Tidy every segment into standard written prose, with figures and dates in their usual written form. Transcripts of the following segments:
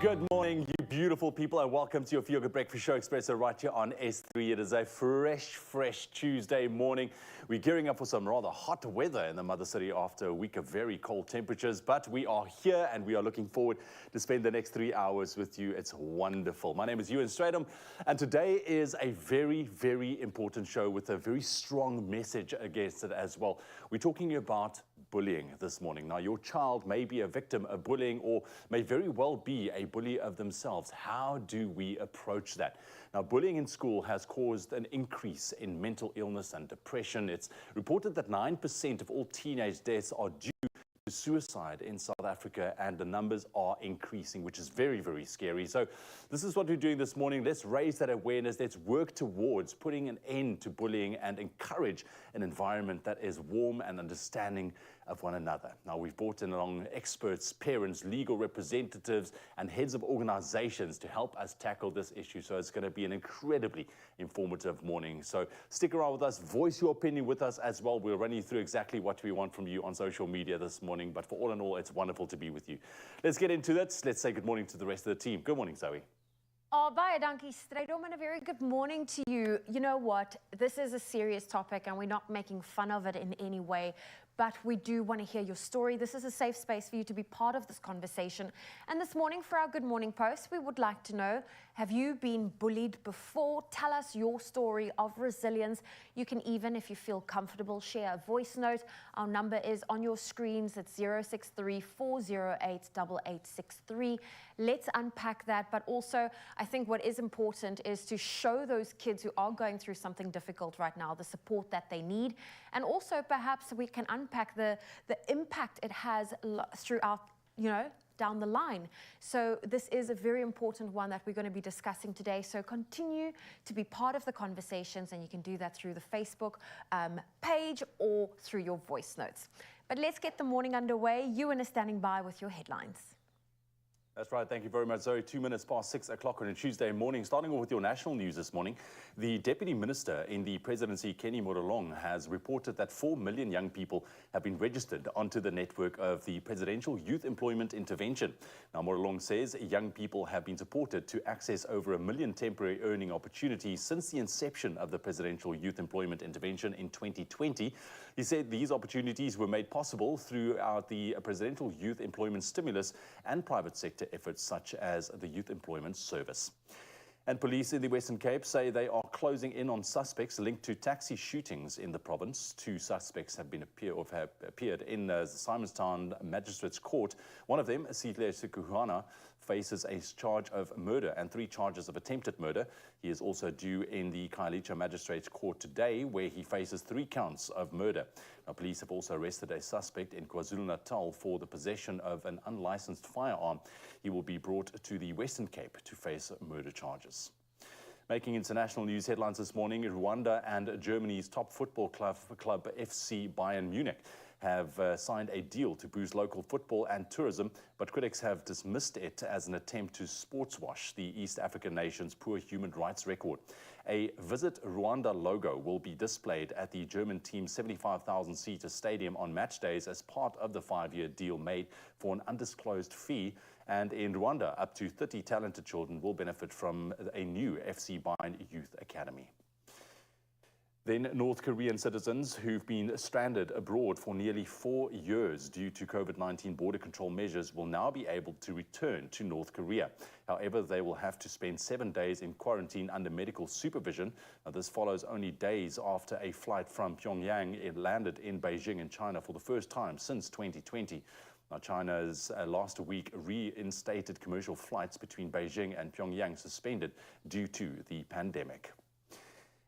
Good morning, you beautiful people, and welcome to your Feel Good Breakfast Show, Expresso, right here on S3. It is a fresh Tuesday morning. We're gearing up for some rather hot weather in the Mother City after a week of very cold temperatures, but we are here and we are looking forward to spend the next 3 hours with you. It's wonderful. My name is Ewan Stratham, and today is a very important show with a very strong message against it as well. We're talking about bullying this morning. Now, your child may be a victim of bullying or may very well be a bully of themselves. How do we approach that? Now, bullying in school has caused an increase in mental illness and depression. It's reported that 9% of all teenage deaths are due to suicide in South Africa, and the numbers are increasing, which is very scary. So this is what we're doing this morning. Let's raise that awareness. Let's work towards putting an end to bullying and encourage an environment that is warm and understanding of one another. Now, we've brought in along experts, parents, legal representatives, and heads of organizations to help us tackle this issue. So it's going to be an incredibly informative morning. So stick around with us, voice your opinion with us as well. We'll run you through exactly what we want from you on social media this morning. But for all in all, it's wonderful to be with you. Let's get into it. Let's say good morning to the rest of the team. Good morning, Zoe. Oh, baie dankie, Strydom, and a very good morning to you. You know what? This is a serious topic, and we're not making fun of it in any way, but we do want to hear your story. This is a safe space for you to be part of this conversation. And this morning, for our Good Morning Post, we would like to know, have you been bullied before? Tell us your story of resilience. You can even, if you feel comfortable, share a voice note. Our number is on your screens. It's 063-408-8863. Let's unpack that. But also, I think what is important is to show those kids who are going through something difficult right now the support that they need. And also, perhaps we can unpack the impact it has throughout, down the line. So this is a very important one that we're going to be discussing today. So continue to be part of the conversations, and you can do that through the Facebook page or through your voice notes. But let's get the morning underway. Ewan is standing by with your headlines. That's right. Thank you very much, Zoe. 2 minutes past 6 o'clock on a Tuesday morning. Starting off with your national news this morning, the Deputy Minister in the presidency, Kenny Morolong, has reported that 4 million young people have been registered onto the network of the Presidential Youth Employment Intervention. Now, Morolong says young people have been supported to access over 1 million temporary earning opportunities since the inception of the Presidential Youth Employment Intervention in 2020. He said these opportunities were made possible throughout the Presidential Youth Employment Stimulus and private sector efforts such as the Youth Employment Service. And police in the Western Cape say they are closing in on suspects linked to taxi shootings in the province. 2 suspects have appeared in the Simonstown Magistrates Court. One of them, Sihle Sekuhana, faces a charge of murder and 3 charges of attempted murder. He is also due in the Khayelitsha Magistrates Court today, where he faces 3 counts of murder. Now, police have also arrested a suspect in KwaZulu-Natal for the possession of an unlicensed firearm. He will be brought to the Western Cape to face murder charges. Making international news headlines this morning, Rwanda and Germany's top football club FC Bayern Munich have signed a deal to boost local football and tourism, but critics have dismissed it as an attempt to sports wash the East African nation's poor human rights record. A Visit Rwanda logo will be displayed at the German team's 75,000-seater stadium on match days as part of the 5-year deal made for an undisclosed fee. And in Rwanda, up to 30 talented children will benefit from a new FC Bayern Youth Academy. Then North Korean citizens who've been stranded abroad for nearly 4 years due to COVID-19 border control measures will now be able to return to North Korea. However, they will have to spend 7 days in quarantine under medical supervision. Now, this follows only days after a flight from Pyongyang landed in Beijing in China for the first time since 2020. Now, China's last week reinstated commercial flights between Beijing and Pyongyang suspended due to the pandemic.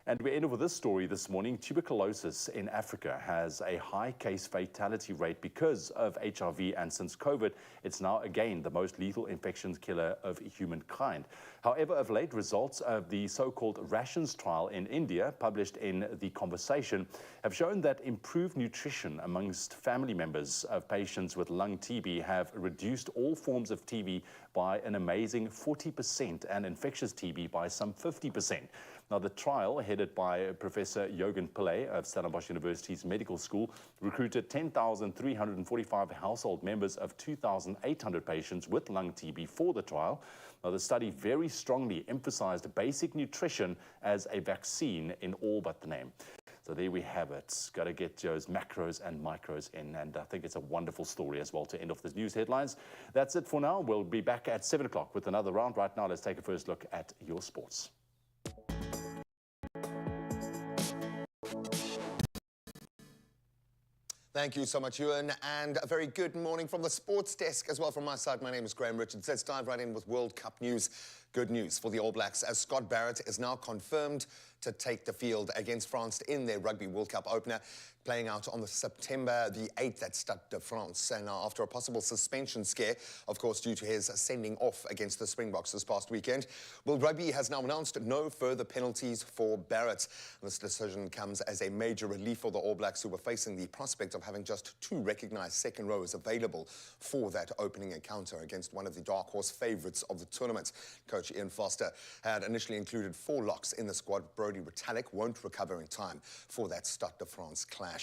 And we end with this story this morning. Tuberculosis in Africa has a high case fatality rate because of HIV, and since COVID, it's now again the most lethal infection killer of humankind. However, of late, results of the so-called rations trial in India, published in The Conversation, have shown that improved nutrition amongst family members of patients with lung TB have reduced all forms of TB by an amazing 40% and infectious TB by some 50%. Now, the trial, headed headed by Professor Jürgen Pillay of Stellenbosch University's Medical School, recruited 10,345 household members of 2,800 patients with lung TB for the trial. Now, the study very strongly emphasized basic nutrition as a vaccine in all but the name. So there we have it. Got to get those macros and micros in, and I think it's a wonderful story as well to end off the news headlines. That's it for now. We'll be back at 7 o'clock with another round. Right now, let's take a first look at your sports. Thank you so much, Ewan, and a very good morning from the sports desk as well from my side. My name is Graham Richards. Let's dive right in with World Cup news. Good news for the All Blacks, as Scott Barrett is now confirmed to take the field against France in their Rugby World Cup opener, playing out on September the 8th at Stade de France. And after a possible suspension scare, of course, due to his sending off against the Springboks this past weekend, World Rugby has now announced no further penalties for Barrett. This decision comes as a major relief for the All Blacks, who were facing the prospect of having just 2 recognised second rows available for that opening encounter against one of the dark horse favourites of the tournament. Coach Ian Foster had initially included 4 locks in the squad. Brodie Retallick won't recover in time for that Stade de France clash.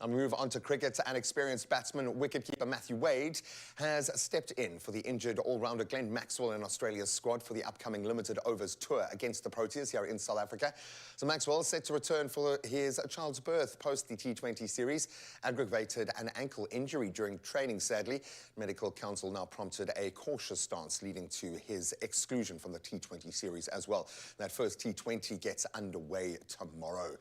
And we move on to cricket, and experienced batsman wicketkeeper Matthew Wade has stepped in for the injured all-rounder Glenn Maxwell in Australia's squad for the upcoming limited overs tour against the Proteas here in South Africa. So Maxwell is set to return for his child's birth post the T20 series. Aggravated an ankle injury during training, sadly. Medical Council now prompted a cautious stance, leading to his exclusion from the T20 series as well. That first T20 gets underway tomorrow.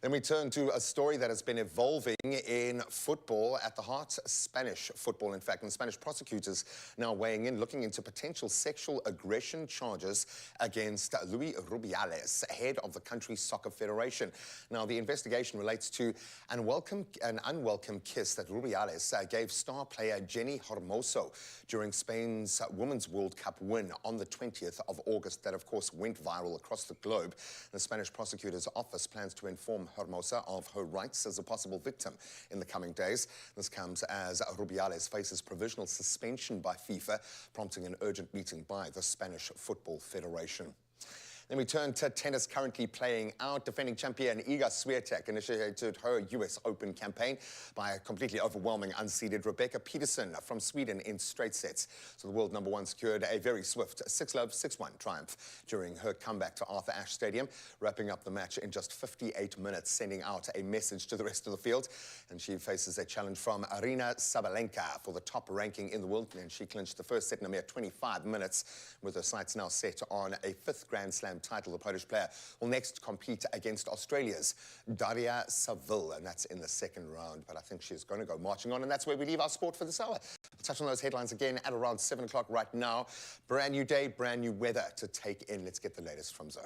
Then we turn to a story that has been evolving in football, at the heart, Spanish football, in fact, and Spanish prosecutors now weighing in, looking into potential sexual aggression charges against Luis Rubiales, head of the country's soccer federation. Now, the investigation relates to an unwelcome kiss that Rubiales gave star player Jenny Hermoso during Spain's Women's World Cup win on the 20th of August. That, of course, went viral across the globe. The Spanish prosecutor's office plans to inform Hermosa of her rights as a possible victim in the coming days. This comes as Rubiales faces provisional suspension by FIFA, prompting an urgent meeting by the Spanish Football Federation. Then we turn to tennis, currently playing out. Defending champion Iga Swiatek initiated her US Open campaign by a completely overwhelming unseeded Rebecca Peterson from Sweden in straight sets. So the world number 1 secured a very swift 6-love, 6-1 triumph during her comeback to Arthur Ashe Stadium, wrapping up the match in just 58 minutes, sending out a message to the rest of the field. And she faces a challenge from Aryna Sabalenka for the top ranking in the world, and she clinched the first set in a mere 25 minutes, with her sights now set on a 5th Grand Slam title. The Polish player will next compete against Australia's Daria Saville, and that's in the second round. But I think she's going to go marching on, and that's where we leave our sport for this hour. We'll touch on those headlines again at around 7 o'clock right now. Brand new day, brand new weather to take in. Let's get the latest from Zoe.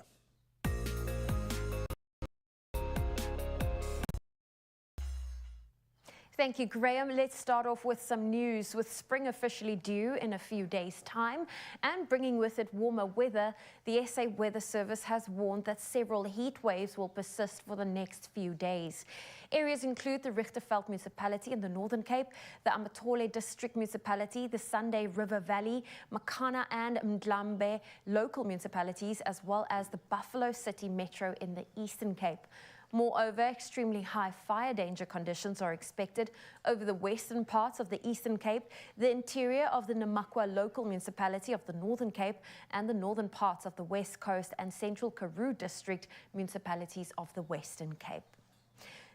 Thank you, Graham. Let's start off with some news. With spring officially due in a few days' time and bringing with it warmer weather, the SA Weather Service has warned that several heat waves will persist for the next few days. Areas include the Richterveld Municipality in the Northern Cape, the Amatole District Municipality, the Sunday River Valley, Makana and Mdlambe local municipalities, as well as the Buffalo City Metro in the Eastern Cape. Moreover, extremely high fire danger conditions are expected over the western parts of the Eastern Cape, the interior of the Namakwa local municipality of the Northern Cape, and the northern parts of the West Coast and Central Karoo district municipalities of the Western Cape.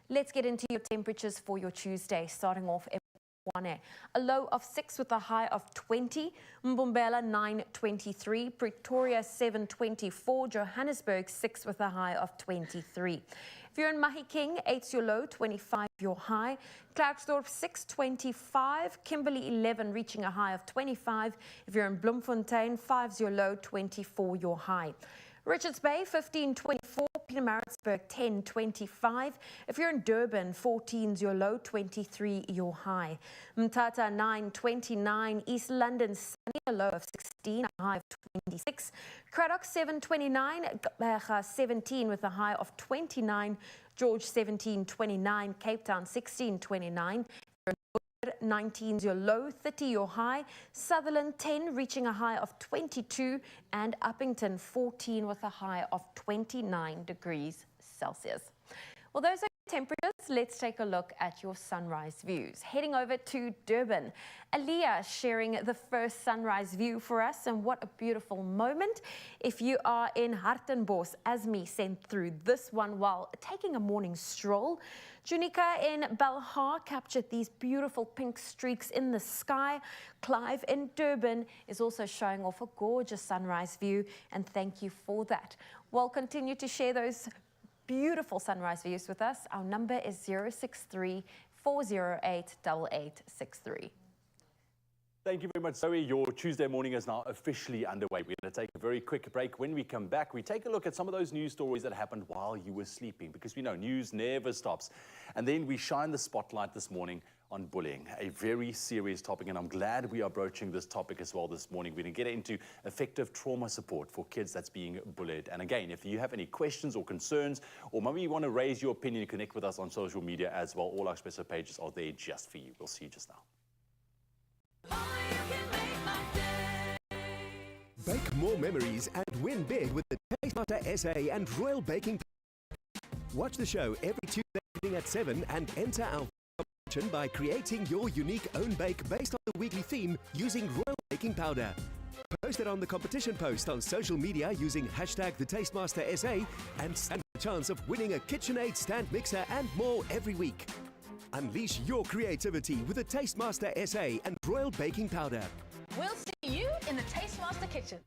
Let's get into your temperatures for your Tuesday, starting off at Wane. A low of 6 with a high of 20, Mbombela 9.23, Pretoria 7.24, Johannesburg 6 with a high of 23. If you're in Mahikeng, 8's your low, 25 your high. Klerksdorp 6.25, Kimberley 11 reaching a high of 25. If you're in Bloemfontein, 5's your low, 24 your high. Richards Bay 15.24, Pietermaritzburg 10.25. If you're in Durban, 14's your low, 23 your high. Mthatha 9.29, East London sunny, a low of 16, a high of 26. Cradock 7.29, Gqeberha 17 with a high of 29. George 17.29, Cape Town 16.29. 19's your low, 30 your high. Sutherland 10 reaching a high of 22, and Uppington 14 with a high of 29 degrees. Celsius. Well, those are temperatures. Let's take a look at your sunrise views. Heading over to Durban, Aliyah sharing the first sunrise view for us, and what a beautiful moment. If you are in Hartenbos, Asmi sent through this one while taking a morning stroll. Junika in Belhar captured these beautiful pink streaks in the sky. Clive in Durban is also showing off a gorgeous sunrise view, and thank you for that. Well, continue to share those beautiful sunrise views with us. Our number is 063 408 8863. Thank you very much, Zoe. Your Tuesday morning is now officially underway. We're going to take a very quick break. When we come back, we take a look at some of those news stories that happened while you were sleeping, because we know news never stops. And then we shine the spotlight this morning on bullying, a very serious topic, and I'm glad we are broaching this topic as well this morning. We're going to get into effective trauma support for kids that's being bullied. And again, if you have any questions or concerns, or maybe you want to raise your opinion, connect with us on social media as well. All our Expresso pages are there just for you. We'll see you just now. Bake more memories and win big with the Tastemaster SA and Royal Baking. Watch the show every Tuesday evening at 7 and enter our competition by creating your unique own bake based on the weekly theme using Royal Baking Powder. Post it on the competition post on social media using hashtag #TheTastemasterSA and stand a chance of winning a KitchenAid stand mixer and more every week. Unleash your creativity with the Tastemaster SA and Royal Baking Powder. We'll see you in the Tastemaster kitchen.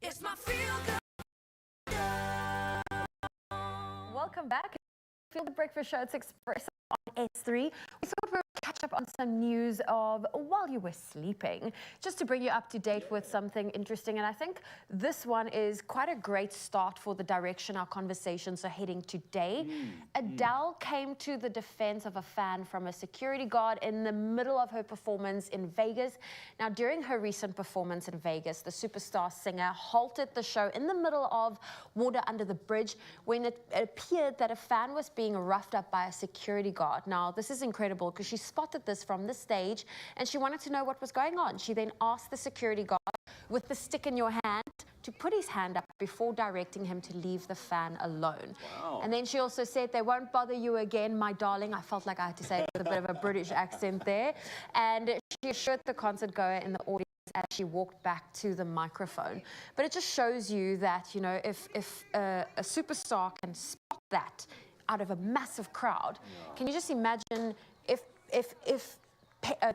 It's my feel-good. Welcome back. Feel the Breakfast Show. It's Expresso on S3. We thought we would catch up up on some news of while you were sleeping, just to bring you up to date with something interesting. And I think this one is quite a great start for the direction our conversations are heading today. Adele came to the defense of a fan from a security guard in the middle of her performance in Vegas. Now, during her recent performance in Vegas, the superstar singer halted the show in the middle of Water Under the Bridge when it appeared that a fan was being roughed up by a security guard. Now, this is incredible because she spotted this from the stage and she wanted to know what was going on. She then asked the security guard with the stick in your hand to put his hand up before directing him to leave the fan alone. Wow. And then she also said, "They won't bother you again, my darling." I felt like I had to say it with a bit of a British accent there. And she assured the concert goer in the audience as she walked back to the microphone. But it just shows you that, you know, if a superstar can spot that out of a massive crowd, can you just imagine if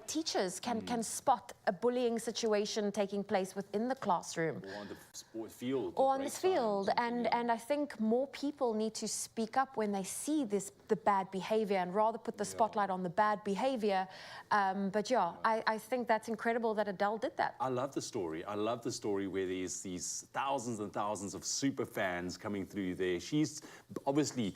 teachers can spot a bullying situation taking place within the classroom Or on the sport field. or on this field? And I think more people need to speak up when they see the bad behavior and rather put the spotlight on the bad behavior. But yeah, I think that's incredible that Adele did that. I love the story. I love the story where there's these thousands and thousands of super fans coming through there. She's obviously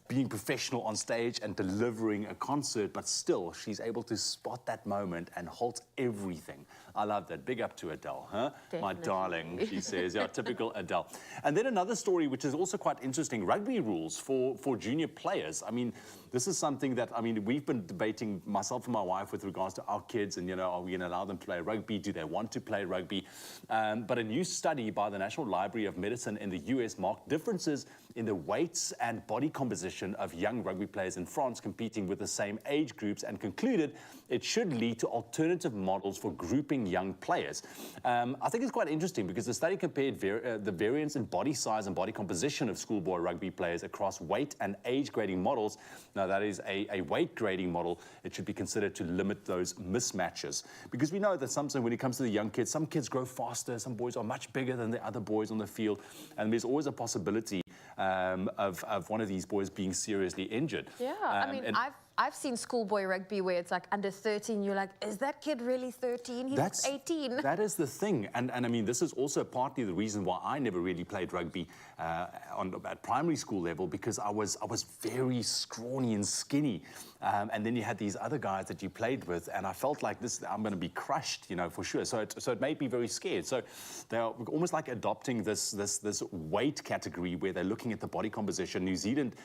being professional on stage and delivering a concert, but still she's able to spot that moment and halt everything. I love that. Big up to Adele, huh? My Definitely. darling, she says. Yeah, typical Adele. And then another story which is also quite interesting, rugby rules for junior players. I mean, this is something that, I mean, we've been debating, myself and my wife, with regards to our kids and, you know, are we going to allow them to play rugby? Do they want to play rugby? But a new study by the National Library of Medicine in the US marked differences in the weights and body composition of young rugby players in France competing with the same age groups and concluded it should lead to alternative models for grouping young players. I think it's quite interesting because the study compared the variance in body size and body composition of schoolboy rugby players across weight and age grading models. Now, that is a weight grading model. It should be considered to limit those mismatches because we know that sometimes when it comes to the young kids, some kids grow faster, some boys are much bigger than the other boys on the field, and there's always a possibility of one of these boys being seriously injured. Yeah, I mean, I've seen schoolboy rugby where it's like under 13, you're like, is that kid really 13? He looks 18. That is the thing. And I mean, this is also partly the reason why I never really played rugby at primary school level, because I was very scrawny and skinny. And then you had these other guys that you played with, and I felt like I'm going to be crushed, you know, for sure. So it made me very scared. So they're almost like adopting this weight category where they're looking at the body composition. New Zealand,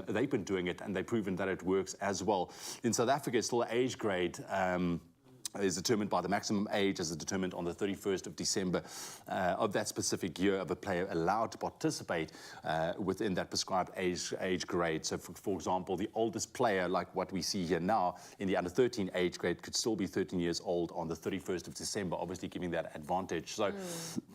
they've been doing it, and they've proven that it works as well. In South Africa, it's still an age grade is determined by the maximum age as determined on the 31st of December of that specific year of a player allowed to participate within that prescribed age grade. So, for example, the oldest player, like what we see here now, in the under 13 age grade could still be 13 years old on the 31st of December, obviously giving that advantage. So,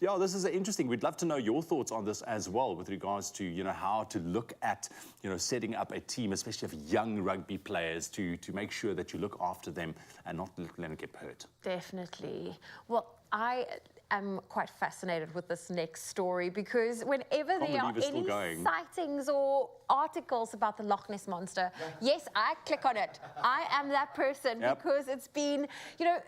yeah, this is interesting. We'd love to know your thoughts on this as well with regards to, you know, how to look at, you know, setting up a team, especially of young rugby players, to make sure that you look after them and not let them get hurt. Definitely. Well, I am quite fascinated with this next story because whenever there are any sightings or articles about the Loch Ness Monster, yes, I click on it. I am that person because it's been, you know,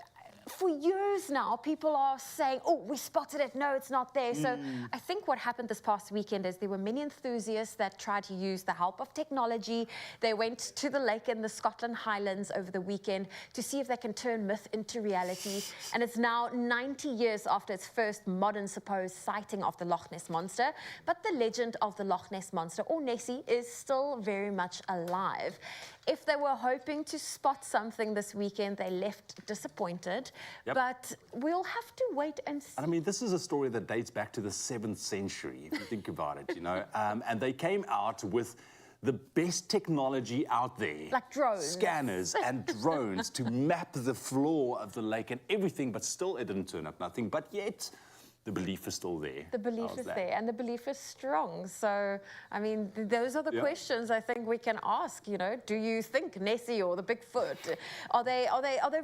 for years now, people are saying, oh, we spotted it. No, it's not there. So I think what happened this past weekend is there were many enthusiasts that tried to use the help of technology. They went to the lake in the Scotland Highlands over the weekend to see if they can turn myth into reality. And it's now 90 years after its first modern supposed sighting of the Loch Ness Monster. But the legend of the Loch Ness Monster, or Nessie, is still very much alive. If they were hoping to spot something this weekend, they left disappointed. But we'll have to wait and see. I mean, this is a story that dates back to the 7th century, if you think about it, you know. And they came out with the best technology out there. Like drones. Scanners and drones to map the floor of the lake and everything, but still it didn't turn up nothing. But yet, the belief is still there. The belief is there, and the belief is strong. So, I mean, those are the questions I think we can ask. You know, do you think Nessie or the Bigfoot are they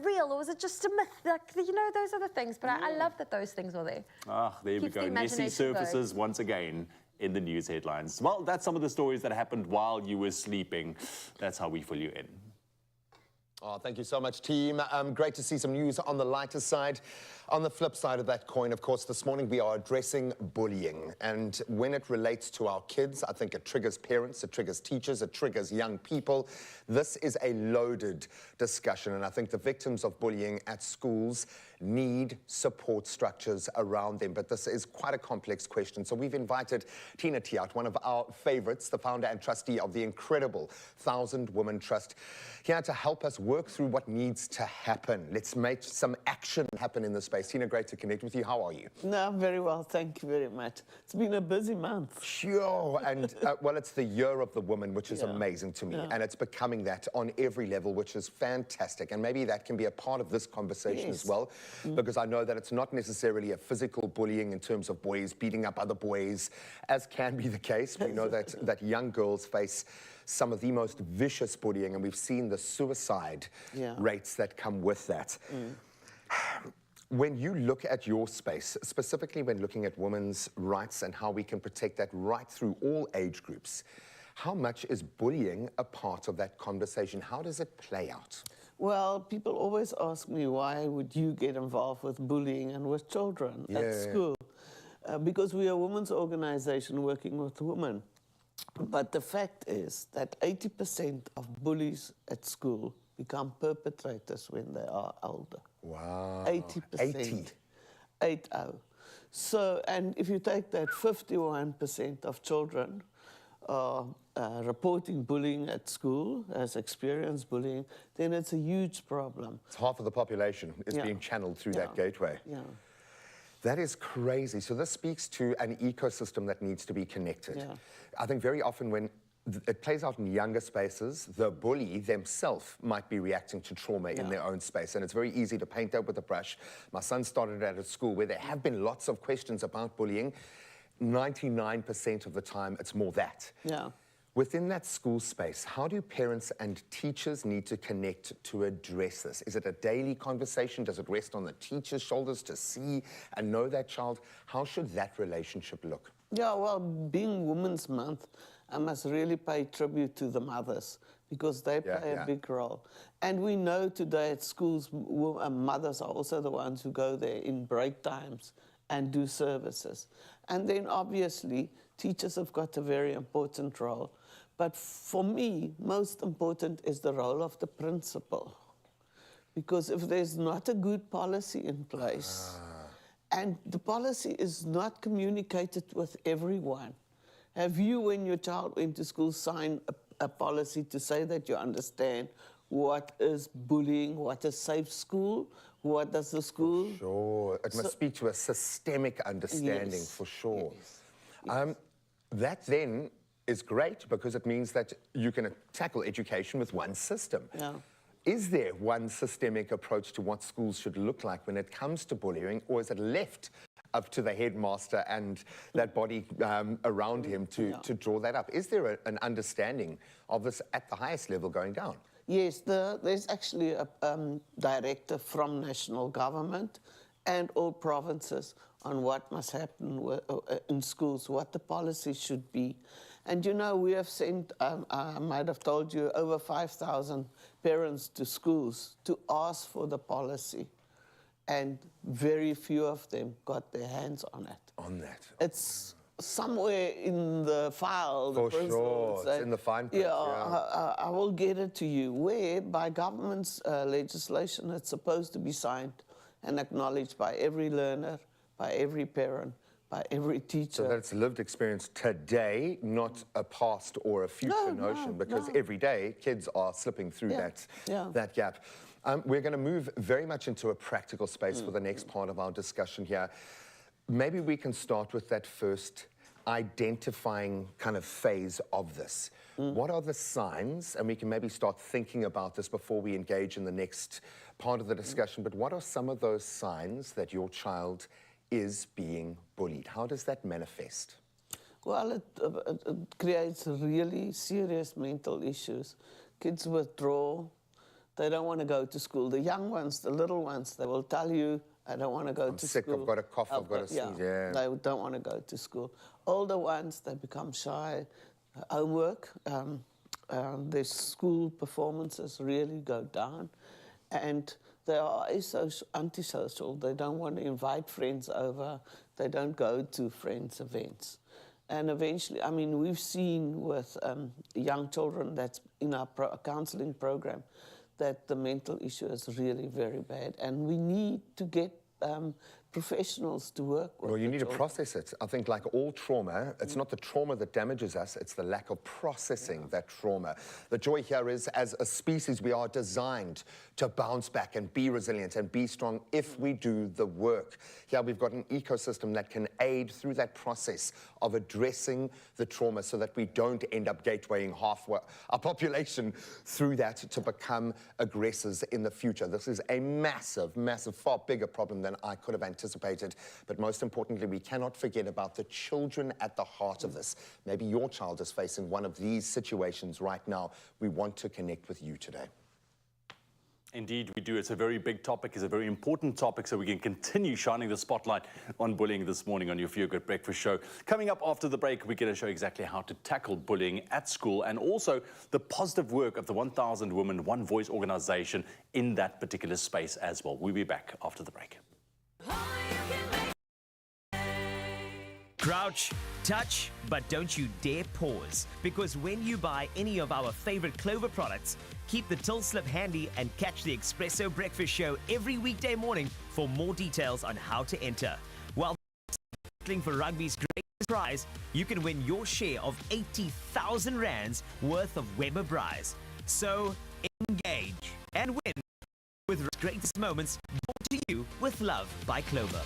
real, or is it just a myth? Like, you know, those are the things. But I love that those things are there. Ah, there we go. Nessie surfaces once again in the news headlines. Well, that's some of the stories that happened while you were sleeping. That's how we fill you in. Oh, thank you so much, team. Great to see some news on the lighter side. On the flip side of that coin, of course, this morning we are addressing bullying. And when it relates to our kids, I think it triggers parents, it triggers teachers, it triggers young people. This is a loaded discussion, and I think the victims of bullying at schools need support structures around them. But this is quite a complex question. So we've invited Tina Tiat, one of our favorites, the founder and trustee of the incredible 1,000 Women Trust, here to help us work through what needs to happen. Let's make some action happen in this space. Tina, great to connect with you. How are you? No, very well. Thank you very much. It's been a busy month. Sure. And, well, it's the year of the woman, which is amazing to me. Yeah. And it's becoming that on every level, which is fantastic. And maybe that can be a part of this conversation as well, because I know that it's not necessarily a physical bullying in terms of boys beating up other boys, as can be the case. We know that young girls face some of the most vicious bullying, and we've seen the suicide rates that come with that. When you look at your space, specifically when looking at women's rights and how we can protect that right through all age groups, how much is bullying a part of that conversation? How does it play out? Well, people always ask me, why would you get involved with bullying and with children at school? Because we are a women's organization working with women. But the fact is that 80% of bullies at school become perpetrators when they are older. Wow. 80%. 80. So, and if you take that, 51% of children are reporting bullying at school, has experienced bullying, then it's a huge problem. It's half of the population is being channeled through that gateway. Yeah. That is crazy. So this speaks to an ecosystem that needs to be connected. Yeah. I think very often when it plays out in younger spaces, the bully themselves might be reacting to trauma in their own space. And it's very easy to paint that with a brush. My son started at a school where there have been lots of questions about bullying. 99% of the time, it's more that. Yeah. Within that school space, how do parents and teachers need to connect to address this? Is it a daily conversation? Does it rest on the teacher's shoulders to see and know that child? How should that relationship look? Yeah, well, being Women's Month, I must really pay tribute to the mothers because they play a big role. And we know today at schools, mothers are also the ones who go there in break times and do services. And then obviously, teachers have got a very important role. But for me, most important is the role of the principal. Because if there's not a good policy in place, and the policy is not communicated with everyone, have you, when your child went to school, signed a policy to say that you understand what is bullying, what is safe school, what does the school... Sure, it must speak to a systemic understanding, for sure. That then is great because it means that you can tackle education with one system. Yeah. Is there one systemic approach to what schools should look like when it comes to bullying, or is it left up to the headmaster and that body around him to draw that up? Is there an understanding of this at the highest level going down? Yes, there's actually a directive from national government and all provinces on what must happen in schools, what the policy should be. And you know, we have sent, I might have told you, over 5,000 parents to schools to ask for the policy. And very few of them got their hands on it. On that? It's somewhere in the file. For sure, it's in the fine print. I will get it to you, where by government's legislation it's supposed to be signed and acknowledged by every learner, by every parent, by every teacher. So that's lived experience today, not a past or a future notion, because every day kids are slipping through that gap. We're going to move very much into a practical space for the next part of our discussion here. Maybe we can start with that first identifying kind of phase of this. What are the signs, and we can maybe start thinking about this before we engage in the next part of the discussion, but what are some of those signs that your child is being bullied? How does that manifest? Well, it creates really serious mental issues. Kids withdraw. They don't want to go to school. The young ones, the little ones, they will tell you, I don't want to go to sick, school. I've got a cough, I've got a sneeze. Yeah. They don't want to go to school. Older ones, they become shy. Homework, their school performances really go down, and they are antisocial. They don't want to invite friends over. They don't go to friends' events. And eventually, I mean, we've seen with young children that's in our counseling program that the mental issue is really very bad. And we need to get professionals to work with. Well, you need children. to process it. I think like all trauma, it's not the trauma that damages us, it's the lack of processing that trauma. The joy here is, as a species, we are designed to bounce back and be resilient and be strong if we do the work. Here we've got an ecosystem that can aid through that process of addressing the trauma so that we don't end up gatewaying half our population through that to become aggressors in the future. This is a massive, massive, far bigger problem than I could have anticipated. But most importantly, we cannot forget about the children at the heart of this. Maybe your child is facing one of these situations right now. We want to connect with you today. Indeed, we do. It's a very big topic. It's a very important topic, so we can continue shining the spotlight on bullying this morning on your Feel Good Breakfast Show. Coming up after the break, we're going to show exactly how to tackle bullying at school and also the positive work of the 1,000 Women, One Voice organization in that particular space as well. We'll be back after the break. Crouch, touch, but don't you dare pause, because when you buy any of our favorite Clover products, keep the till slip handy and catch the Expresso Breakfast Show every weekday morning for more details on how to enter. While battling for rugby's greatest prize, you can win your share of 80,000 rands worth of Weber Prize. So engage and win with greatest moments brought to you with love by Clover.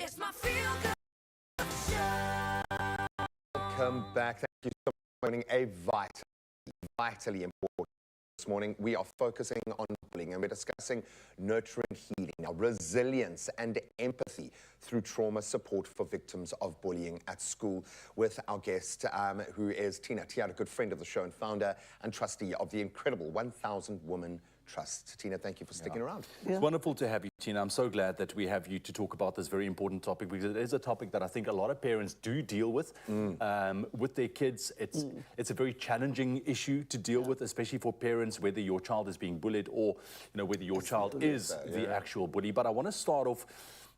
It's my feel good show. Welcome back. Thank you so much for joining a vitally important this morning, we are focusing on bullying and we're discussing nurturing healing, now resilience and empathy through trauma support for victims of bullying at school with our guest, who is Tina, a good friend of the show and founder and trustee of the incredible 1000 Woman Trust. Tina, thank you for sticking around. It's wonderful to have you, Tina. I'm so glad that we have you to talk about this very important topic, because it is a topic that I think a lot of parents do deal with their kids. It's a very challenging issue to deal with, especially for parents, whether your child is being bullied or whether your child is the actual bully. But I want to start off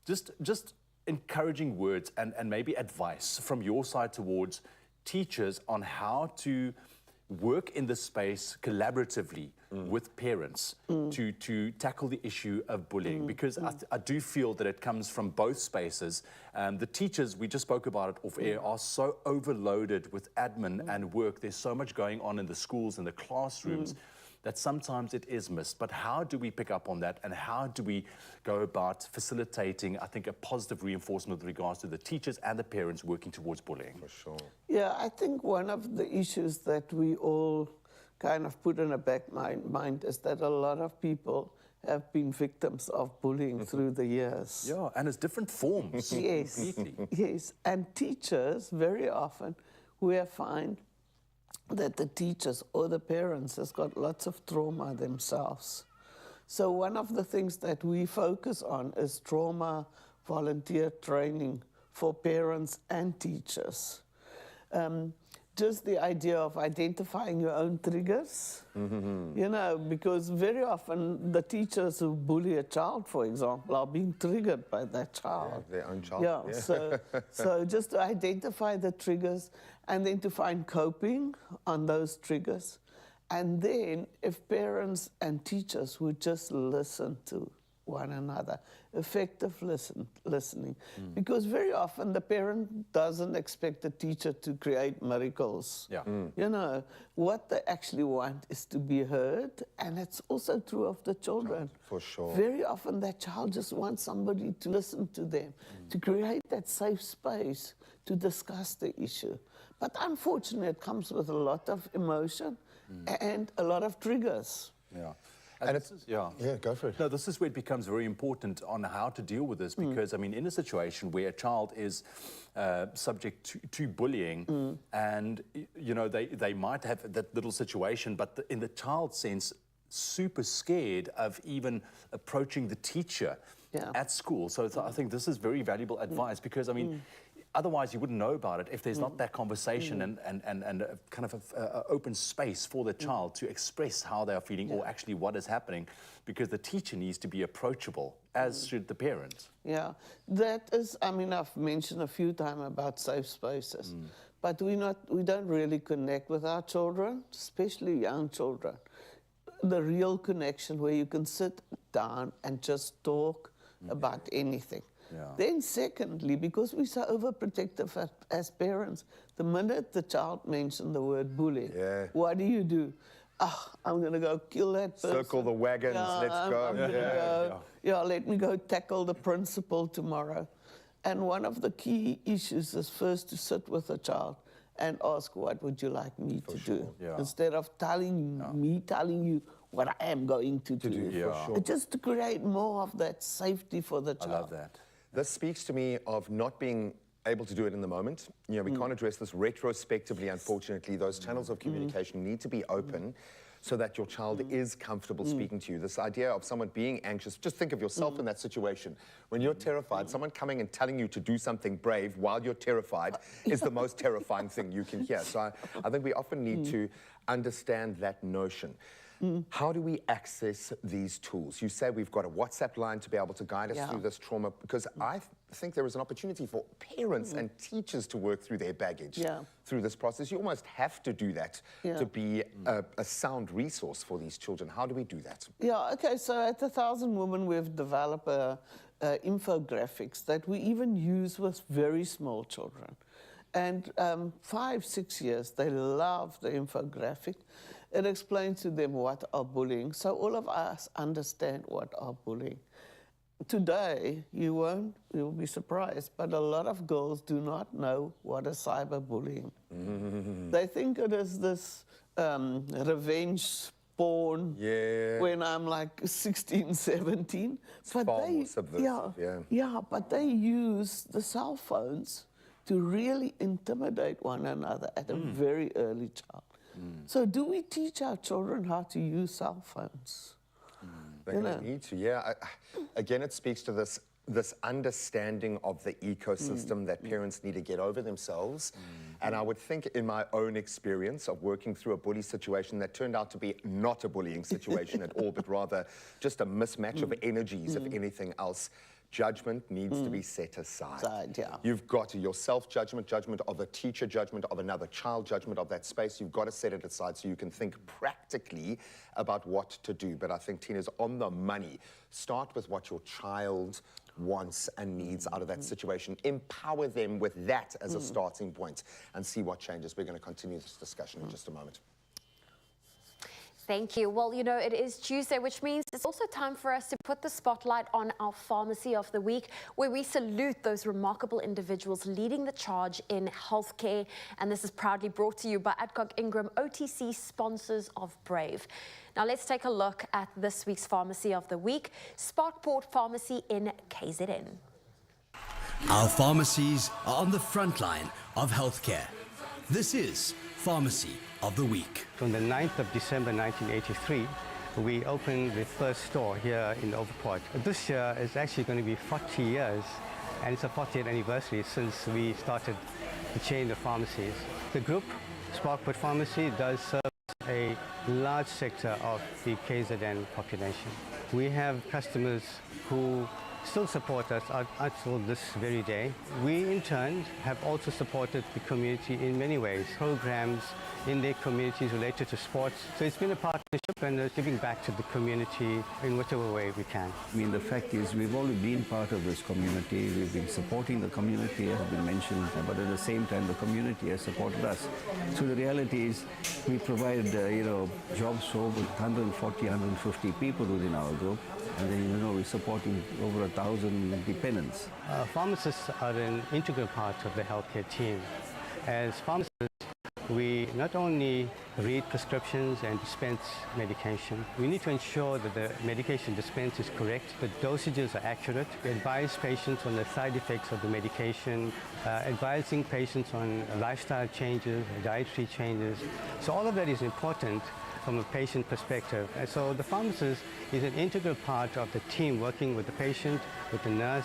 just encouraging words and maybe advice from your side towards teachers on how to work in this space collaboratively with parents to tackle the issue of bullying, because I do feel that it comes from both spaces. The teachers, we just spoke about it off air, are so overloaded with admin and work. There's so much going on in the schools and the classrooms that sometimes it is missed. But how do we pick up on that, and how do we go about facilitating, I think, a positive reinforcement with regards to the teachers and the parents working towards bullying? For sure. Yeah, I think one of the issues that we all kind of put in the back mind is that a lot of people have been victims of bullying through the years. Yeah, and it's different forms. Yes, Completely. yes. And teachers, very often, we find that the teachers or the parents has got lots of trauma themselves. So one of the things that we focus on is trauma volunteer training for parents and teachers. Just the idea of identifying your own triggers, you know, because very often the teachers who bully a child, for example, are being triggered by that child. Their own child. Yeah, so just to identify the triggers and then to find coping on those triggers. And then if parents and teachers would just listen to one another, effective listening. Because very often the parent doesn't expect the teacher to create miracles. Yeah. You know, what they actually want is to be heard, and it's also true of the children. For sure. Very often that child just wants somebody to listen to them, to create that safe space to discuss the issue. But unfortunately, it comes with a lot of emotion and a lot of triggers. Yeah. And this is, yeah, go for it. No, this is where it becomes very important on how to deal with this, because I mean, in a situation where a child is subject to bullying, and you know they might have that little situation, but in the child's sense, super scared of even approaching the teacher at school. So I think this is very valuable advice, because I mean, otherwise you wouldn't know about it if there's not that conversation and a kind of a open space for the child to express how they are feeling or actually what is happening, because the teacher needs to be approachable, as should the parent. Yeah, that is, I mean, I've mentioned a few times about safe spaces, but we don't really connect with our children, especially young children. The real connection where you can sit down and just talk about anything. Yeah. Then secondly, because we're so overprotective as parents, the minute the child mentions the word bully, what do? I'm going to go kill that person. Circle the wagons, let's go. I'm gonna go. Let me go tackle the principal tomorrow. And one of the key issues is first to sit with the child and ask, what would you like me to do? Yeah. Instead of telling you what I am going to do. Yeah. It's just to create more of that safety for the child. I love that. This speaks to me of not being able to do it in the moment. You know, we can't address this retrospectively, unfortunately. Those channels of communication need to be open so that your child is comfortable speaking to you. This idea of someone being anxious, just think of yourself in that situation. When you're terrified, someone coming and telling you to do something brave while you're terrified is the most terrifying thing you can hear. So I think we often need to understand that notion. How do we access these tools? You say we've got a WhatsApp line to be able to guide us through this trauma, because I think there is an opportunity for parents and teachers to work through their baggage through this process. You almost have to do that to be a sound resource for these children. How do we do that? Yeah, okay, so at 1000 Women, we've developed infographics that we even use with very small children. And 5-6 years, they love the infographic. It explains to them what are bullying, so all of us understand what are bullying. Today, you'll be surprised, but a lot of girls do not know what is cyberbullying. They think it is this revenge porn Yeah. when I'm like 16, 17. But far more subversive, yeah, but they use the cell phones to really intimidate one another at a very early child. So do we teach our children how to use cell phones? They're going to need to, yeah. Again, it speaks to this understanding of the ecosystem that parents need to get over themselves. And I would think in my own experience of working through a bully situation that turned out to be not a bullying situation at all, but rather just a mismatch of energies, if anything else, judgment needs to be set aside. You've got your self-judgment, judgment of a teacher, judgment of another child, judgment of that space. You've got to set it aside so you can think practically about what to do. But I think Tina's on the money. Start with what your child wants and needs out of that situation. Empower them with that as a starting point and see what changes. We're going to continue this discussion in just a moment. Thank you. Well, you know, it is Tuesday, which means it's also time for us to put the spotlight on our Pharmacy of the Week, where we salute those remarkable individuals leading the charge in healthcare. And this is proudly brought to you by Adcock Ingram, OTC sponsors of Brave. Now, let's take a look at this week's Pharmacy of the Week, Sparkport Pharmacy in KZN. Our pharmacies are on the front line of healthcare. This is Pharmacy of the Week. On the 9th of December 1983, we opened the first store here in Overport. This year is actually going to be 40 years, and it's a 40th anniversary since we started the chain of pharmacies. The group, Sparkport Pharmacy, does serve a large sector of the KZN population. We have customers who still support us until this very day. We, in turn, have also supported the community in many ways, programs in their communities related to sports. So it's been a partnership and giving back to the community in whatever way we can. I mean, the fact is we've always been part of this community. We've been supporting the community, as has been mentioned, but at the same time, the community has supported us. So the reality is we provide, jobs for over 140, 150 people within our group. And then, we're supporting over 1,000 dependents. Pharmacists are an integral part of the healthcare team. As pharmacists, we not only read prescriptions and dispense medication, we need to ensure that the medication dispense is correct, the dosages are accurate, we advise patients on the side effects of the medication, advising patients on lifestyle changes, dietary changes. So all of that is important from a patient perspective. And so the pharmacist is an integral part of the team working with the patient, with the nurse,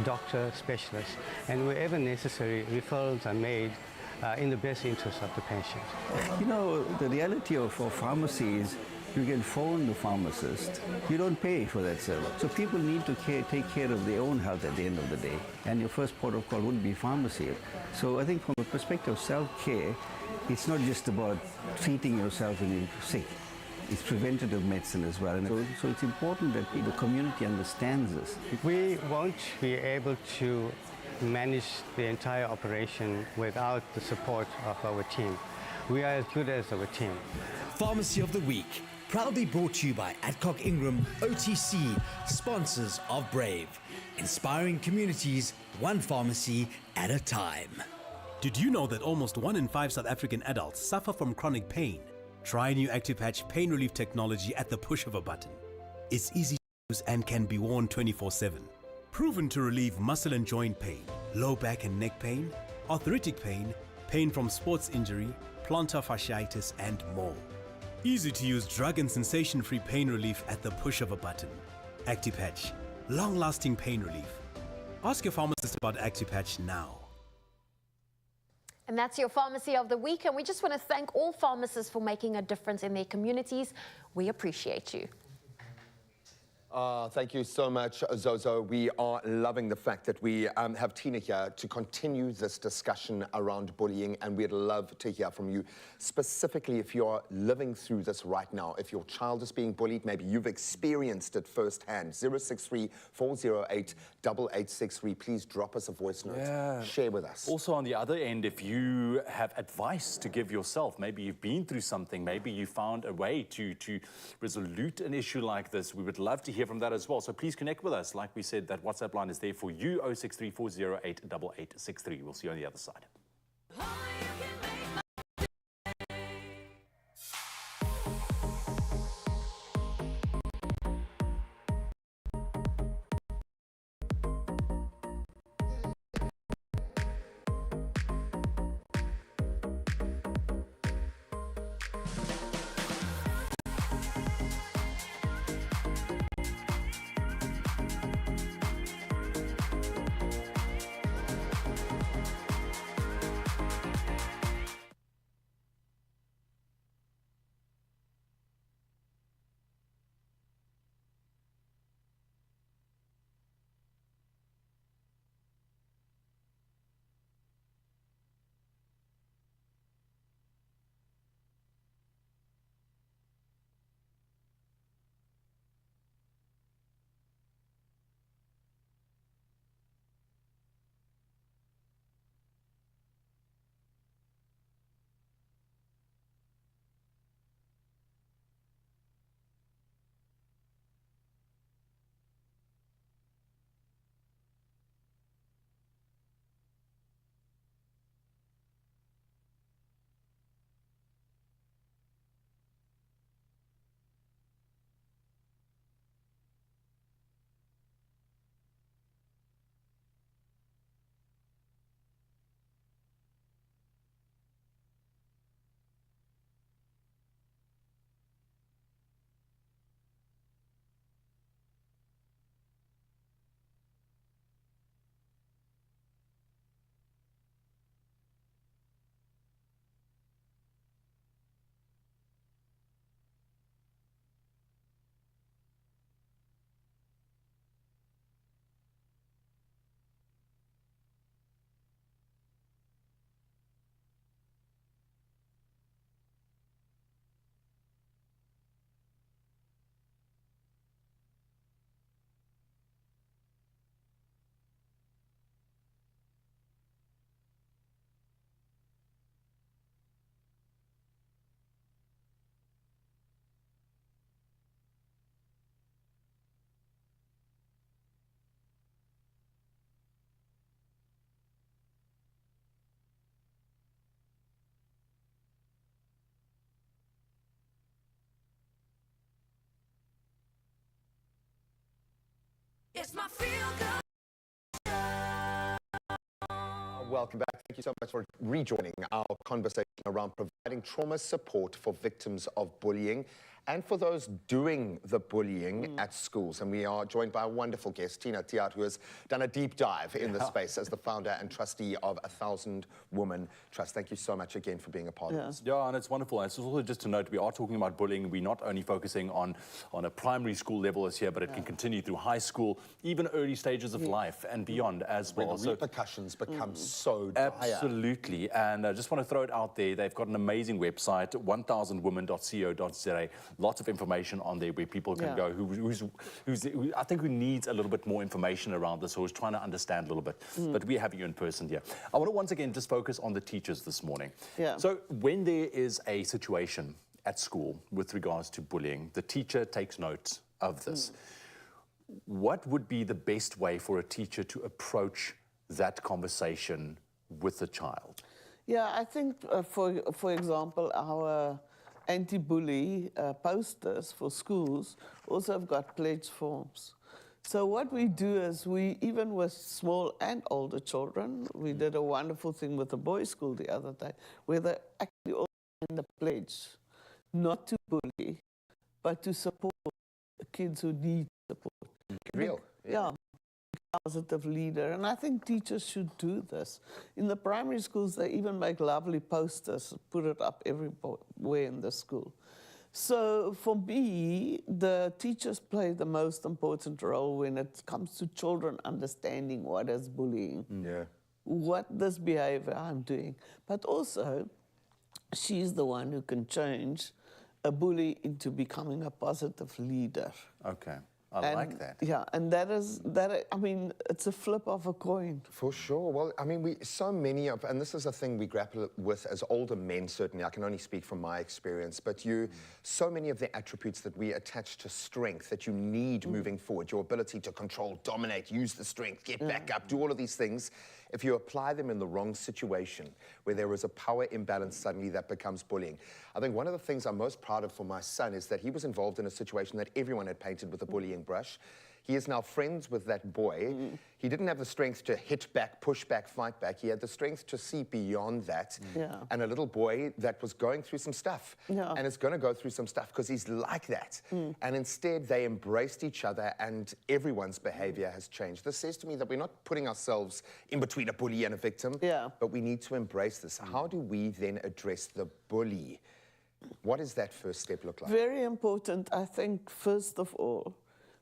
doctor, specialist. And wherever necessary, referrals are made in the best interest of the patient. The reality of pharmacy is you can phone the pharmacist. You don't pay for that service. So people need to take care of their own health at the end of the day. And your first port of call would be pharmacy. So I think from a perspective of self-care, it's not just about treating yourself when you're sick. It's preventative medicine as well. And so it's important that the community understands this. We won't be able to manage the entire operation without the support of our team. We are as good as our team. Pharmacy of the Week, proudly brought to you by Adcock Ingram, OTC, sponsors of Brave. Inspiring communities, one pharmacy at a time. Did you know that almost 1 in 5 South African adults suffer from chronic pain? Try new ActiPatch pain relief technology at the push of a button. It's easy to use and can be worn 24/7. Proven to relieve muscle and joint pain, low back and neck pain, arthritic pain, pain from sports injury, plantar fasciitis, and more. Easy to use drug and sensation-free pain relief at the push of a button. ActiPatch, long-lasting pain relief. Ask your pharmacist about ActiPatch now. And that's your Pharmacy of the Week. And we just want to thank all pharmacists for making a difference in their communities. We appreciate you. Thank you so much, Zozo. We are loving the fact that we have Tina here to continue this discussion around bullying, and we'd love to hear from you, specifically if you're living through this right now. If your child is being bullied, maybe you've experienced it firsthand. 063-408-8863. Please drop us a voice note. Share with us. Also, on the other end, if you have advice to give yourself, maybe you've been through something, maybe you found a way to resolve an issue like this, we would love to hear from that as well. So please connect with us. Like we said, that WhatsApp line is there for you, 063-408-8863. We'll see you on the other side. It's my feel-good. Welcome back. Thank you so much for rejoining our conversation around providing trauma support for victims of bullying and for those doing the bullying at schools. And we are joined by a wonderful guest, Tina Tiat, who has done a deep dive in the space as the founder and trustee of 1,000 Woman Trust. Thank you so much again for being a part of this. Yeah, and it's wonderful. And it's also just to note, we are talking about bullying. We're not only focusing on a primary school level as here, but it can continue through high school, even early stages of life and beyond as well. Where the repercussions become so dire. Absolutely. And I just want to throw it out there. They've got an amazing website, 1000women.co.za. Lots of information on there where people can go who I think who needs a little bit more information around this, or is trying to understand a little bit. But we have you in person here. I want to once again just focus on the teachers this morning. So when there is a situation at school with regards to bullying, the teacher takes note of this. What would be the best way for a teacher to approach that conversation with the child? Yeah, I think, for example, our anti-bully posters for schools also have got pledge forms. So what we do is even with small and older children, we did a wonderful thing with the boys' school the other day, where they actually all signed the pledge, not to bully, but to support kids who need support. Real. Yeah. Positive leader, and I think teachers should do this. In the primary schools, they even make lovely posters, put it up everywhere in the school. So for me, the teachers play the most important role when it comes to children understanding what is bullying, what this behavior I'm doing, but also she's the one who can change a bully into becoming a positive leader. Okay. I like that. Yeah, and I mean, it's a flip of a coin. For sure. Well, I mean, so many of, and this is a thing we grapple with as older men, certainly. I can only speak from my experience, but so many of the attributes that we attach to strength that you need moving forward, your ability to control, dominate, use the strength, get back up, do all of these things. If you apply them in the wrong situation, where there is a power imbalance suddenly, that becomes bullying. I think one of the things I'm most proud of for my son is that he was involved in a situation that everyone had painted with a bullying brush. He is now friends with that boy. He didn't have the strength to hit back, push back, fight back. He had the strength to see beyond that. And a little boy that was going through some stuff and is going to go through some stuff because he's like that. And instead, they embraced each other and everyone's behavior has changed. This says to me that we're not putting ourselves in between a bully and a victim, but we need to embrace this. How do we then address the bully? What does that first step look like? Very important, I think, first of all,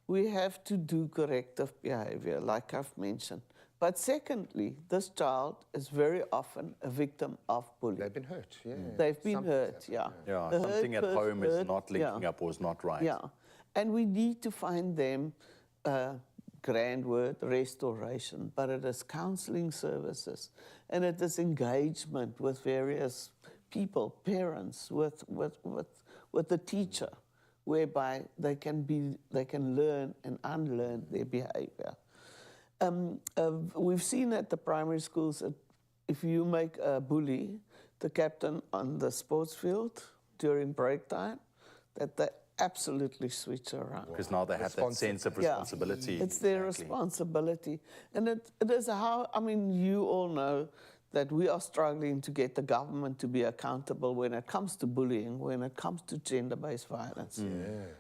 we have to do corrective behavior, like I've mentioned. But secondly, this child is very often a victim of bullying. They've been hurt, They've been hurt, Yeah, something at home is not linking up or is not right. Yeah, and we need to find them, grand word, restoration, but it is counseling services, and it is engagement with various people, parents, with the teacher, whereby they can learn and unlearn their behavior. We've seen at the primary schools that if you make a bully the captain on the sports field during break time, that they absolutely switch around. Because now they have that sense of responsibility. It's their responsibility. And it is how, I mean, you all know that we are struggling to get the government to be accountable when it comes to bullying, when it comes to gender-based violence.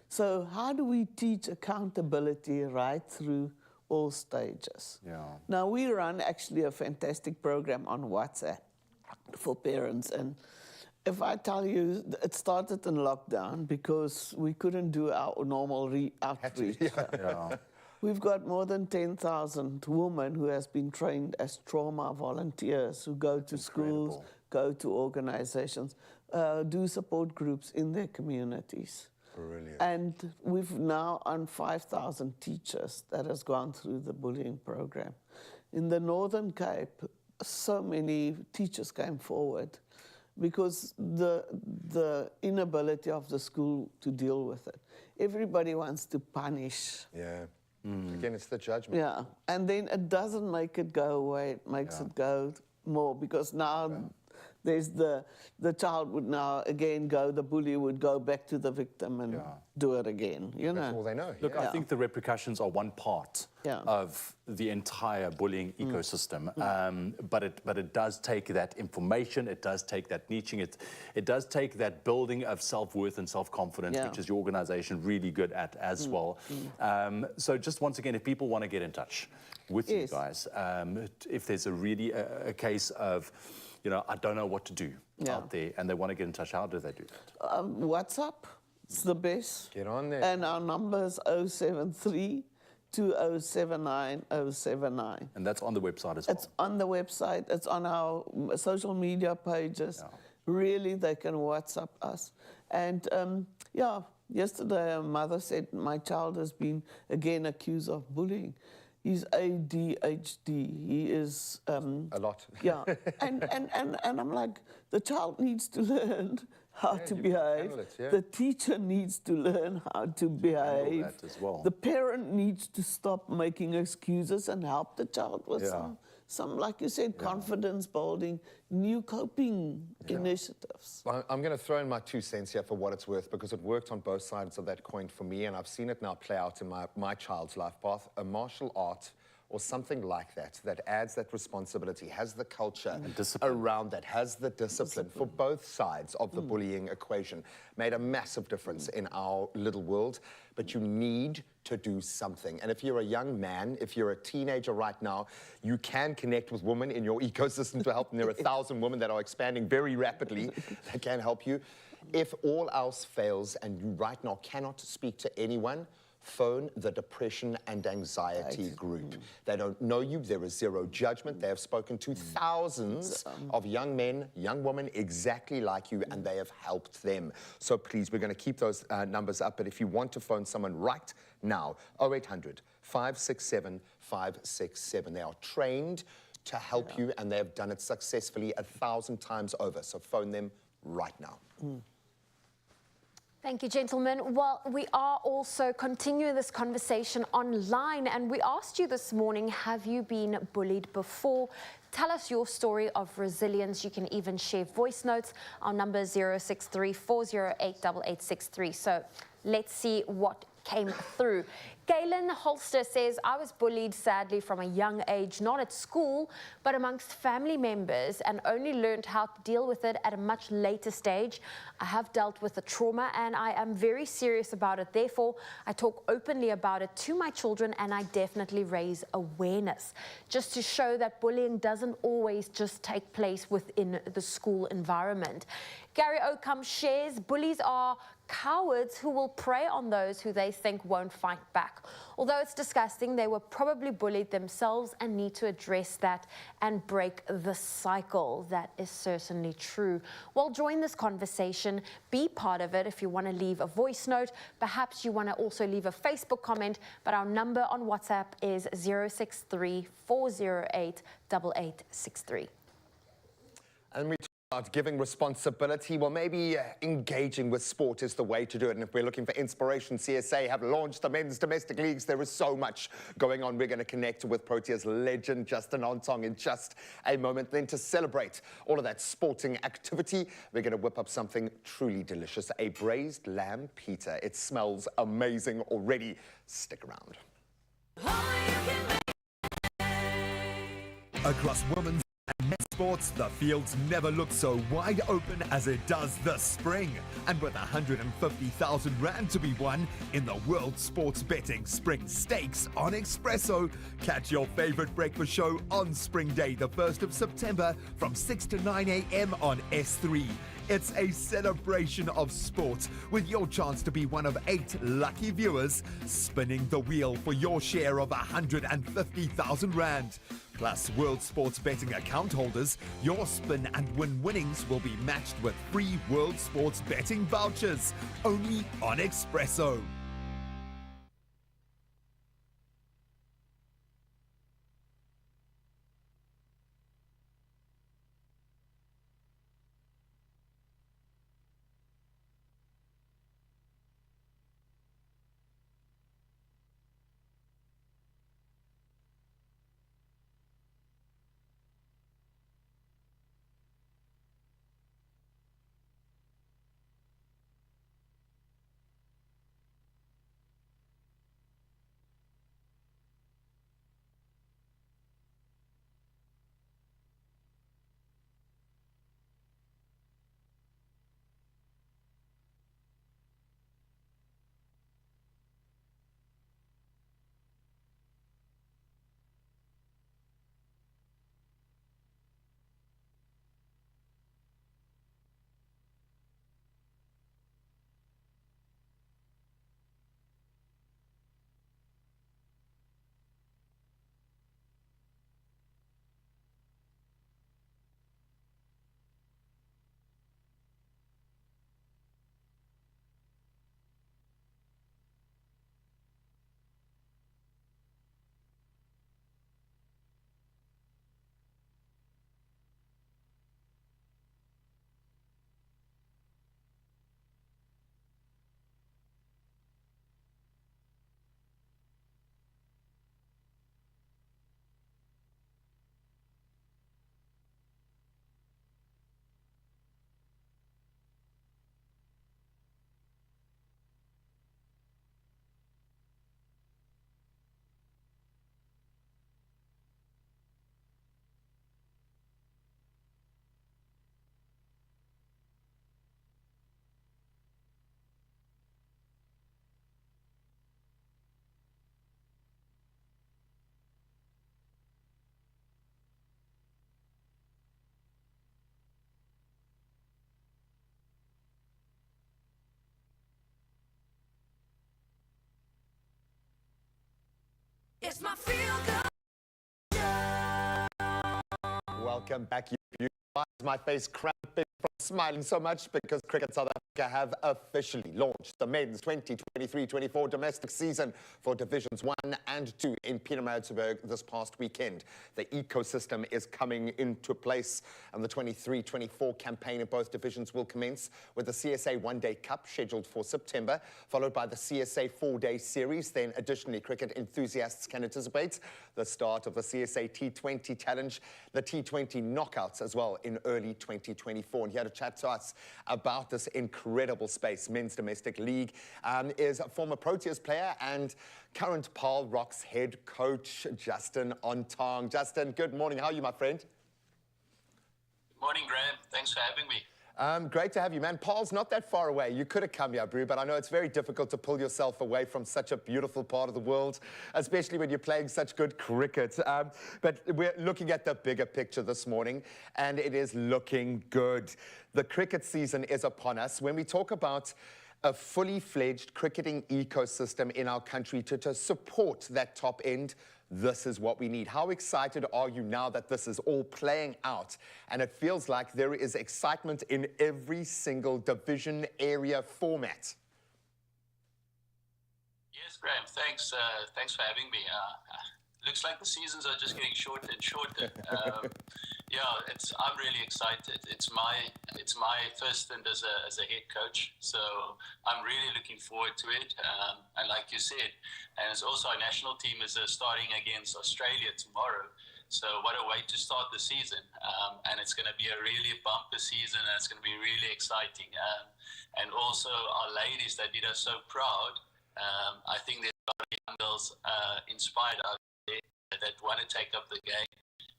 So how do we teach accountability right through all stages? Now, we run actually a fantastic program on WhatsApp for parents. And if I tell you, it started in lockdown because we couldn't do our normal outreach. We've got more than 10,000 women who has been trained as trauma volunteers who go to schools, go to organizations, do support groups in their communities. Brilliant. And we've now on 5,000 teachers that has gone through the bullying program. In the Northern Cape, so many teachers came forward because the inability of the school to deal with it. Everybody wants to punish. Again, it's the judgment. Yeah, and then it doesn't make it go away, it makes it go more, because now there's the child would now again go, the bully would go back to the victim and do it again, you know. That's all they know. Look, I think the repercussions are one part of the entire bullying ecosystem, but it does take that information, it does take that niching, it does take that building of self-worth and self-confidence, which is your organization really good at as well. So just once again, if people want to get in touch with you guys, if there's a case of, you know, I don't know what to do out there, and they want to get in touch, how do they do that? WhatsApp, it's the best. Get on there. And our number is 073 2079 079. And that's on the website as well? It's on the website. It's on our social media pages. Really, they can WhatsApp us. And yesterday a mother said, my child has been again accused of bullying. He's ADHD. He is... a lot. Yeah. And I'm like, the child needs to learn how to behave. The teacher needs to learn how to behave. That as well. The parent needs to stop making excuses and help the child with some, like you said, confidence building, new coping initiatives. Well, I'm going to throw in my 2 cents here for what it's worth, because it worked on both sides of that coin for me, and I've seen it now play out in my child's life path. A martial art or something like that adds that responsibility, has the culture around that, has the discipline for both sides of the bullying equation, made a massive difference in our little world. But you need to do something. And if you're a young man, if you're a teenager right now, you can connect with women in your ecosystem to help. And there are 1,000 women that are expanding very rapidly that can help you. If all else fails and you right now cannot speak to anyone, phone the Depression and Anxiety Group. They don't know you. There is zero judgment. They have spoken to thousands of young men, young women exactly like you, and they have helped them. So please, we're going to keep those numbers up. But if you want to phone someone right now, 0800 567 567. They are trained to help you, and they have done it successfully 1,000 times over. So phone them right now. Thank you, gentlemen. Well, we are also continuing this conversation online, and we asked you this morning, have you been bullied before? Tell us your story of resilience. You can even share voice notes. Our number is 063 408 8863. So let's see what came through. Galen Holster says, I was bullied sadly from a young age, not at school, but amongst family members, and only learned how to deal with it at a much later stage. I have dealt with the trauma and I am very serious about it. Therefore, I talk openly about it to my children, and I definitely raise awareness, just to show that bullying doesn't always just take place within the school environment. Gary Oakham shares, bullies are cowards who will prey on those who they think won't fight back. Although it's disgusting, they were probably bullied themselves and need to address that and break the cycle. That is certainly true. Well, join this conversation, be part of it. If you want to leave a voice note, perhaps you want to also leave a Facebook comment, but our number on WhatsApp is 063 408 8863. And we about giving responsibility. Well, maybe engaging with sport is the way to do it. And if we're looking for inspiration, CSA have launched the men's domestic leagues. There is so much going on. We're going to connect with Proteas legend Justin Ontong in just a moment. Then to celebrate all of that sporting activity, we're going to whip up something truly delicious, a braised lamb pita. It smells amazing already. Stick around. Across women's and men's sports, the fields never looked so wide open as it does this spring. And with 150,000 Rand to be won in the World Sports Betting Spring Stakes on Expresso, catch your favorite breakfast show on Spring Day, the 1st of September from 6 to 9 a.m. on S3. It's a celebration of sport with your chance to be one of 8 lucky viewers spinning the wheel for your share of 150,000 Rand. Plus, World Sports Betting account holders, your spin and win winnings will be matched with free World Sports Betting vouchers, only on Expresso. It's my feel good. Welcome back, you. My face cramping from smiling so much because Cricket South Africa have officially launched the men's 2023-24 domestic season for Divisions 1 and 2 in Pietermaritzburg this past weekend. The ecosystem is coming into place, and the 23-24 campaign in both divisions will commence with the CSA One-Day Cup scheduled for September, followed by the CSA Four-Day Series. Then additionally, cricket enthusiasts can anticipate the start of the CSA T20 Challenge, the T20 Knockouts as well in early 2024. And here to chat to us about this incredible space, Men's Domestic League, is a former Proteas player and current Paarl Rocks head coach, Justin Ontang. Justin, good morning. How are you, my friend? Good morning, Graham. Thanks for having me. Great to have you, man. Paul's not that far away. You could have come here, Brew, but I know it's very difficult to pull yourself away from such a beautiful part of the world, especially when you're playing such good cricket. But we're looking at the bigger picture this morning, and it is looking good. The cricket season is upon us. When we talk about a fully fledged cricketing ecosystem in our country to support that top end, this is what we need. How excited are you now that this is all playing out? And it feels like there is excitement in every single division area format. Yes, Graham. Thanks. Thanks for having me. Looks like the seasons are just getting shorter and shorter. Yeah, I'm really excited. It's my first stint as a head coach, so I'm really looking forward to it. And like you said, and it's also our national team is starting against Australia tomorrow. So what a way to start the season. And it's going to be a really bumper season, and it's going to be really exciting. And also our ladies that did us so proud. I think there's a lot of young girls inspired out there that want to take up the game.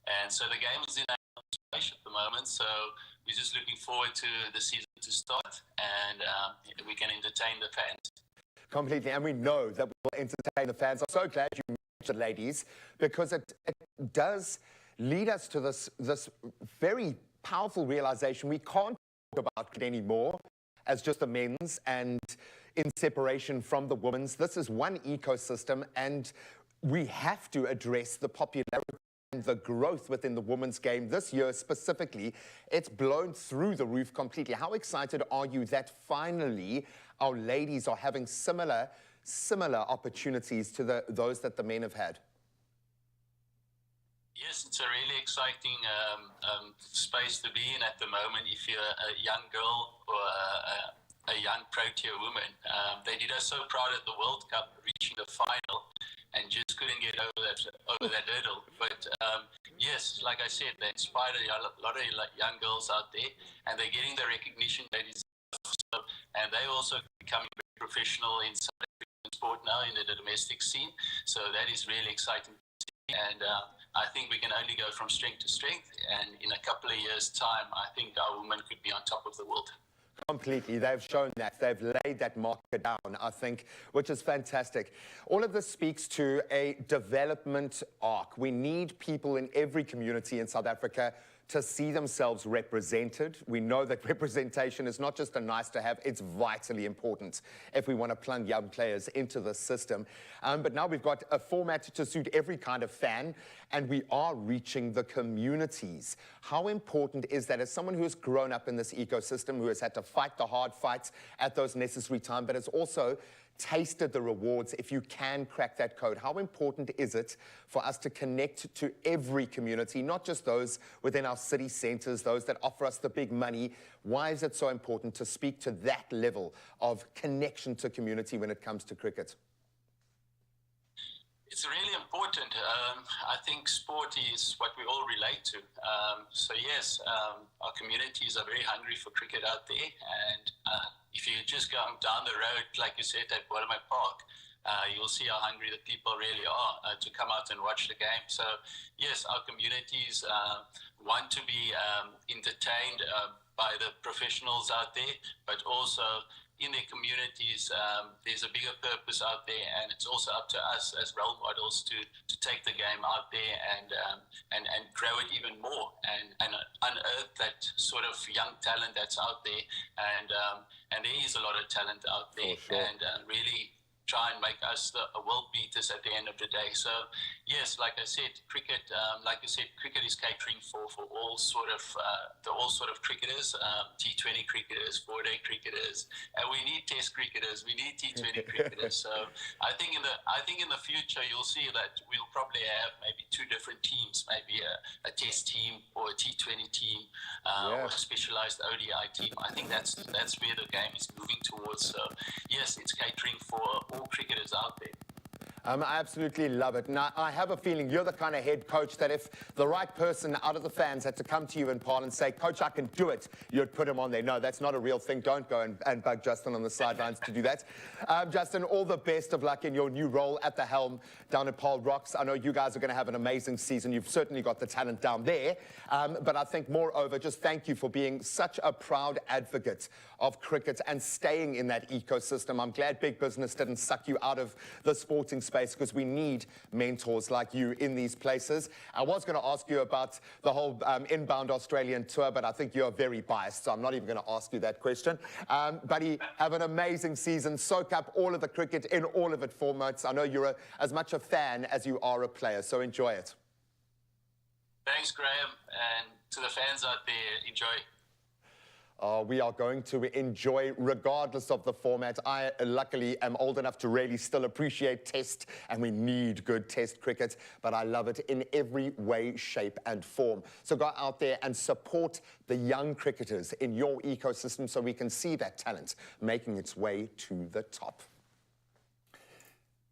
And so the game is in a situation at the moment, so we're just looking forward to the season to start, and we can entertain the fans. Completely, and we know that we will entertain the fans. I'm so glad you mentioned ladies, because it does lead us to this very powerful realization. We can't talk about it anymore as just the men's and in separation from the women's. This is one ecosystem, and we have to address the popularity and the growth within the women's game. This year specifically, it's blown through the roof completely. How excited are you that finally our ladies are having similar opportunities to those that the men have had? Yes, it's a really exciting space to be in at the moment. If you're a young girl or a young Protea woman, they did us so proud at the World Cup, reaching the final, and just couldn't get over that hurdle. But yes, like I said, they inspired a lot of young girls out there, and they're getting the recognition they deserve. So, and they also becoming very professional in South African sport now in the domestic scene. So that is really exciting to see. And I think we can only go from strength to strength. And in a couple of years' time, I think our women could be on top of the world. Completely. They've shown that. They've laid that marker down, I think, which is fantastic. All of this speaks to a development arc. We need people in every community in South Africa to see themselves represented. We know that representation is not just a nice to have, it's vitally important if we want to plunge young players into the system. But now we've got a format to suit every kind of fan, and we are reaching the communities. How important is that as someone who has grown up in this ecosystem, who has had to fight the hard fights at those necessary times, but has also tasted the rewards if you can crack that code? How important is it for us to connect to every community, not just those within our city centres, those that offer us the big money? Why is it so important to speak to that level of connection to community when it comes to cricket? It's really important. I think sport is what we all relate to. So yes, our communities are very hungry for cricket out there. And if you just go down the road, like you said, at Watermark Park, you'll see how hungry the people really are to come out and watch the game. So yes, our communities want to be entertained by the professionals out there, but also in their communities, there's a bigger purpose out there, and it's also up to us as role models to take the game out there and grow it even more and unearth that sort of young talent that's out there. And there is a lot of talent out there, and really try and make us the world beaters at the end of the day. So yes, like I said, cricket, cricket is catering for all sort of cricketers, T20 cricketers, 4-day cricketers, and we need Test cricketers, we need T20 cricketers. So I think in the future you'll see that we'll probably have maybe two different teams, maybe a Test team or a T20 team, or a specialized ODI team. I think that's where the game is moving towards. So yes, it's catering for all cricketers out there. I absolutely love it. Now, I have a feeling you're the kind of head coach that if the right person out of the fans had to come to you in Paarl and say, Coach, I can do it, you'd put him on there. No, that's not a real thing. Don't go and bug Justin on the sidelines to do that. Justin, all the best of luck in your new role at the helm down at Paarl Rocks. I know you guys are going to have an amazing season. You've certainly got the talent down there. But I think moreover, just thank you for being such a proud advocate of cricket and staying in that ecosystem. I'm glad big business didn't suck you out of the sporting space, because we need mentors like you in these places. I was going to ask you about the whole inbound Australian tour, but I think you're very biased, so I'm not even going to ask you that question. Buddy, have an amazing season. Soak up all of the cricket in all of its formats. I know you're as much a fan as you are a player, so enjoy it. Thanks, Graham, and to the fans out there, enjoy. We are going to enjoy regardless of the format. I luckily am old enough to really still appreciate Test, and we need good Test cricket, but I love it in every way, shape and form. So go out there and support the young cricketers in your ecosystem so we can see that talent making its way to the top.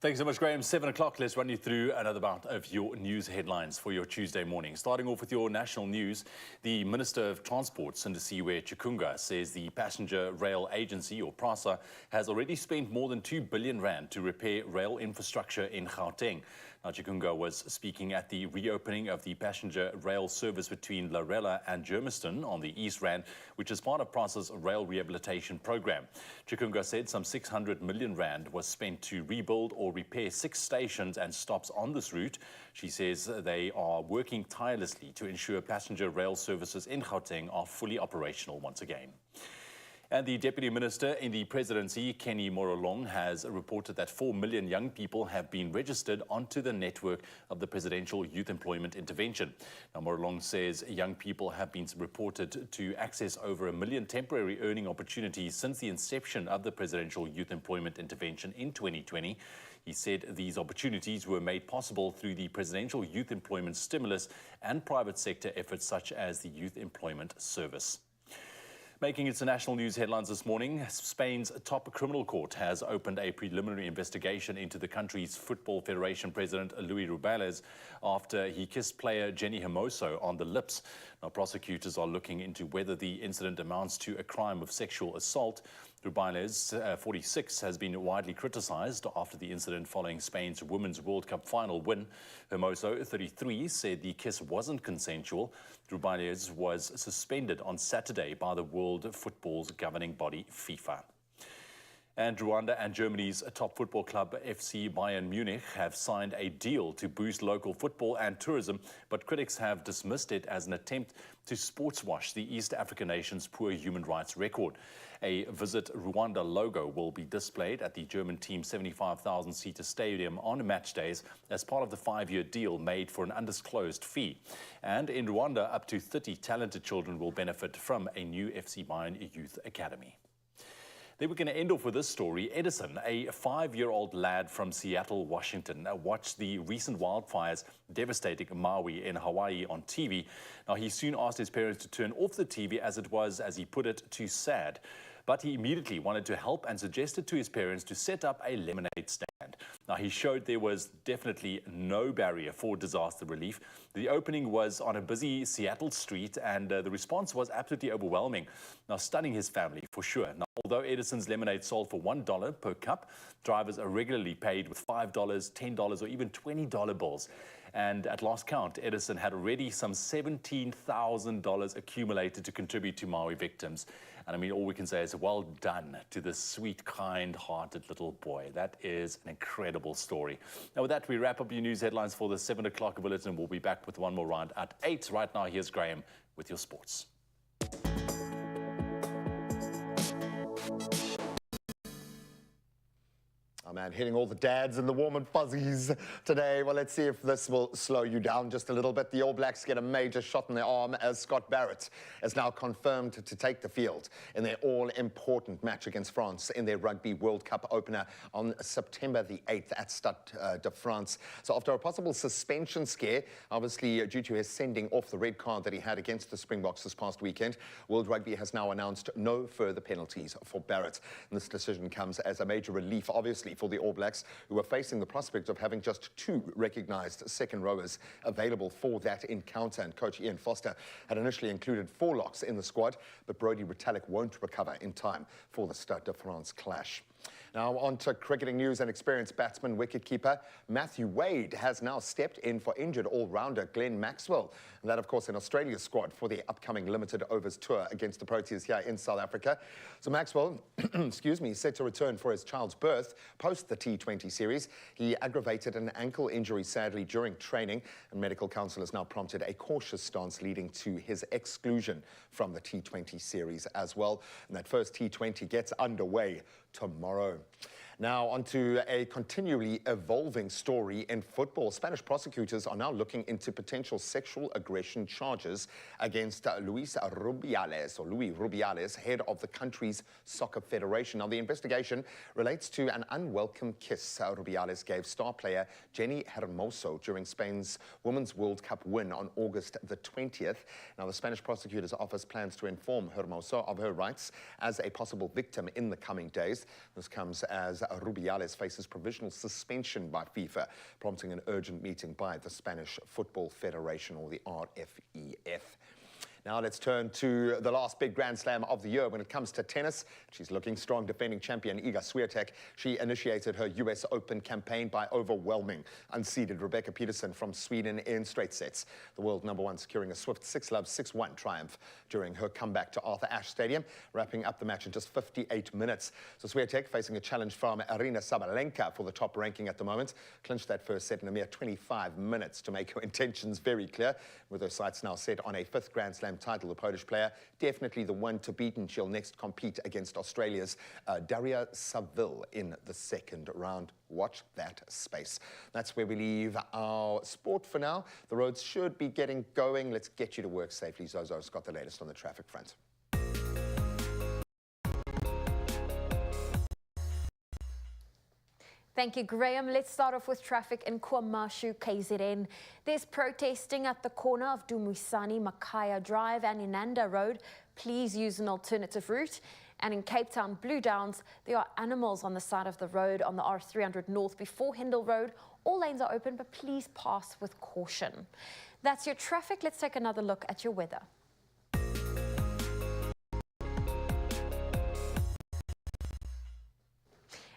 Thanks so much, Graham. 7 o'clock, let's run you through another bout of your news headlines for your Tuesday morning. Starting off with your national news, the Minister of Transport, Sindisiwe Chikunga, says the Passenger Rail Agency, or PRASA, has already spent more than 2 billion rand to repair rail infrastructure in Gauteng. Now, Chikunga was speaking at the reopening of the passenger rail service between Larella and Germiston on the East Rand, which is part of PRASA's rail rehabilitation program. Chikunga said some 600 million rand was spent to rebuild or repair 6 stations and stops on this route. She says they are working tirelessly to ensure passenger rail services in Gauteng are fully operational once again. And the Deputy Minister in the Presidency, Kenny Morolong, has reported that 4 million young people have been registered onto the network of the Presidential Youth Employment Intervention. Now, Morolong says young people have been reported to access over 1 million temporary earning opportunities since the inception of the Presidential Youth Employment Intervention in 2020. He said these opportunities were made possible through the Presidential Youth Employment Stimulus and private sector efforts such as the Youth Employment Service. Making its national news headlines this morning, Spain's top criminal court has opened a preliminary investigation into the country's Football Federation president, Luis Rubiales, after he kissed player Jenny Hermoso on the lips. Now, prosecutors are looking into whether the incident amounts to a crime of sexual assault. Rubiales, 46, has been widely criticized after the incident following Spain's Women's World Cup final win. Hermoso, 33, said the kiss wasn't consensual. Rubiales was suspended on Saturday by the World Football's governing body, FIFA. And Rwanda and Germany's top football club, FC Bayern Munich, have signed a deal to boost local football and tourism, but critics have dismissed it as an attempt to sportswash the East African nation's poor human rights record. A Visit Rwanda logo will be displayed at the German team's 75,000-seater stadium on match days as part of the 5-year deal made for an undisclosed fee. And in Rwanda, up to 30 talented children will benefit from a new FC Bayern Youth Academy. Then we're going to end off with this story. Edison, a 5-year-old lad from Seattle, Washington, watched the recent wildfires devastating Maui in Hawaii on TV. Now, he soon asked his parents to turn off the TV as it was, as he put it, too sad. But he immediately wanted to help and suggested to his parents to set up a lemonade stand. Now, he showed there was definitely no barrier for disaster relief. The opening was on a busy Seattle street, and the response was absolutely overwhelming. Now, stunning his family for sure. Now, although Edison's lemonade sold for $1 per cup, drivers are regularly paid with $5, $10, or even $20 bills. And at last count, Edison had already some $17,000 accumulated to contribute to Maui victims. And I mean, all we can say is well done to this sweet, kind-hearted little boy. That is an incredible story. Now, with that, we wrap up your news headlines for the 7 o'clock bulletin. We'll be back with one more round at 8. Right now, here's Graham with your sports. Oh man, hitting all the dads and the warm and fuzzies today. Well, let's see if this will slow you down just a little bit. The All Blacks get a major shot in the arm as Scott Barrett is now confirmed to take the field in their all-important match against France in their Rugby World Cup opener on September the 8th at Stade de France. So after a possible suspension scare, obviously due to his sending off the red card that he had against the Springboks this past weekend, World Rugby has now announced no further penalties for Barrett. And this decision comes as a major relief, obviously, for the All Blacks, who are facing the prospect of having just 2 recognised second rowers available for that encounter. And coach Ian Foster had initially included 4 locks in the squad, but Brodie Retallick won't recover in time for the Stade de France clash. Now on to cricketing news. And experienced batsman wicketkeeper Matthew Wade has now stepped in for injured all-rounder Glenn Maxwell. And that, of course, in Australia's squad for the upcoming limited overs tour against the Proteas here in South Africa. So Maxwell, excuse me, is set to return for his child's birth post the T20 series. He aggravated an ankle injury, sadly, during training, and medical counsel has now prompted a cautious stance leading to his exclusion from the T20 series as well. And that first T20 gets underway tomorrow. Now, on to a continually evolving story in football. Spanish prosecutors are now looking into potential sexual aggression charges against Luis Rubiales, head of the country's soccer federation. Now, the investigation relates to an unwelcome kiss Rubiales gave star player Jenny Hermoso during Spain's Women's World Cup win on August the 20th. Now, the Spanish prosecutor's office plans to inform Hermoso of her rights as a possible victim in the coming days. This comes as Rubiales faces provisional suspension by FIFA, prompting an urgent meeting by the Spanish Football Federation, or the RFEF. Now let's turn to the last big Grand Slam of the year. When it comes to tennis, she's looking strong. Defending champion Iga Swiatek, she initiated her US Open campaign by overwhelming unseeded Rebecca Peterson from Sweden in straight sets. The world #1 securing a swift 6-love, 6-1 triumph during her comeback to Arthur Ashe Stadium, wrapping up the match in just 58 minutes. So Swiatek, facing a challenge from Arina Sabalenka for the top ranking at the moment, clinched that first set in a mere 25 minutes to make her intentions very clear, with her sights now set on a 5th Grand Slam title. The Polish player, definitely the one to beat, and she'll next compete against Australia's Daria Saville in the 2nd round. Watch that space. That's where we leave our sport for now. The roads should be getting going. Let's get you to work safely. Zozo's got the latest on the traffic front. Thank you, Graham. Let's start off with traffic in KwaMashu, KZN. There's protesting at the corner of Dumisani, Makaya Drive and Inanda Road. Please use an alternative route. And in Cape Town, Blue Downs, there are animals on the side of the road on the R300 North before Hindle Road. All lanes are open, but please pass with caution. That's your traffic. Let's take another look at your weather.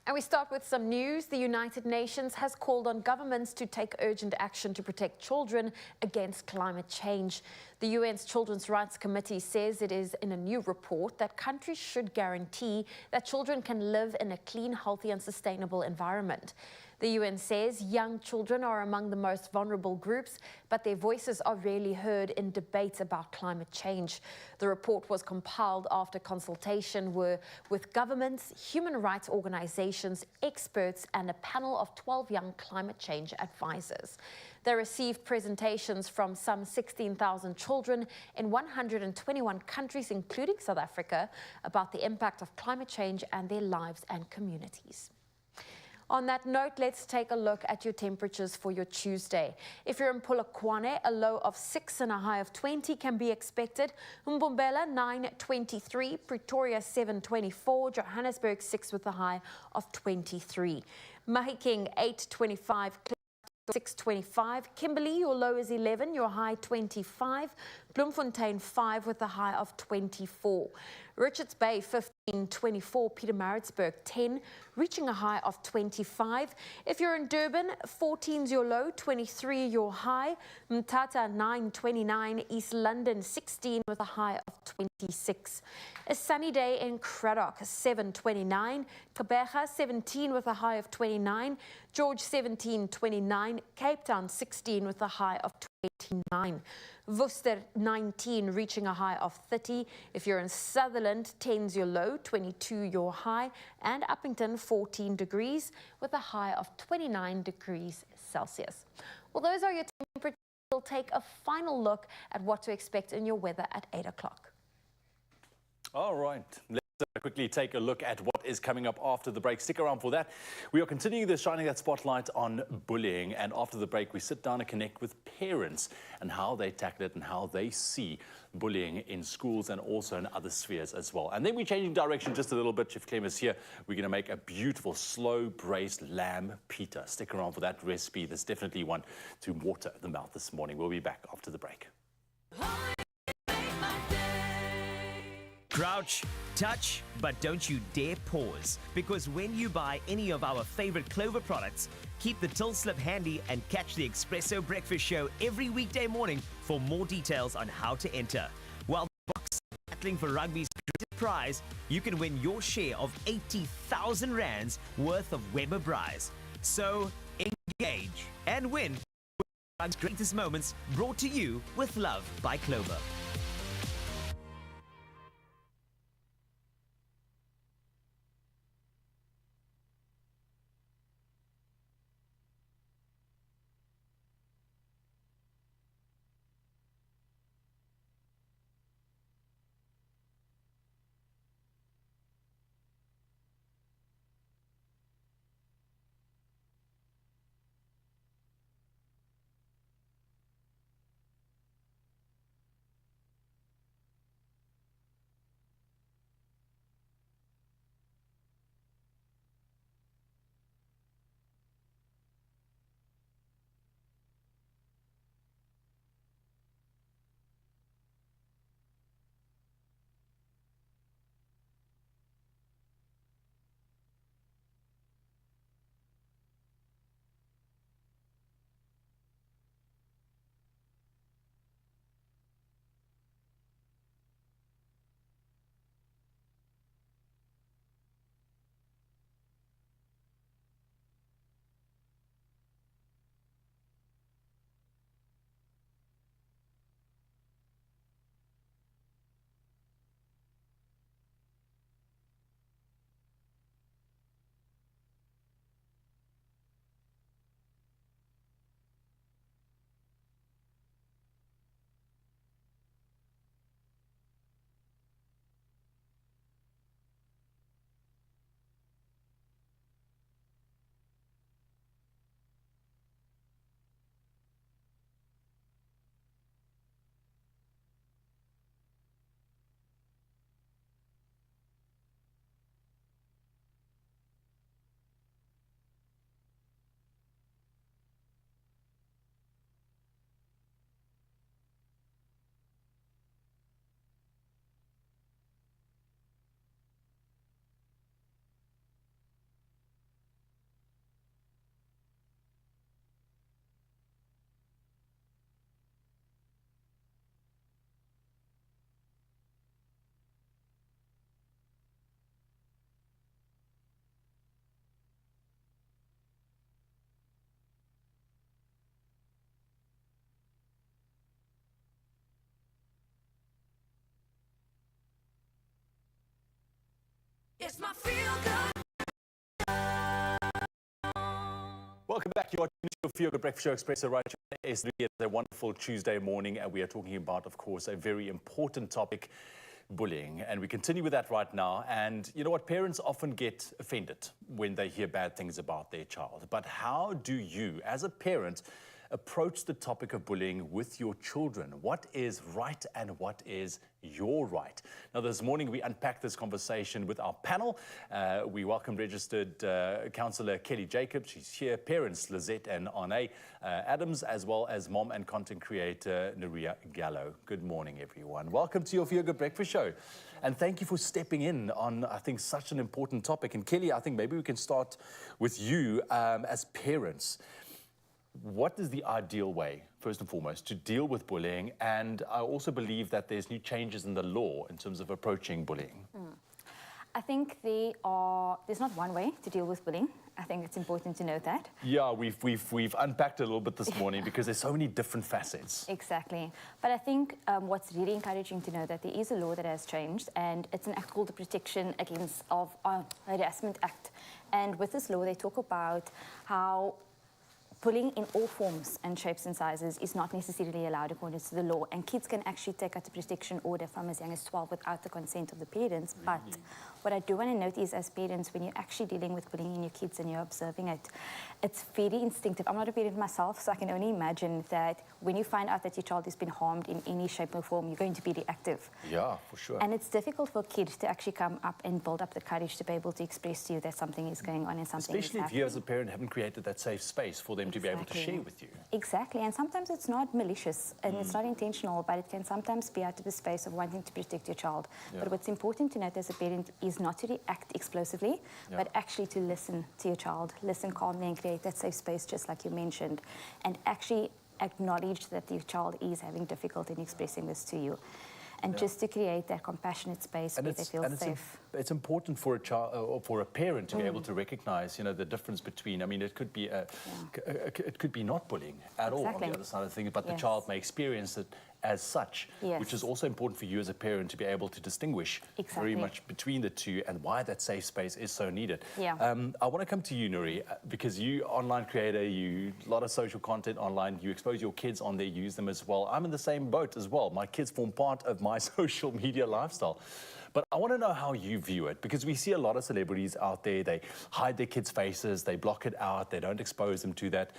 And we start with some news. The United Nations has called on governments to take urgent action to protect children against climate change. The UN's Children's Rights Committee says it is in a new report that countries should guarantee that children can live in a clean, healthy and sustainable environment. The UN says young children are among the most vulnerable groups, but their voices are rarely heard in debates about climate change. The report was compiled after consultation with governments, human rights organizations, experts, and a panel of 12 young climate change advisors. They received presentations from some 16,000 children in 121 countries, including South Africa, about the impact of climate change and their lives and communities. On that note, let's take a look at your temperatures for your Tuesday. If you're in Polokwane, a low of 6 and a high of 20 can be expected. Mbombela, 9.23. Pretoria, 7.24. Johannesburg, 6 with a high of 23. Mahikeng, 8.25. 6.25. Kimberley, your low is 11, your high 25. Bloemfontein, 5 with a high of 24. Richards Bay, 15.24. Pietermaritzburg, 10, reaching a high of 25. If you're in Durban, 14's your low, 23 your high. Mthatha, 9.29. East London, 16 with a high of 26. A sunny day in Cradock, 7.29. Gqeberha, 17 with a high of 29. George, 17.29. Cape Town, 16 with a high of 20. 89. Worcester 19, reaching a high of 30. If you're in Sutherland, 10's your low, 22 your high, and Uppington 14 degrees with a high of 29 degrees Celsius. Well, those are your temperatures. We'll take a final look at what to expect in your weather at 8 o'clock. All right. Let's quickly take a look at what is coming up after the break. Stick around for that. We are continuing this shining that spotlight on bullying, and after the break we sit down and connect with parents and how they tackle it and how they see bullying in schools and also in other spheres as well. And then we're changing direction just a little bit. Chef Clem is here. We're going to make a beautiful slow braised lamb pita. Stick around for that recipe. There's definitely one to water the mouth this morning. We'll be back after the break. Crouch, touch, but don't you dare pause. Because when you buy any of our favorite Clover products, keep the till slip handy and catch the Expresso breakfast show every weekday morning for more details on how to enter. While the box battling for rugby's greatest prize, you can win your share of 80,000 rands worth of Weber Prize. So engage and win rugby's greatest moments, brought to you with love by Clover. It's my feel good. Welcome back. You are tuned to your Feel Good Breakfast Show Expresso right here. It's a wonderful Tuesday morning, and we are talking about, of course, a very important topic, bullying. And we continue with that right now. And you know what? Parents often get offended when they hear bad things about their child. But how do you, as a parent, approach the topic of bullying with your children? What is right and what is your right? Now, this morning we unpacked this conversation with our panel. We welcome registered counsellor Kelly Jacobs. She's here. Parents Lizette and Arne Adams, as well as mom and content creator Naria Gallo. Good morning, everyone. Welcome to your Feel Good Breakfast Show. And thank you for stepping in on, I think, such an important topic. And Kelly, I think maybe we can start with you as parents. What is the ideal way, first and foremost, to deal with bullying? And I also believe that there's new changes in the law in terms of approaching bullying. I think there's not one way to deal with bullying. I think it's important to note that. Yeah, we've unpacked it a little bit this morning because there's so many different facets. Exactly. But I think what's really encouraging to know that there is a law that has changed, and it's an act called the Protection Against Harassment Act. And with this law, they talk about how bullying in all forms and shapes and sizes is not necessarily allowed according to the law, and kids can actually take out a protection order from as young as 12 without the consent of the parents. But what I do want to note is, as parents, when you're actually dealing with bullying in your kids and you're observing it, it's very instinctive. I'm not a parent myself, so I can only imagine that when you find out that your child has been harmed in any shape or form, you're going to be reactive. Yeah, for sure. And it's difficult for kids to actually come up and build up the courage to be able to express to you that something is going on and something is Especially if you as a parent haven't created that safe space for them to be able to share with you. Exactly, and sometimes it's not malicious and it's not intentional, but it can sometimes be out of the space of wanting to protect your child. But what's important to note as a parent is not to react explosively, but actually to listen to your child, listen calmly and create that safe space just like you mentioned, and actually acknowledge that your child is having difficulty in expressing this to you. And just to create that compassionate space where they feel safe. It's important for a child or for a parent to be able to recognize, you know, the difference between. I mean, it could be it could be not bullying at all on the other side of things, but the child may experience it as such, which is also important for you as a parent to be able to distinguish very much between the two and why that safe space is so needed. I want to come to you, Nuri, because you online creator, you a lot of social content online, you expose your kids on there, use them as well. I'm in the same boat as well. My kids form part of my social media lifestyle. But I want to know how you view it, because we see a lot of celebrities out there, they hide their kids' faces, they block it out, they don't expose them to that.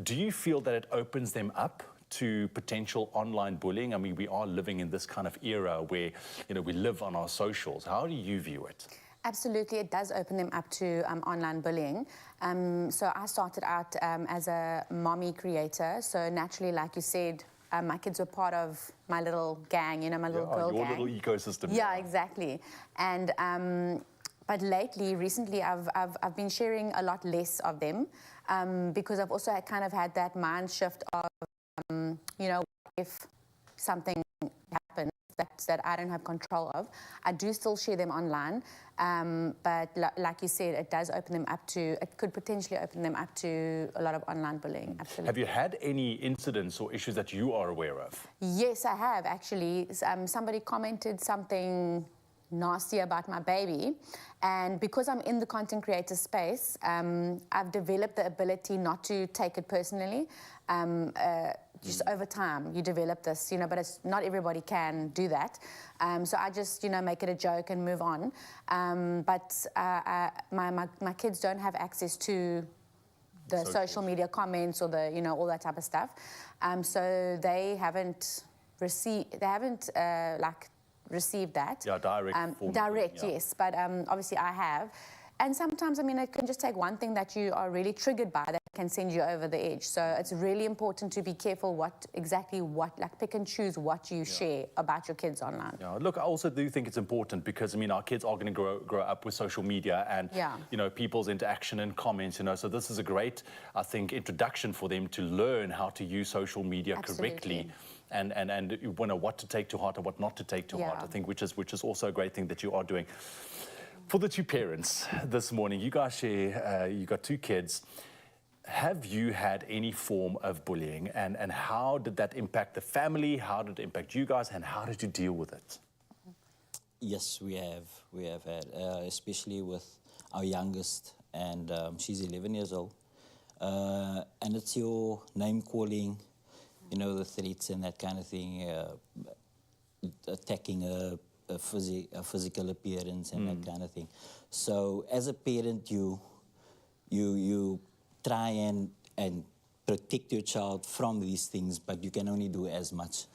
Do you feel that it opens them up to potential online bullying? I mean, we are living in this kind of era where, you know, we live on our socials. How do you view it? Absolutely, it does open them up to online bullying. So I started out as a mommy creator. So naturally, like you said, my kids were part of my little gang, you know, my little girl gang. Your little ecosystem. Yeah, exactly. And but recently, I've been sharing a lot less of them because I've also kind of had that mind shift of, you know, if something happens that I don't have control of, I do still share them online. But like you said, it does open them up to, it could potentially open them up to a lot of online bullying, absolutely. Have you had any incidents or issues that you are aware of? Yes, I have, actually. Somebody commented something nasty about my baby, and because I'm in the content creator space, I've developed the ability not to take it personally. Just over time, you develop this, you know, but not everybody can do that. So I just, you know, make it a joke and move on. But my kids don't have access to the social media comments or the, you know, all that type of stuff. So they haven't received that. Yeah, direct. Direct, yes. But obviously I have. And sometimes, I mean, it can just take one thing that you are really triggered by that can send you over the edge. So it's really important to be careful like pick and choose what you share about your kids online. Yeah, look, I also do think it's important because, I mean, our kids are going to grow up with social media and, you know, people's interaction and comments, you know. So this is a great, I think, introduction for them to learn how to use social media correctly. And you know what to take to heart and what not to take to heart, I think, which is also a great thing that you are doing. For the two parents this morning, you guys share, you got two kids. Have you had any form of bullying, and how did that impact the family? How did it impact you guys, and how did you deal with it? Yes, we have. We have had, especially with our youngest, and she's 11 years old. And it's your name calling, you know, the threats and that kind of thing, attacking a physical appearance and that kind of thing. So as a parent, you try and protect your child from these things, but you can only do as much.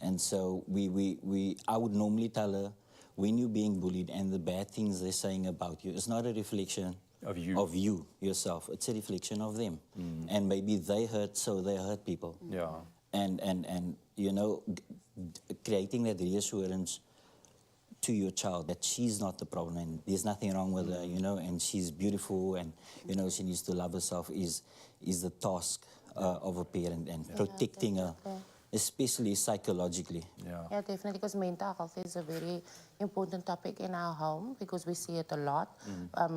And so I would normally tell her, when you're being bullied and the bad things they're saying about you, it's not a reflection of you yourself. It's a reflection of them. And maybe they hurt, so they hurt people. Yeah. And you know, creating that reassurance to your child that she's not the problem and there's nothing wrong with her, you know, and she's beautiful and, you know, she needs to love herself is the task of a parent, and protecting her, especially psychologically. Yeah, definitely, because mental health is a very important topic in our home because we see it a lot.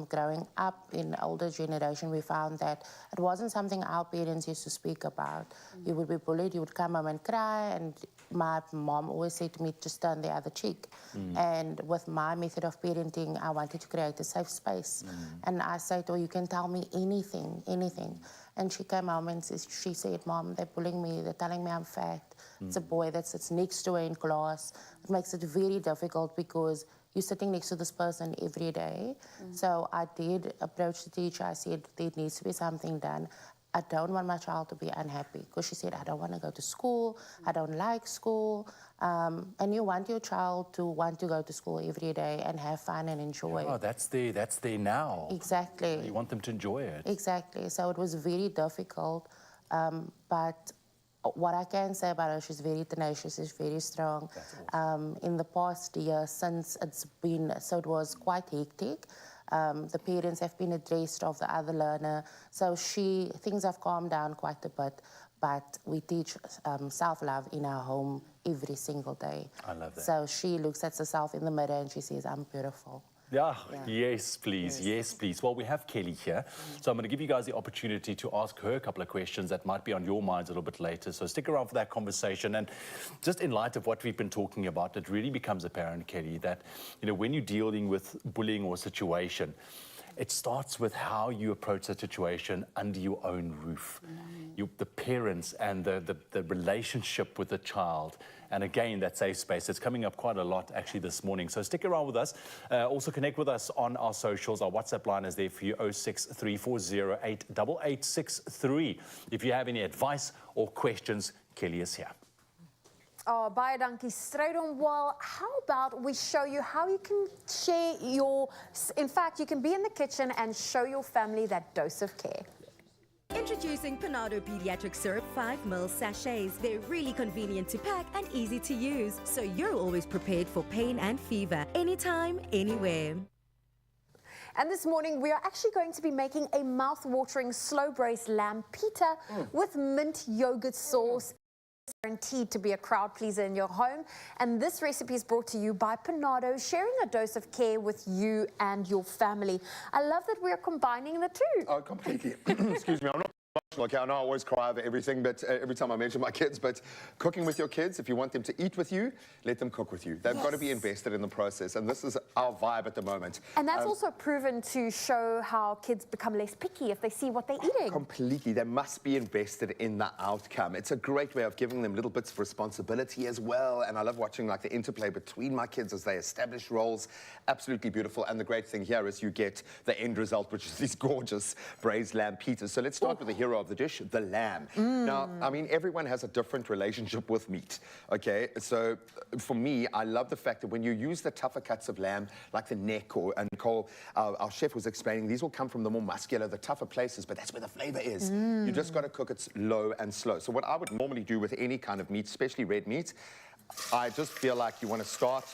Growing up in the older generation, we found that it wasn't something our parents used to speak about. You would be bullied, you would come home and cry, and my mom always said to me, just turn the other cheek. And with my method of parenting, I wanted to create a safe space. And I said to her, you can tell me anything, anything. And she came home and she said, Mom, they're bullying me, they're telling me I'm fat. It's a boy that sits next to her in class. It makes it very difficult because you're sitting next to this person every day. So I did approach the teacher. I said, there needs to be something done. I don't want my child to be unhappy because she said, I don't want to go to school. I don't like school. And you want your child to want to go to school every day and have fun and enjoy. Oh, that's there now. Exactly. You want them to enjoy it. Exactly. So it was very difficult. But what I can say about her, she's very tenacious, she's very strong. Awesome. In the past year, since it's been, so it was quite hectic. The parents have been addressed of the other learner. So things have calmed down quite a bit, but we teach self-love in our home every single day. I love that. So she looks at herself in the mirror and she says, I'm beautiful. Yeah, yes, please. Yes, please. Well, we have Kelly here. So I'm going to give you guys the opportunity to ask her a couple of questions that might be on your minds a little bit later. So stick around for that conversation. And just in light of what we've been talking about, it really becomes apparent, Kelly, that, you know, when you're dealing with bullying or a situation, it starts with how you approach the situation under your own roof. The parents and the relationship with the child. And again, that safe space. It's coming up quite a lot actually this morning. So stick around with us. Also connect with us on our socials. Our WhatsApp line is there for you, 0634088863. If you have any advice or questions, Kelly is here. Oh, baie dankie, straight on. Well, how about we show you how you can share in fact, you can be in the kitchen and show your family that dose of care. Introducing Panado Pediatric Syrup 5ml sachets. They're really convenient to pack and easy to use, so you're always prepared for pain and fever, anytime, anywhere. And this morning, we are actually going to be making a mouth-watering slow-braised lamb pita with mint yogurt sauce. Guaranteed to be a crowd pleaser in your home. And this recipe is brought to you by Panado, sharing a dose of care with you and your family. I love that we are combining the two. Oh, completely. Excuse me, I'm not emotional, okay? I know I always cry over everything, but every time I mention my kids, but cooking with your kids, if you want them to eat with you, let them cook with you. They've got to be invested in the process, and this is our vibe at the moment. And that's also proven to show how kids become less picky if they see what they're eating. Completely. They must be invested in the outcome. It's a great way of giving them little bits of responsibility as well, and I love watching like the interplay between my kids as they establish roles. Absolutely beautiful. And the great thing here is you get the end result, which is these gorgeous braised lamb pitas. So let's start with the hero of the dish, the lamb. Now, I mean, everyone has a different relationship with meat, okay? So for me, I love the fact that when you use the tougher cuts of lamb, like the neck, and Nicole, our chef was explaining, these will come from the more muscular, the tougher places, but that's where the flavor is. You just got to cook it low and slow. So what I would normally do with any kind of meat, especially red meat, I just feel like you want to start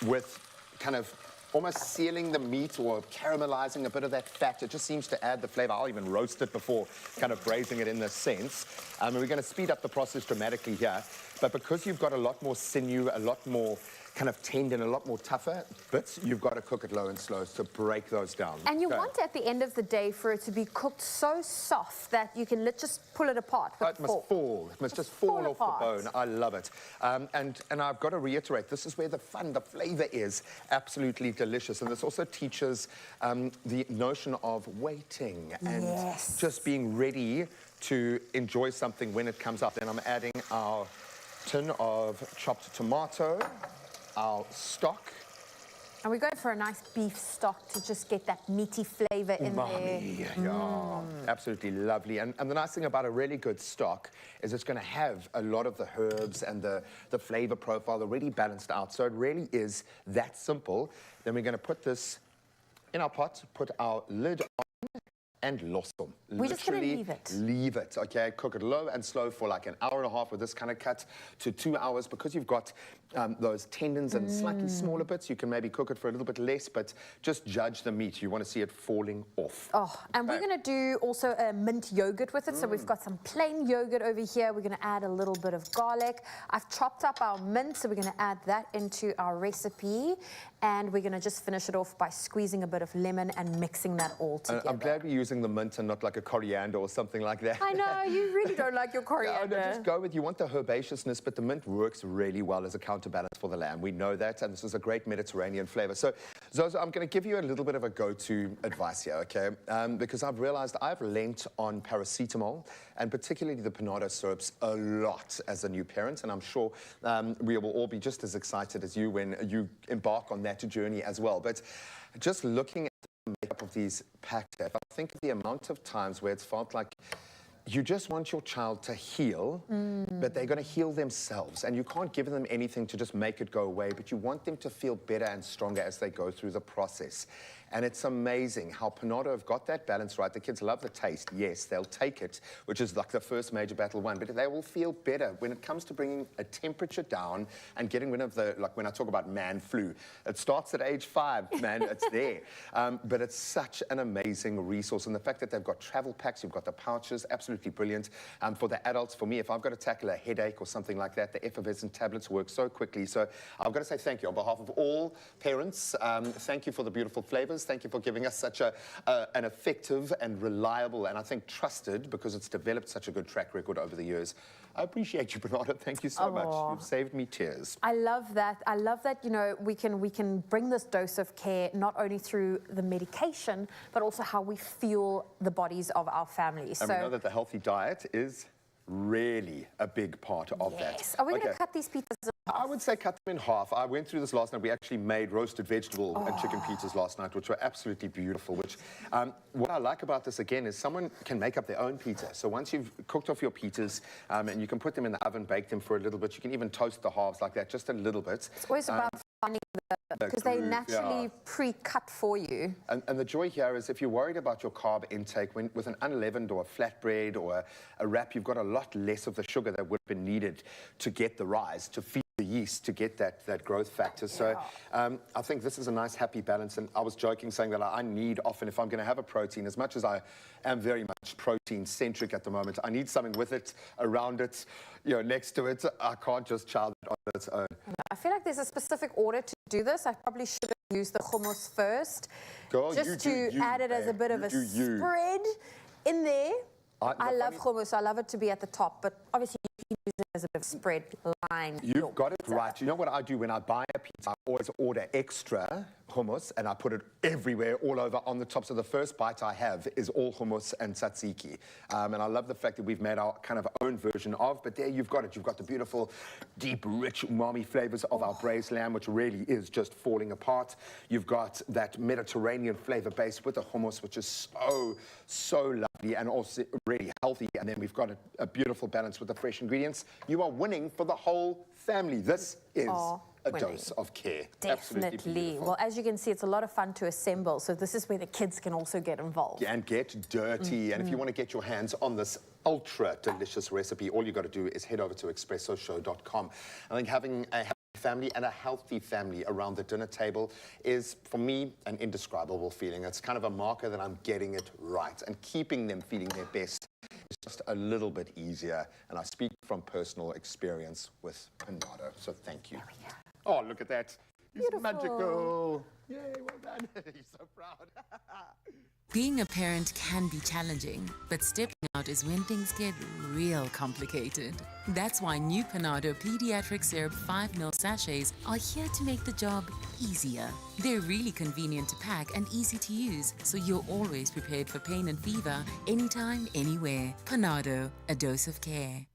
with kind of almost sealing the meat or caramelizing a bit of that fat. It just seems to add the flavor. I'll even roast it before kind of braising it in this sense. And we're going to speed up the process dramatically here. But because you've got a lot more sinew, a lot more kind of tender and a lot more tougher bits, you've got to cook it low and slow to break those down. And you want at the end of the day for it to be cooked so soft that you can just pull it apart with it must fall. It must just fall off the bone. I love it. And I've got to reiterate, this is where the fun, the flavor is absolutely delicious. And this also teaches the notion of waiting and just being ready to enjoy something when it comes up. Then I'm adding our tin of chopped tomato, our stock. And we're going for a nice beef stock to just get that meaty flavor in there. Yeah, absolutely lovely. And the nice thing about a really good stock is it's going to have a lot of the herbs and the flavor profile already balanced out. So it really is that simple. Then we're going to put this in our pot, put our lid on, and los them. We're just gonna Literally leave it. Leave it, okay? Cook it low and slow for like an hour and a half with this kind of cut to 2 hours. Because you've got those tendons and slightly smaller bits, you can maybe cook it for a little bit less, but just judge the meat. You want to see it falling off. Oh, and we're going to do also a mint yogurt with it. So we've got some plain yogurt over here. We're going to add a little bit of garlic. I've chopped up our mint, so we're going to add that into our recipe. And we're going to just finish it off by squeezing a bit of lemon and mixing that all together. I'm glad we're using the mint and not like a coriander or something like that. I know, you really don't like your coriander. No, just go with, you want the herbaceousness, but the mint works really well as a counterbalance for the lamb. We know that, and this is a great Mediterranean flavor. So, Zozo, I'm going to give you a little bit of a go-to advice here, okay? Because I've realized I've lent on paracetamol, and particularly the Panado syrups, a lot as a new parent, and I'm sure we will all be just as excited as you when you embark on that journey as well. But just looking at the makeup of these packs, I think of the amount of times where it's felt like you just want your child to heal, but they're going to heal themselves. And you can't give them anything to just make it go away, but you want them to feel better and stronger as they go through the process. And it's amazing how Panado have got that balance right. The kids love the taste. Yes, they'll take it, which is like the first major battle won, but they will feel better when it comes to bringing a temperature down and getting rid of the, like when I talk about man flu, it starts at age 5, man, it's there. But it's such an amazing resource. And the fact that they've got travel packs, you've got the pouches, absolutely brilliant. For the adults, for me, if I've got to tackle a headache or something like that, the effervescent tablets work so quickly. So I've got to say thank you on behalf of all parents. Thank you for the beautiful flavors. Thank you for giving us such an effective and reliable, and I think trusted, because it's developed such a good track record over the years. I appreciate you, Panado. Thank you so much. You've saved me tears. I love that. I love that, you know, we can bring this dose of care not only through the medication, but also how we feel the bodies of our families. And we know that the healthy diet is really a big part of that. Yes. Are we going to cut these pizzas in half? I would say cut them in half. I went through this last night. We actually made roasted vegetable and chicken pizzas last night, which were absolutely beautiful. Which, what I like about this, again, is someone can make up their own pizza. So once you've cooked off your pizzas, and you can put them in the oven, bake them for a little bit. You can even toast the halves like that, just a little bit. It's always about finding because they naturally pre-cut for you. And the joy here is if you're worried about your carb intake, with an unleavened or a flatbread or a wrap, you've got a lot less of the sugar that would have been needed to get the rise, to feed the yeast, to get that growth factor. So I think this is a nice happy balance. And I was joking saying that I need often, if I'm going to have a protein, as much as I am very much protein centric at the moment, I need something with it, around it, you know, next to it. I can't just chow it on its own. I feel like there's a specific order to do this. I probably should have used the hummus first, just to add it as a bit of a spread in there. I love hummus. I love it to be at the top, but obviously you can use it as a bit of spread line. You've got it right. You know what I do when I buy a pizza? I always order extra hummus, and I put it everywhere, all over, on the top. So the first bite I have is all hummus and tzatziki. And I love the fact that we've made our kind of own version of, but there you've got it. You've got the beautiful, deep, rich umami flavors of our braised lamb, which really is just falling apart. You've got that Mediterranean flavor base with the hummus, which is so lovely and also really healthy. And then we've got a beautiful balance with the fresh ingredients. You are winning for the whole family. This is a dose of care. Definitely. Well, as you can see, it's a lot of fun to assemble. So this is where the kids can also get involved. Yeah, and get dirty. And if you want to get your hands on this ultra delicious recipe, all you got to do is head over to expressoshow.com. I think having a happy family and a healthy family around the dinner table is, for me, an indescribable feeling. It's kind of a marker that I'm getting it right, and keeping them feeling their best is just a little bit easier. And I speak from personal experience with Panado. So thank you. Oh, look at that. He's magical. Yay, well done. He's so proud. Being a parent can be challenging, but stepping out is when things get real complicated. That's why new Panado Pediatric Syrup 5 ml sachets are here to make the job easier. They're really convenient to pack and easy to use, so you're always prepared for pain and fever, anytime, anywhere. Panado, a dose of care.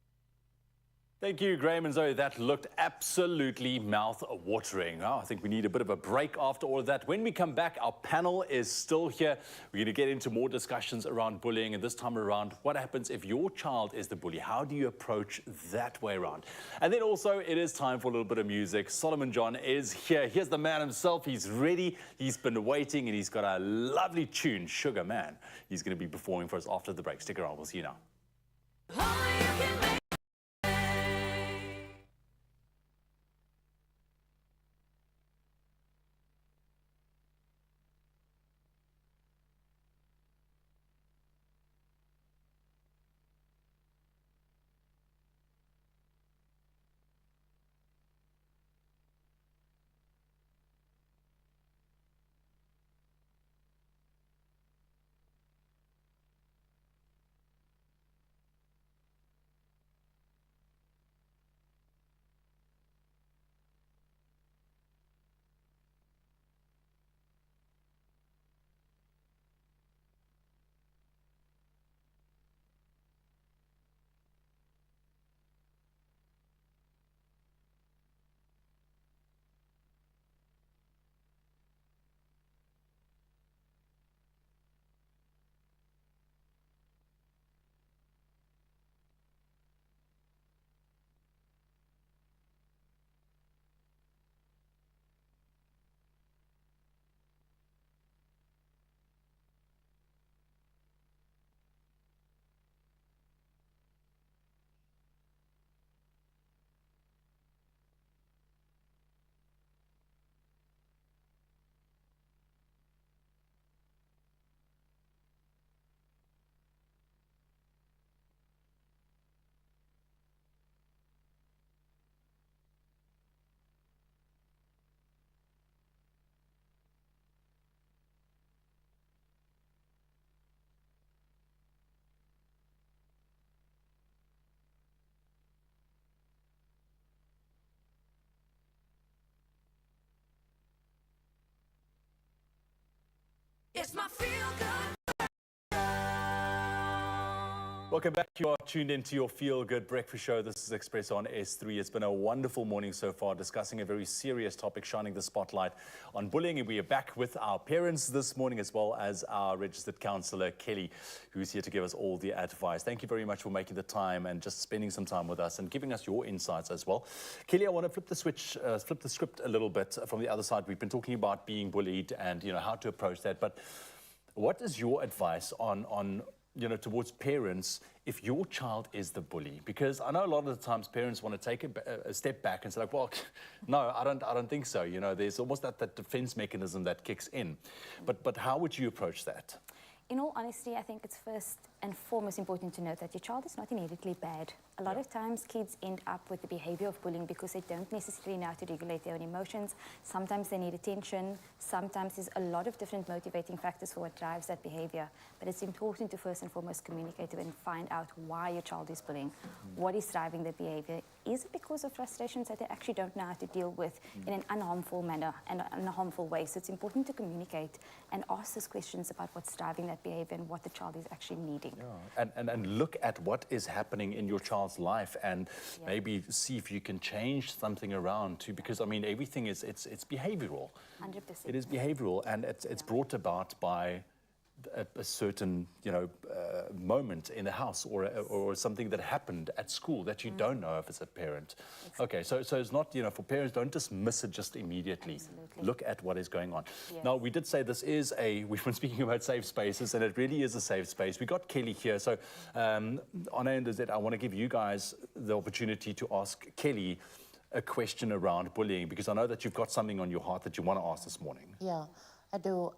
Thank you, Graham and Zoe. That looked absolutely mouth-watering. Oh, I think we need a bit of a break after all of that. When we come back, our panel is still here. We're going to get into more discussions around bullying, and this time around, what happens if your child is the bully? How do you approach that way around? And then also, it is time for a little bit of music. Solomon John is here. Here's the man himself. He's ready. He's been waiting, and he's got a lovely tune, Sugar Man. He's going to be performing for us after the break. Stick around. We'll see you now. It's my feel good. Welcome back. You are tuned into your Feel Good Breakfast Show. This is Expresso on S3. It's been a wonderful morning so far, discussing a very serious topic, shining the spotlight on bullying. And we are back with our parents this morning, as well as our registered counsellor, Kelly, who's here to give us all the advice. Thank you very much for making the time and just spending some time with us and giving us your insights as well. Kelly, I want to flip the script a little bit from the other side. We've been talking about being bullied and, you know, how to approach that. But what is your advice on towards parents if your child is the bully? Because I know a lot of the times parents want to take a step back and say, like, well, no, I don't think so. You know, there's almost that defense mechanism that kicks in. But how would you approach that? In all honesty, I think it's first and foremost important to note that your child is not inherently bad. A lot of times kids end up with the behavior of bullying because they don't necessarily know how to regulate their own emotions. Sometimes they need attention. Sometimes there's a lot of different motivating factors for what drives that behavior. But it's important to first and foremost communicate and find out why your child is bullying. What is driving that behavior? Is it because of frustrations that they actually don't know how to deal with in an unharmful manner and in a harmful way? So it's important to communicate and ask those questions about what's driving that behavior and what the child is actually needing. Yeah. And look at what is happening in your child's life and maybe see if you can change something around too, because I mean everything is it's behavioral. 100%. It is behavioral, and it's brought about by a certain moment in the house or something that happened at school that you don't know of as a parent. Okay, so it's not, for parents, don't dismiss it just immediately. Absolutely. Look at what is going on. Yes. Now, we did say we've been speaking about safe spaces, and it really is a safe space. We got Kelly here, so on our end is that I want to give you guys the opportunity to ask Kelly a question around bullying, because I know that you've got something on your heart that you want to ask this morning. Yeah, I do.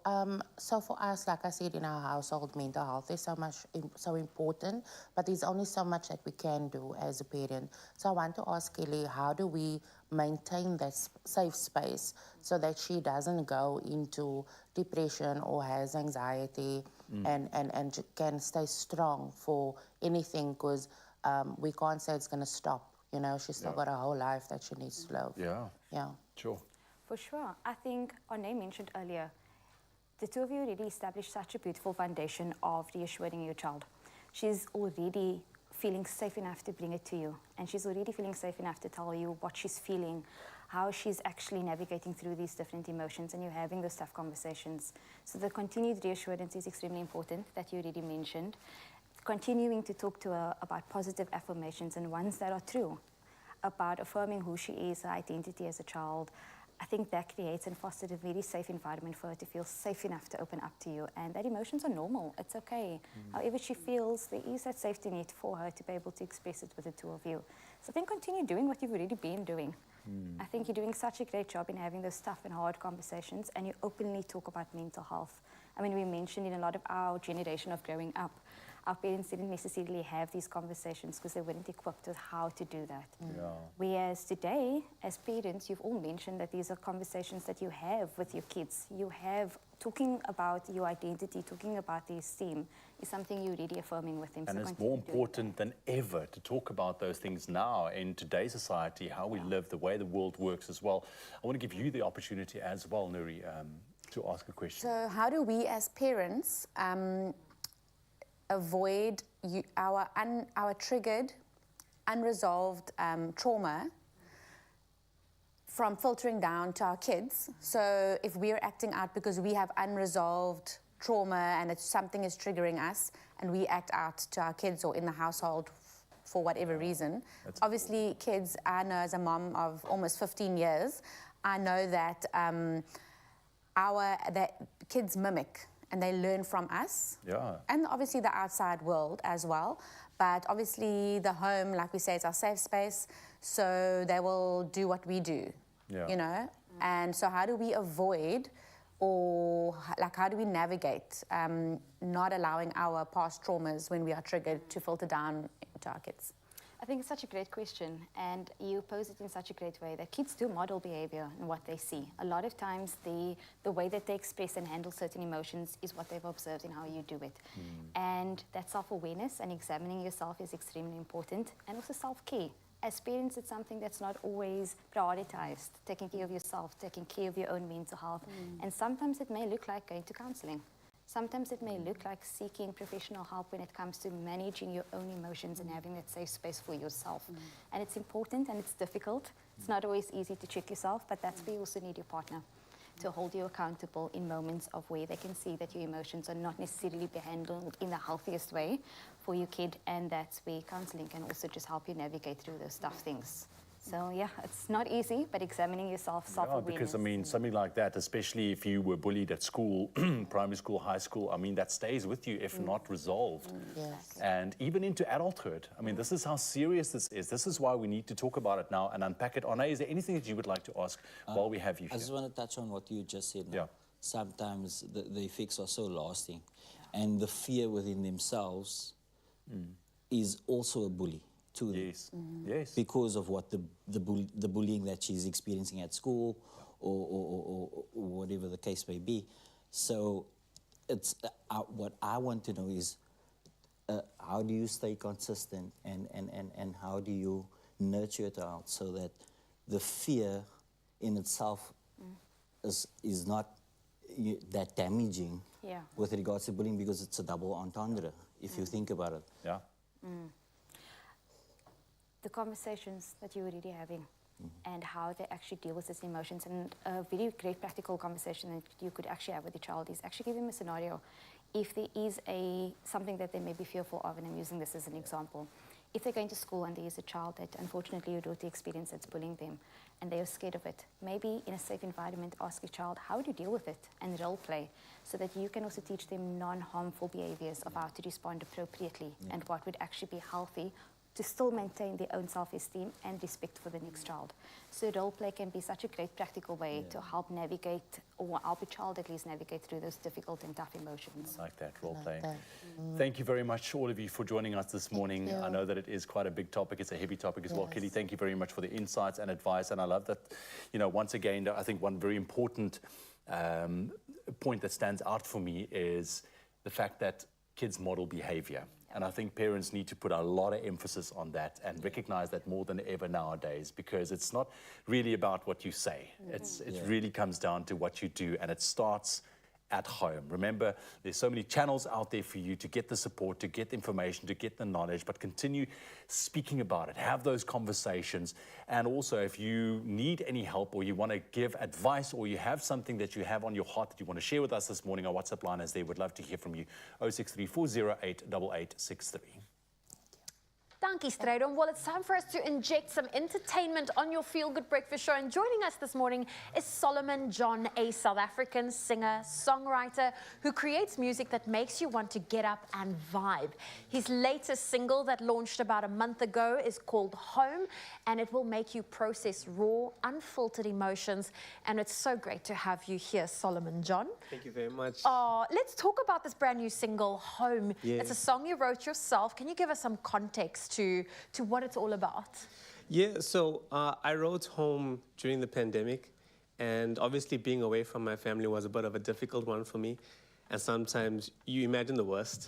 So for us, like I said, in our household, mental health is so important, but there's only so much that we can do as a parent. So I want to ask Kelly, how do we maintain that safe space so that she doesn't go into depression or has anxiety and can stay strong for anything, because we can't say it's going to stop. She's still got a whole life that she needs to live. Yeah. Yeah. Sure. For sure. I think Arne mentioned earlier, the two of you already established such a beautiful foundation of reassuring your child. She's already feeling safe enough to bring it to you. And she's already feeling safe enough to tell you what she's feeling, how she's actually navigating through these different emotions, and you're having those tough conversations. So the continued reassurance is extremely important, that you already mentioned. Continuing to talk to her about positive affirmations and ones that are true, about affirming who she is, her identity as a child. I think that creates and fosters a very safe environment for her to feel safe enough to open up to you, and that emotions are normal. It's okay. However she feels, there is that safety net for her to be able to express it with the two of you. So then continue doing what you've already been doing. I think you're doing such a great job in having those tough and hard conversations, and you openly talk about mental health. I mean, we mentioned in a lot of our generation of growing up, our parents didn't necessarily have these conversations because they weren't equipped with how to do that. Whereas today, as parents, you've all mentioned that these are conversations that you have with your kids. You have talking about your identity, talking about the esteem is something you're really affirming with them. And So it's more important than ever to talk about those things now in today's society, how we live, the way the world works as well. I want to give you the opportunity as well, Nuri, to ask a question. So how do we as parents avoid our triggered, unresolved trauma from filtering down to our kids? So if we're acting out because we have unresolved trauma and something is triggering us, and we act out to our kids or in the household for whatever reason. Obviously, kids, I know as a mom of almost 15 years, I know that that kids mimic and they learn from us. And obviously the outside world as well. But obviously the home, like we say, is our safe space. So they will do what we do, you know? And so how do we avoid, or like how do we navigate not allowing our past traumas when we are triggered to filter down to our kids? I think it's such a great question, and you pose it in such a great way that kids do model behavior in what they see. A lot of times the way that they express and handle certain emotions is what they've observed in how you do it. And that self-awareness and examining yourself is extremely important, and also self-care. As parents, it's something that's not always prioritized, taking care of yourself, taking care of your own mental health. And sometimes it may look like going to counseling. Sometimes it may look like seeking professional help when it comes to managing your own emotions and having that safe space for yourself. And it's important and it's difficult. It's not always easy to check yourself, but that's where you also need your partner to hold you accountable in moments of where they can see that your emotions are not necessarily be handled in the healthiest way for your kid, and that's where counseling can also just help you navigate through those tough things. So yeah, it's not easy, but examining yourself, self-awareness. Because I mean, something like that, especially if you were bullied at school, primary school, high school, I mean, that stays with you if not resolved. And even into adulthood. I mean, this is how serious this is. This is why we need to talk about it now and unpack it. Anna, is there anything that you would like to ask while we have you here? I just want to touch on what you just said now. Sometimes the effects are so lasting, and the fear within themselves is also a bully to them. Yes. Because of what the bullying that she's experiencing at school or whatever the case may be. So it's what I want to know is how do you stay consistent and how do you nurture it out so that the fear in itself is not that damaging with regards to bullying, because it's a double entendre if you think about it. The conversations that you're already having and how they actually deal with these emotions, and a very great practical conversation that you could actually have with your child is actually give them a scenario. If there is something that they may be fearful of, and I'm using this as an example, if they're going to school and there is a child that unfortunately your daughter experienced that's bullying them and they are scared of it, maybe in a safe environment ask your child, how would you deal with it, and role play, so that you can also teach them non-harmful behaviors of how to respond appropriately and what would actually be healthy to still maintain their own self-esteem and respect for the next child. So role play can be such a great practical way to help navigate, or help a child at least navigate through those difficult and tough emotions. Like that, role playing. Thank you very much, all of you, for joining us this morning. I know that it is quite a big topic. It's a heavy topic as well. Kelly, thank you very much for the insights and advice. And I love that, you know, once again, I think one very important point that stands out for me is the fact that kids model behavior. And I think parents need to put a lot of emphasis on that and recognize that more than ever nowadays, because it's not really about what you say. It really comes down to what you do, and it starts at home. Remember, there's so many channels out there for you to get the support, to get the information, to get the knowledge, but continue speaking about it. Have those conversations. And also, if you need any help or you want to give advice or you have something that you have on your heart that you want to share with us this morning, our WhatsApp line is there. We'd love to hear from you. 063-408-8863. Dankie, Strydom. Well, it's time for us to inject some entertainment on your Feel Good Breakfast show. And joining us this morning is Solomon John, a South African singer, songwriter who creates music that makes you want to get up and vibe. His latest single that launched about a month ago is called Home, and it will make you process raw, unfiltered emotions. And it's so great to have you here, Solomon John. Thank you very much. Let's talk about this brand new single, Home. Yeah. It's a song you wrote yourself. Can you give us some context to what it's all about? Yeah, so I wrote Home during the pandemic, and obviously being away from my family was a bit of a difficult one for me. And sometimes you imagine the worst,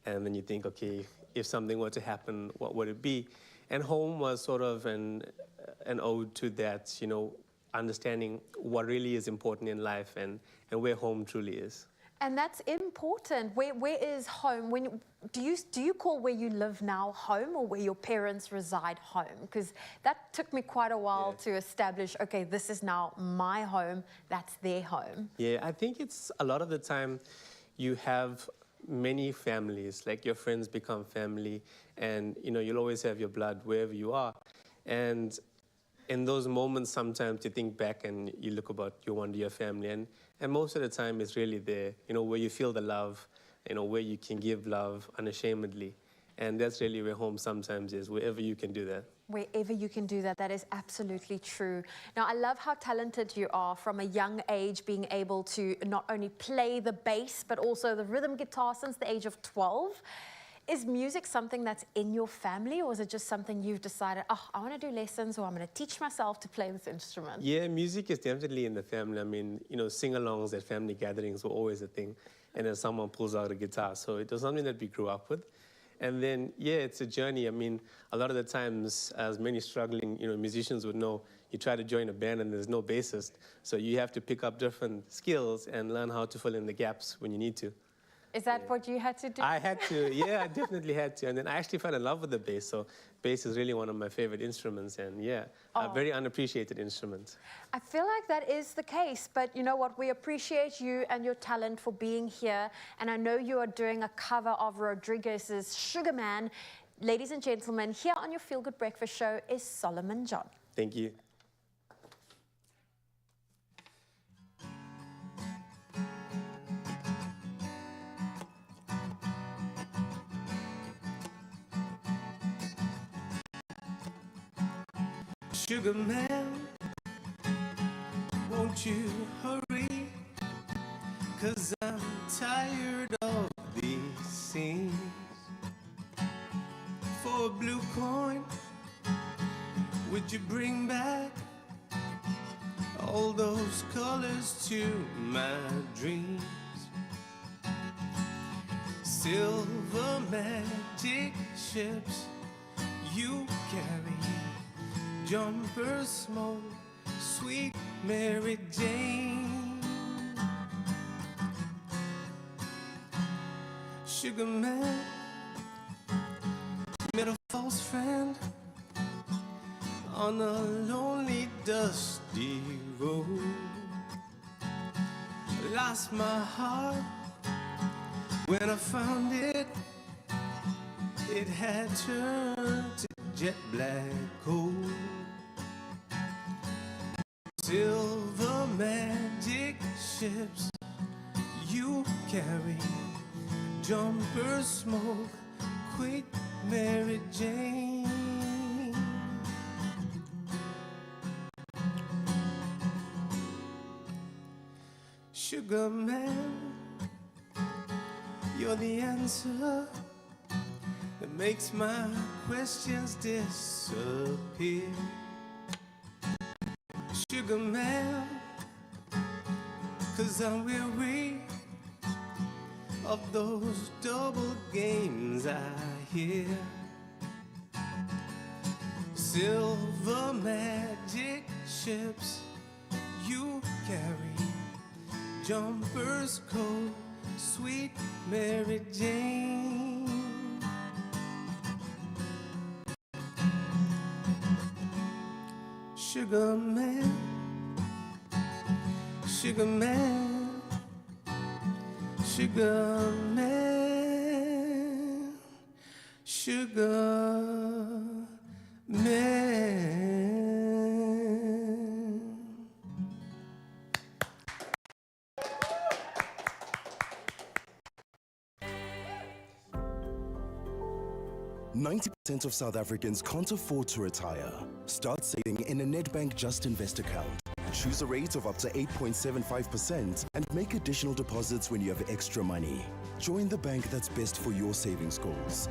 and then you think, okay, if something were to happen, what would it be? And Home was sort of an ode to that, you know, understanding what really is important in life and where home truly is. And that's important. Where is home? Do you call where you live now home, or where your parents reside home? Because that took me quite a while to establish, okay, this is now my home, that's their home. Yeah, I think it's a lot of the time you have many families, like your friends become family, and you know, you'll always have your blood wherever you are. And in those moments, sometimes you think back and you look about your family, and most of the time it's really there, you know, where you feel the love, you know, where you can give love unashamedly. And that's really where home sometimes is, wherever you can do that. Wherever you can do that, that is absolutely true. Now, I love how talented you are from a young age, being able to not only play the bass, but also the rhythm guitar since the age of 12. Is music something that's in your family, or is it just something you've decided, oh, I want to do lessons, or I'm going to teach myself to play this instrument? Yeah, music is definitely in the family. I mean, you know, sing-alongs at family gatherings were always a thing. And then someone pulls out a guitar. So it was something that we grew up with. And then, yeah, it's a journey. I mean, a lot of the times, as many struggling, you know, musicians would know, you try to join a band and there's no bassist. So you have to pick up different skills and learn how to fill in the gaps when you need to. Is that what you had to do? I had to, yeah, I definitely had to. And then I actually fell in love with the bass. So bass is really one of my favorite instruments, and yeah, a very unappreciated instrument. I feel like that is the case, but you know what? We appreciate you and your talent for being here. And I know you are doing a cover of Rodriguez's Sugar Man. Ladies and gentlemen, here on your Feel Good Breakfast show is Solomon John. Thank you. Sugar man, won't you hurry? 'Cause I'm tired of these scenes. For a blue coin, would you bring back all those colors to my dreams? Silver magic ships you carry, jumper smoke, sweet Mary Jane. Sugar man, met a false friend on a lonely, dusty road. Lost my heart when I found it. It had turned to jet black coal. Silver magic ships you carry, jumper smoke, quit Mary Jane. Sugar man, you're the answer that makes my questions disappear. Sugar man, 'cause I'm weary of those double games I hear. Silver magic ships you carry, jumpers coat, sweet Mary Jane. Sugar man, sugar man, sugar man, sugar man. 90% of South Africans can't afford to retire. Start saving in a Nedbank Just Invest account. Choose a rate of up to 8.75% and make additional deposits when you have extra money. Join the bank that's best for your savings goals.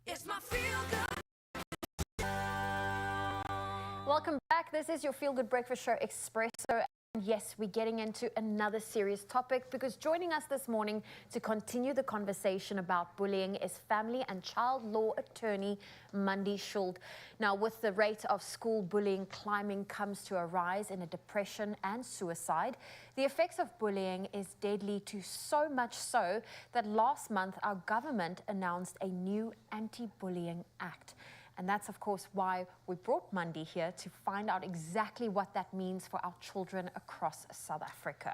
It's my feel good. Welcome back. This is your Feel Good Breakfast Show, Expresso. And yes, we're getting into another serious topic because joining us this morning to continue the conversation about bullying is family and child law attorney Mandy Schuld. Now, with the rate of school bullying climbing comes to a rise in a depression and suicide. The effects of bullying is deadly, to so much so that last month our government announced a new anti-bullying act. And that's, of course, why we brought Mandy here to find out exactly what that means for our children across South Africa.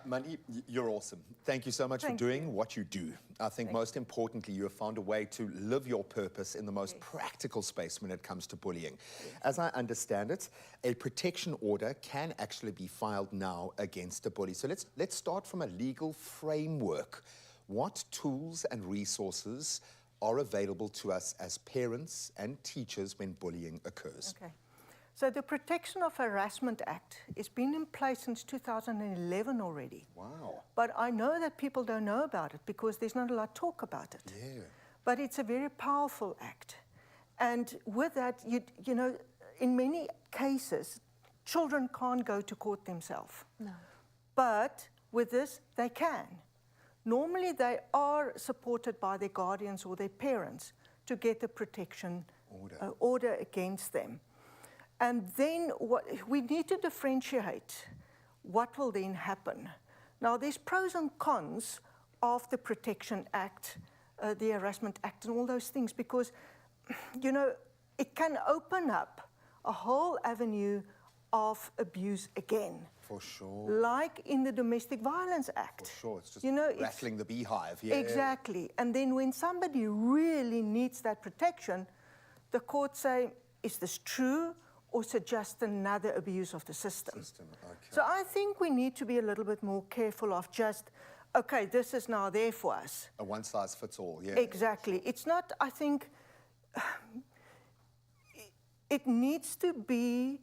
Mandy, you're awesome. Thank you so much for doing what you do. I think most importantly, you have found a way to live your purpose in the most practical space when it comes to bullying. As I understand it, a protection order can actually be filed now against a bully. So let's start from a legal framework. What tools and resources are available to us as parents and teachers when bullying occurs? Okay. So the Protection of Harassment Act has been in place since 2011 already. Wow. But I know that people don't know about it because there's not a lot of talk about it. Yeah. But it's a very powerful act. And with that, you know, in many cases, children can't go to court themselves. No. But with this, they can. Normally, they are supported by their guardians or their parents to get a protection order against them. And then we need to differentiate what will then happen. Now, there's pros and cons of the Protection Act, the Harassment Act, and all those things, because, you know, it can open up a whole avenue of abuse again. For sure. Like in the Domestic Violence Act. For sure, it's just it's rattling the beehive. Yeah. Exactly. And then when somebody really needs that protection, the courts say, is this true, or is it just another abuse of the system? Okay. So I think we need to be a little bit more careful of just, okay, this is now there for us. A one-size-fits-all, yeah. Exactly. It's not, I think, it needs to be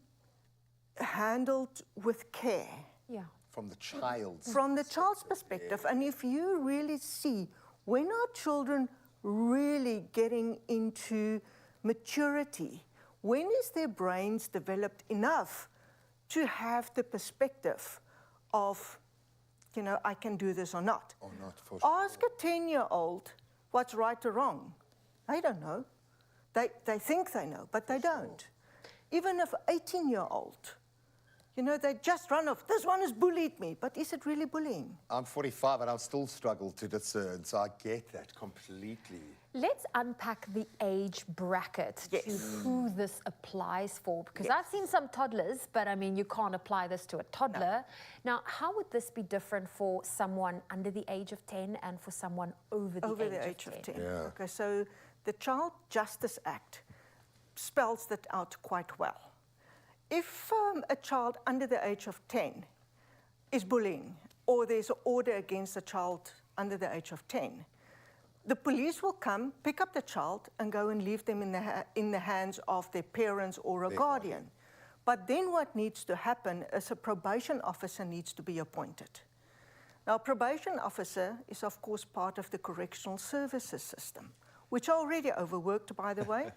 handled with care. Yeah. From the child's From the child's perspective. Yeah. And if you really see, when are children really getting into maturity? When is their brains developed enough to have the perspective of, you know, I can do this or not? Or not, for sure. Ask a 10-year-old what's right or wrong. They don't know. They think they know, but they don't. Even if 18-year-old, you know, they just run off, this one has bullied me, but is it really bullying? I'm 45 and I still struggle to discern, so I get that completely. Let's unpack the age bracket to who this applies for, because I've seen some toddlers, but I mean, you can't apply this to a toddler. Now, how would this be different for someone under the age of 10 and for someone over the age of 10? Yeah. Okay, so the Child Justice Act spells that out quite well. If a child under the age of 10 is bullying, or there's an order against a child under the age of 10, the police will come, pick up the child, and go and leave them in the hands of their parents or a guardian. But then what needs to happen is a probation officer needs to be appointed. Now, a probation officer is, of course, part of the correctional services system, which are already overworked, by the way.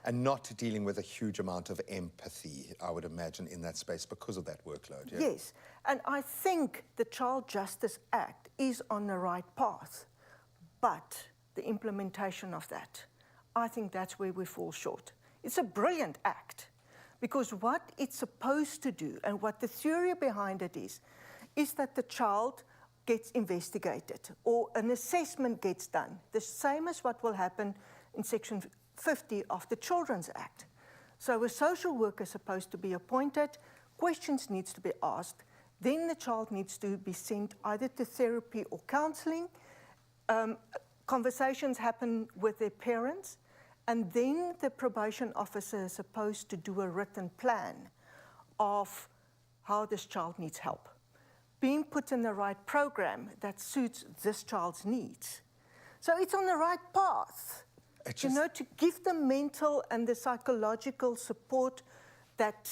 And not dealing with a huge amount of empathy, I would imagine, in that space because of that workload. Yeah? Yes, and I think the Child Justice Act is on the right path, but the implementation of that, I think that's where we fall short. It's a brilliant act, because what it's supposed to do, and what the theory behind it is that the child gets investigated, or an assessment gets done, the same as what will happen in Section 50 of the Children's Act. So a social worker is supposed to be appointed, questions needs to be asked, then the child needs to be sent either to therapy or counseling, conversations happen with their parents, and then the probation officer is supposed to do a written plan of how this child needs help, being put in the right program that suits this child's needs. So it's on the right path. You know, to give the mental and the psychological support that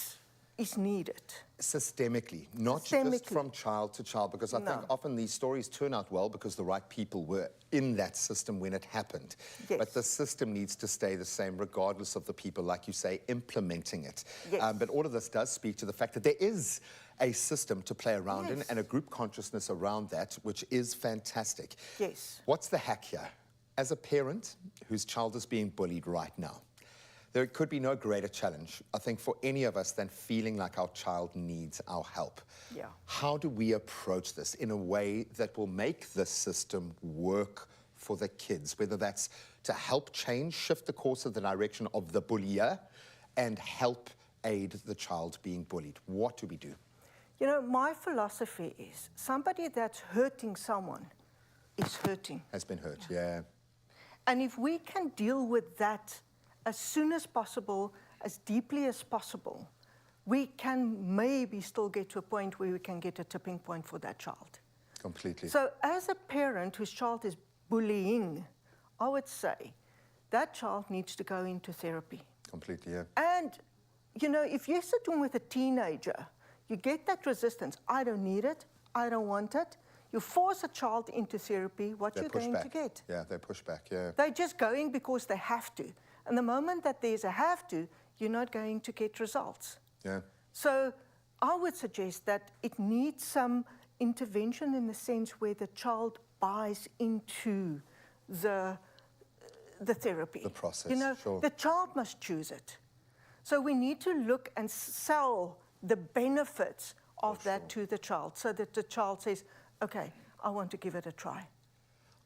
is needed. Systemically, not just from child to child, because I think often these stories turn out well because the right people were in that system when it happened. Yes. But the system needs to stay the same regardless of the people, like you say, implementing it. Yes. But all of this does speak to the fact that there is a system to play around in Yes. and a group consciousness around that, which is fantastic. Yes. What's the hack here? As a parent whose child is being bullied right now, there could be no greater challenge, I think, for any of us than feeling like our child needs our help. Yeah. How do we approach this in a way that will make the system work for the kids, whether that's to help change, shift the course of the direction of the bullier, and help aid the child being bullied? What do we do? You know, my philosophy is somebody that's hurting someone is hurting. Has been hurt, yeah. And if we can deal with that as soon as possible, as deeply as possible, we can maybe still get to a point where we can get a tipping point for that child. Completely. So as a parent whose child is bullying, I would say that child needs to go into therapy. Completely, yeah. And, you know, if you're sitting with a teenager, you get that resistance. I don't need it. I don't want it. You force a child into therapy, what you're going to get? Yeah, they push back, yeah. They're just going because they have to. And the moment that there's a have to, you're not going to get results. Yeah. So I would suggest that it needs some intervention in the sense where the child buys into the therapy. The process, You know, sure. the child must choose it. So we need to look and sell the benefits of that to the child so that the child says, okay, I want to give it a try.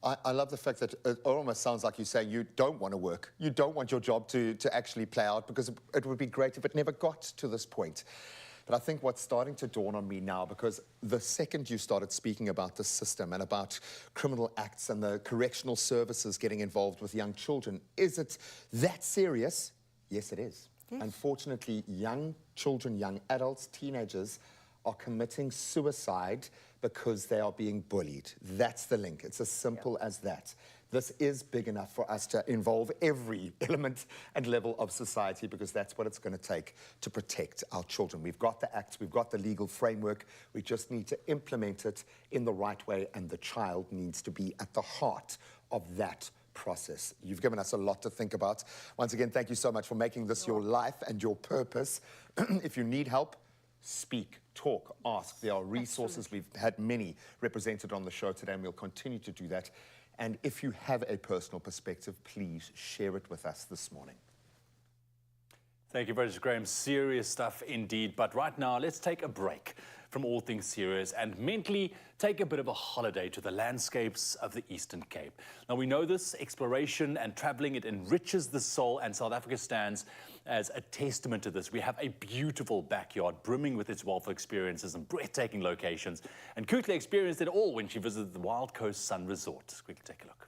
I love the fact that it almost sounds like you're saying you don't want to work. You don't want your job to actually play out, because it would be great if it never got to this point. But I think what's starting to dawn on me now, because the second you started speaking about the system and about criminal acts and the correctional services getting involved with young children, is it that serious? Yes, it is. Yes. Unfortunately, young children, young adults, teenagers are committing suicide because they are being bullied. That's the link. It's as simple as that. This is big enough for us to involve every element and level of society, because that's what it's going to take to protect our children. We've got the acts, we've got the legal framework, we just need to implement it in the right way, and the child needs to be at the heart of that process. You've given us a lot to think about. Once again, thank you so much for making this your life and your purpose. If you need help, speak, talk, ask. There are resources. Absolutely. We've had many represented on the show today, and we'll continue to do that. And if you have a personal perspective, please share it with us this morning. Thank you very much, Graham. Serious stuff indeed. But right now, let's take a break from all things serious and mentally take a bit of a holiday to the landscapes of the Eastern Cape. Now, we know this exploration and traveling, it enriches the soul, and South Africa stands as a testament to this. We have a beautiful backyard brimming with its wealth of experiences and breathtaking locations. And Kutli experienced it all when she visited the Wild Coast Sun Resort. Let's quickly take a look.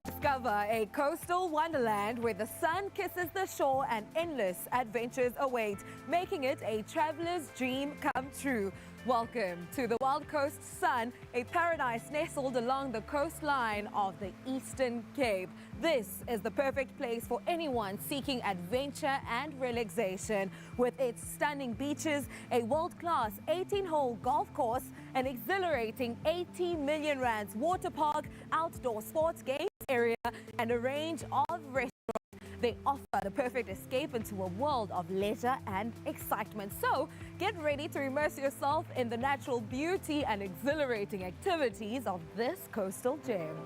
Discover a coastal wonderland where the sun kisses the shore and endless adventures await, making it a traveler's dream come true. Welcome to the Wild Coast Sun, a paradise nestled along the coastline of the Eastern Cape. This is the perfect place for anyone seeking adventure and relaxation. With its stunning beaches, a world-class 18-hole golf course, an exhilarating 80 million rands water park, outdoor sports games area, and a range of restaurants. They offer the perfect escape into a world of leisure and excitement. So get ready to immerse yourself in the natural beauty and exhilarating activities of this coastal gem.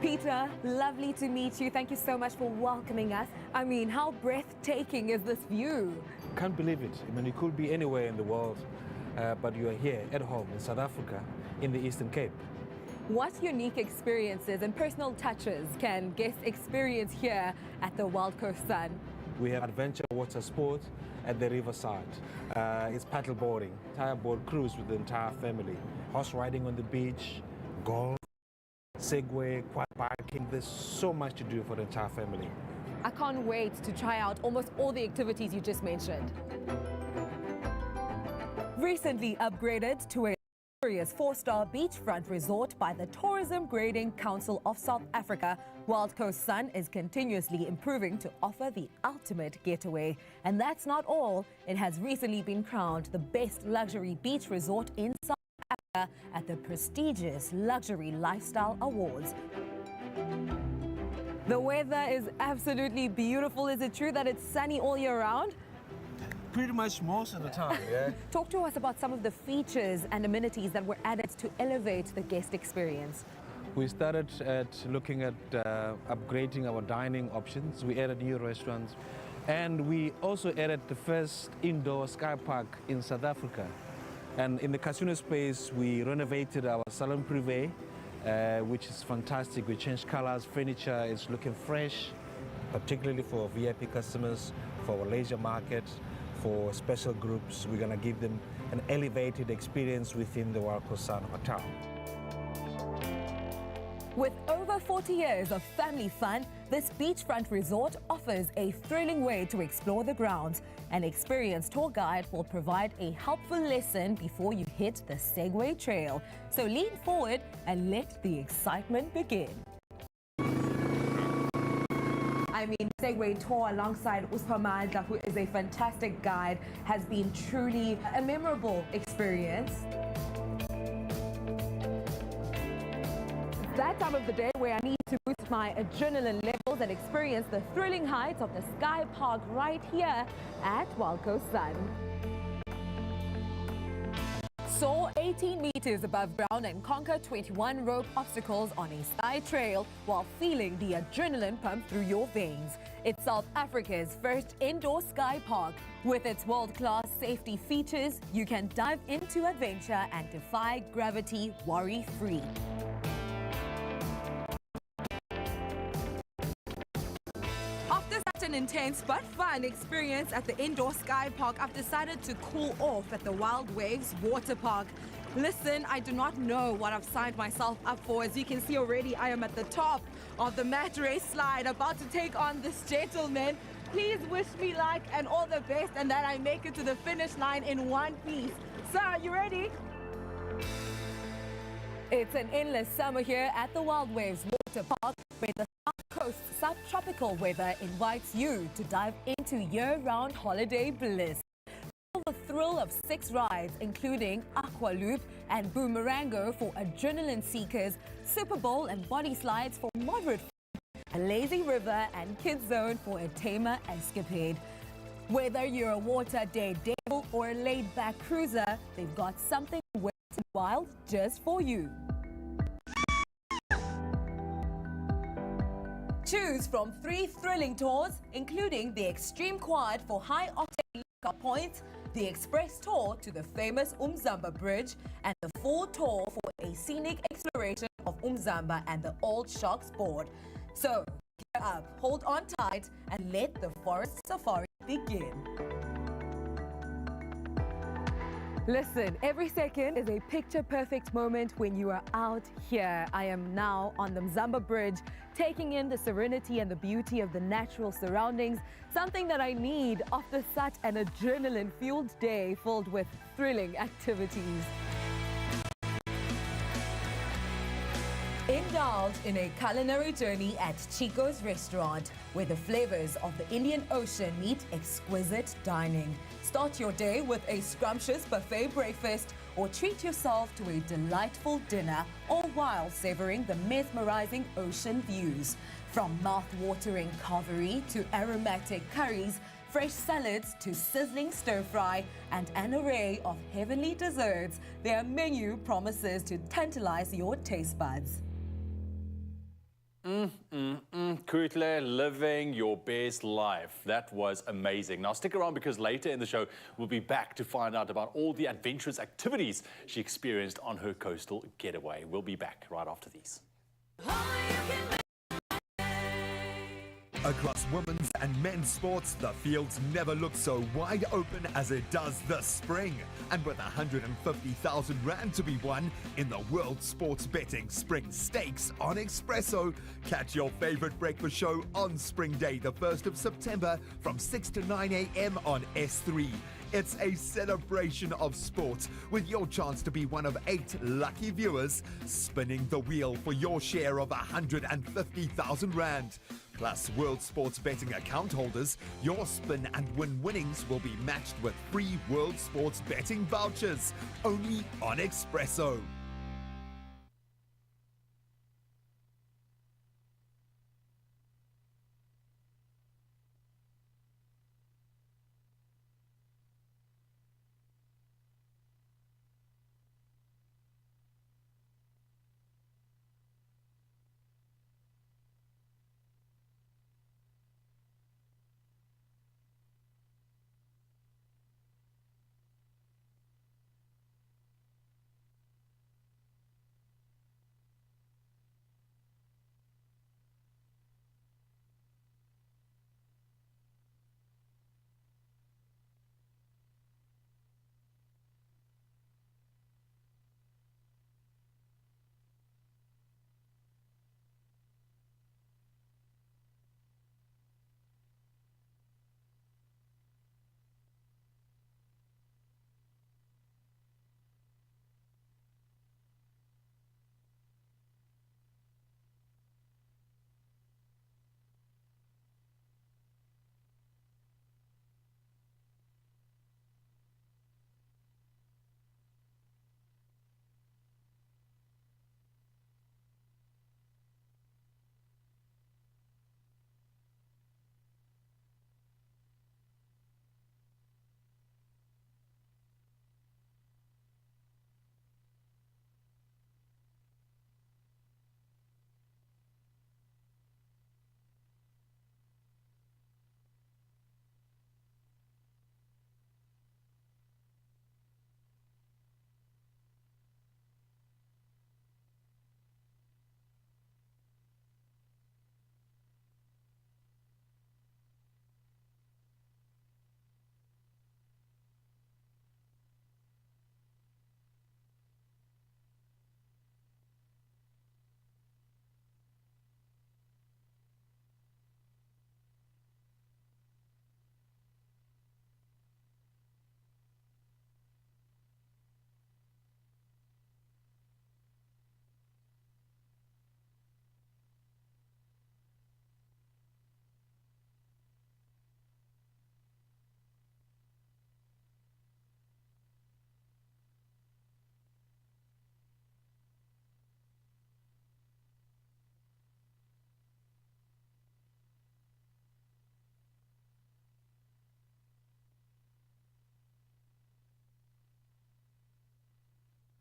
Peter, lovely to meet you. Thank you so much for welcoming us. I mean, how breathtaking is this view? Can't believe it. I mean, you could be anywhere in the world, but you are here at home in South Africa, in the Eastern Cape. What unique experiences and personal touches can guests experience here at the Wild Coast Sun? We have adventure water sport at the riverside. It's paddle boarding, entire board cruise with the entire family, horse riding on the beach, golf, Segway, quad biking. There's so much to do for the entire family. I can't wait to try out almost all the activities you just mentioned. Recently upgraded to a luxurious 4-star beachfront resort by the Tourism Grading Council of South Africa, Wild Coast Sun is continuously improving to offer the ultimate getaway. And that's not all. It has recently been crowned the best luxury beach resort in South Africa at the prestigious Luxury Lifestyle Awards. The weather is absolutely beautiful. Is it true that it's sunny all year round? Pretty much most of the time, yeah. Talk to us about some of the features and amenities that were added to elevate the guest experience. We started at looking at upgrading our dining options. We added new restaurants, and we also added the first indoor sky park in South Africa. And in the casino space, we renovated our salon privé, which is fantastic. We changed colors, furniture is looking fresh, particularly for VIP customers, for our leisure market, for special groups. We're going to give them an elevated experience within the Wild Coast Sun Hotel. With over 40 years of family fun, this beachfront resort offers a thrilling way to explore the grounds. An experienced tour guide will provide a helpful lesson before you hit the Segway Trail. So lean forward and let the excitement begin. I mean, Segway tour alongside Uspa Mandla, who is a fantastic guide, has been truly a memorable experience. that time of the day where I need to boost my adrenaline levels and experience the thrilling heights of the Sky Park right here at Wild Coast Sun. Soar 18 meters above ground and conquer 21 rope obstacles on a sky trail while feeling the adrenaline pump through your veins. It's South Africa's first indoor sky park. With its world-class safety features, you can dive into adventure and defy gravity worry-free. After such an intense but fun experience at the indoor sky park, I've decided to cool off at the Wild Waves water park. Listen, I do not know what I've signed myself up for. As you can see already, I am at the top of the mat race slide, about to take on this gentleman. Please wish me luck and all the best, and that I make it to the finish line in one piece. Sir, are you ready? It's an endless summer here at the Wild Waves water park, where the South Coast subtropical weather invites you to dive into year-round holiday bliss. Feel the thrill of 6 rides, including Aqua Loop and Boomerango for adrenaline seekers, Super Bowl and body slides for moderate fun, a lazy river and kids zone for a tamer escapade. Whether you're a water day devil or a laid-back cruiser, they've got something wet and wild just for you. Choose from 3 thrilling tours, including the Extreme Quad for high-octane lookout points, the Express Tour to the famous Umzamba Bridge, and the Full Tour for a scenic exploration of Umzamba and the Old Shocks Board. So, gear up, hold on tight, and let the forest safari begin. Listen, every second is a picture-perfect moment when you are out here. I am now on the Mzamba Bridge, taking in the serenity and the beauty of the natural surroundings, something that I need after such an adrenaline-fueled day filled with thrilling activities. Indulge in a culinary journey at Chico's restaurant, where the flavors of the Indian Ocean meet exquisite dining. Start your day with a scrumptious buffet breakfast or treat yourself to a delightful dinner, all while savoring the mesmerizing ocean views. From mouth-watering carvery to aromatic curries, fresh salads to sizzling stir-fry, and an array of heavenly desserts, their menu promises to tantalize your taste buds. Kutle, living your best life. That was amazing. Now stick around, because later in the show we'll be back to find out about all the adventurous activities she experienced on her coastal getaway. We'll be back right after these. Across women's and men's sports, the fields never looked so wide open as it does this spring. And with 150,000 Rand to be won in the World Sports Betting Spring Stakes on Expresso, catch your favorite breakfast show on Spring Day, the 1st of September from 6 to 9 a.m. on S3. It's a celebration of sport, with your chance to be one of 8 lucky viewers spinning the wheel for your share of 150,000 Rand. Plus, World Sports Betting account holders, your spin and win winnings will be matched with free World Sports Betting vouchers, only on Expresso.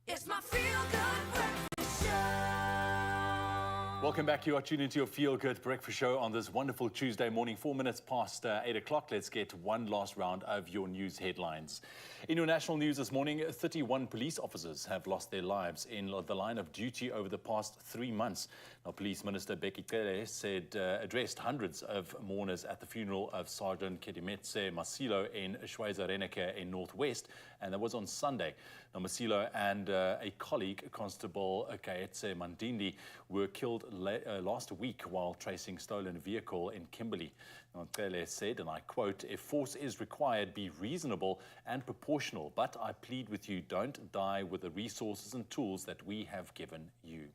It's my feel-good breakfast show. Welcome back. You are tuned into your Feel Good Breakfast Show on this wonderful Tuesday morning, 4 minutes past 8 o'clock. Let's get one last round of your news headlines. In your national news this morning, 31 police officers have lost their lives in the line of duty over the past 3 months. Now, Police Minister Becky Cele said addressed hundreds of mourners at the funeral of Sergeant Kedimetse Masilo in Schweizer-Reneke in Northwest, and that was on Sunday. Now, Masilo and a colleague, Constable Kaetse Mandindi, were killed last week while tracing stolen vehicle in Kimberley. Now, Cele said, and I quote, "If force is required, be reasonable and proportional, but I plead with you, don't die with the resources and tools that we have given you."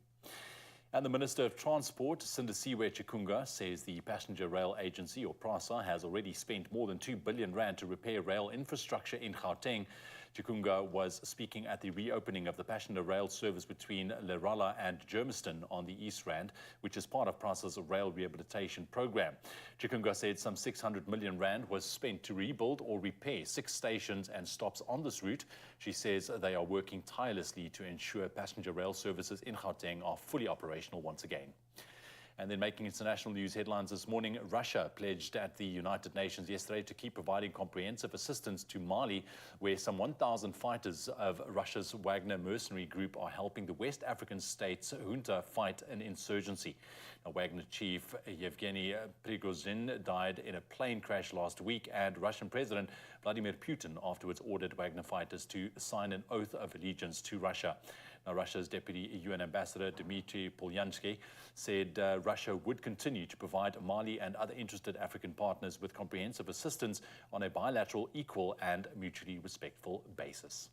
And the Minister of Transport, Sindisiwe Chikunga, says the Passenger Rail Agency, or PRASA, has already spent more than 2 billion rand to repair rail infrastructure in Gauteng. Chikunga was speaking at the reopening of the passenger rail service between Lerala and Germiston on the East Rand, which is part of PRASA's rail rehabilitation program. Chikunga said some 600 million rand was spent to rebuild or repair 6 stations and stops on this route. She says they are working tirelessly to ensure passenger rail services in Gauteng are fully operational once again. And then making international news headlines this morning, Russia pledged at the United Nations yesterday to keep providing comprehensive assistance to Mali, where some 1,000 fighters of Russia's Wagner mercenary group are helping the West African state's junta fight an insurgency. Now, Wagner chief Yevgeny Prigozhin died in a plane crash last week, and Russian President Vladimir Putin afterwards ordered Wagner fighters to sign an oath of allegiance to Russia. Now, Russia's Deputy UN Ambassador Dmitry Polyansky said Russia would continue to provide Mali and other interested African partners with comprehensive assistance on a bilateral, equal and mutually respectful basis.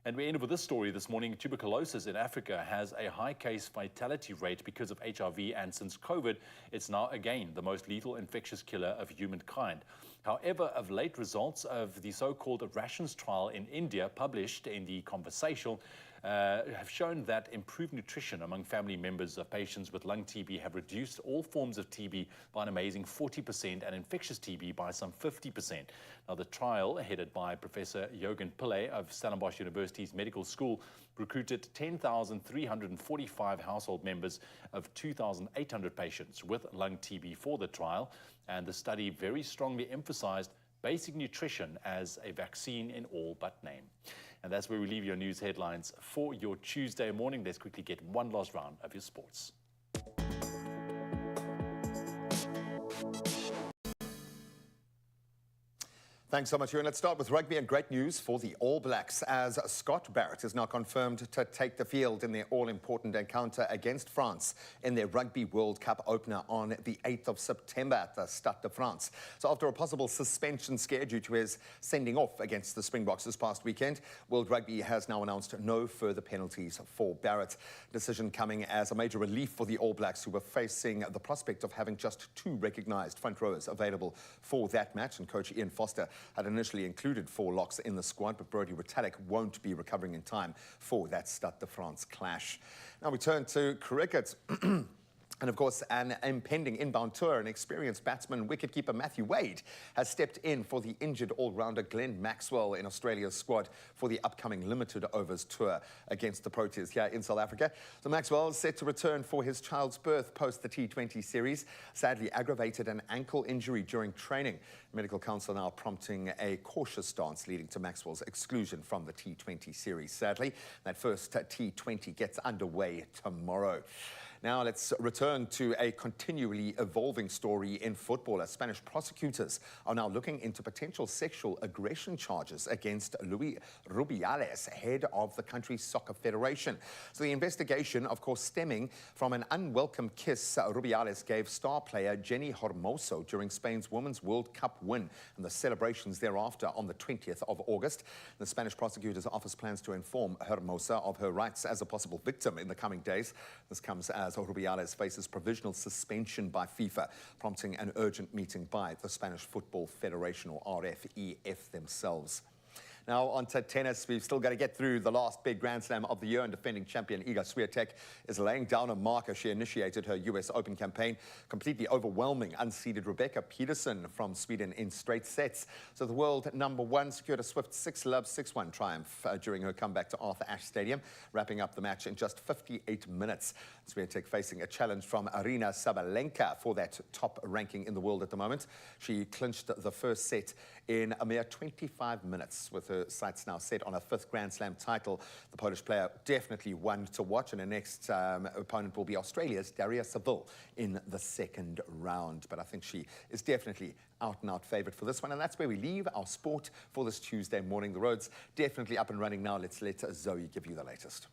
And we end with this story this morning. Tuberculosis in Africa has a high case fatality rate because of HIV, and since COVID, it's now again the most lethal infectious killer of humankind. However, of late, results of the so-called rations trial in India, published in The Conversation, have shown that improved nutrition among family members of patients with lung TB have reduced all forms of TB by an amazing 40% and infectious TB by some 50%. Now, the trial, headed by Professor Jürgen Pillay of Stellenbosch University's Medical School, recruited 10,345 household members of 2,800 patients with lung TB for the trial, and the study very strongly emphasized basic nutrition as a vaccine in all but name. And that's where we leave your news headlines for your Tuesday morning. Let's quickly get one last round of your sports. Thanks so much, Ewan. Let's start with rugby, and great news for the All Blacks, as Scott Barrett is now confirmed to take the field in their all-important encounter against France in their Rugby World Cup opener on the 8th of September at the Stade de France. So after a possible suspension scare due to his sending off against the Springboks this past weekend, World Rugby has now announced no further penalties for Barrett. Decision coming as a major relief for the All Blacks, who were facing the prospect of having just 2 recognised front rowers available for that match, and coach Ian Foster had initially included 4 locks in the squad, but Brodie Retallick won't be recovering in time for that Stade de France clash. Now we turn to cricket. And of course, an impending inbound tour, an experienced batsman, wicketkeeper Matthew Wade, has stepped in for the injured all-rounder Glenn Maxwell in Australia's squad for the upcoming limited overs tour against the Proteas here in South Africa. So Maxwell is set to return for his child's birth post the T20 series. Sadly aggravated an ankle injury during training. Medical counsel now prompting a cautious stance, leading to Maxwell's exclusion from the T20 series. Sadly, that first T20 gets underway tomorrow. Now let's return to a continually evolving story in football, as Spanish prosecutors are now looking into potential sexual aggression charges against Luis Rubiales, head of the country's soccer federation. So the investigation, of course, stemming from an unwelcome kiss Rubiales gave star player Jenny Hermoso during Spain's Women's World Cup win and the celebrations thereafter on the 20th of August. The Spanish prosecutor's office plans to inform Hermosa of her rights as a possible victim in the coming days. This comes as Rubiales faces provisional suspension by FIFA, prompting an urgent meeting by the Spanish Football Federation, or RFEF themselves. Now on to tennis. We've still got to get through the last big Grand Slam of the year, and defending champion Iga Swiatek is laying down a marker. She initiated her US Open campaign, completely overwhelming unseeded Rebecca Peterson from Sweden in straight sets. So the world #1 secured a swift 6-love, 6-1 triumph during her comeback to Arthur Ashe Stadium, wrapping up the match in just 58 minutes. Swiatek facing a challenge from Arina Sabalenka for that top ranking in the world at the moment. She clinched the first set in a mere 25 minutes, with her sights now set on a 5th Grand Slam title. The Polish player definitely one to watch, and her next opponent will be Australia's Daria Saville in the 2nd round. But I think she is definitely out-and-out favourite for this one, and that's where we leave our sport for this Tuesday morning. The road's definitely up and running now. Let's let Zoe give you the latest.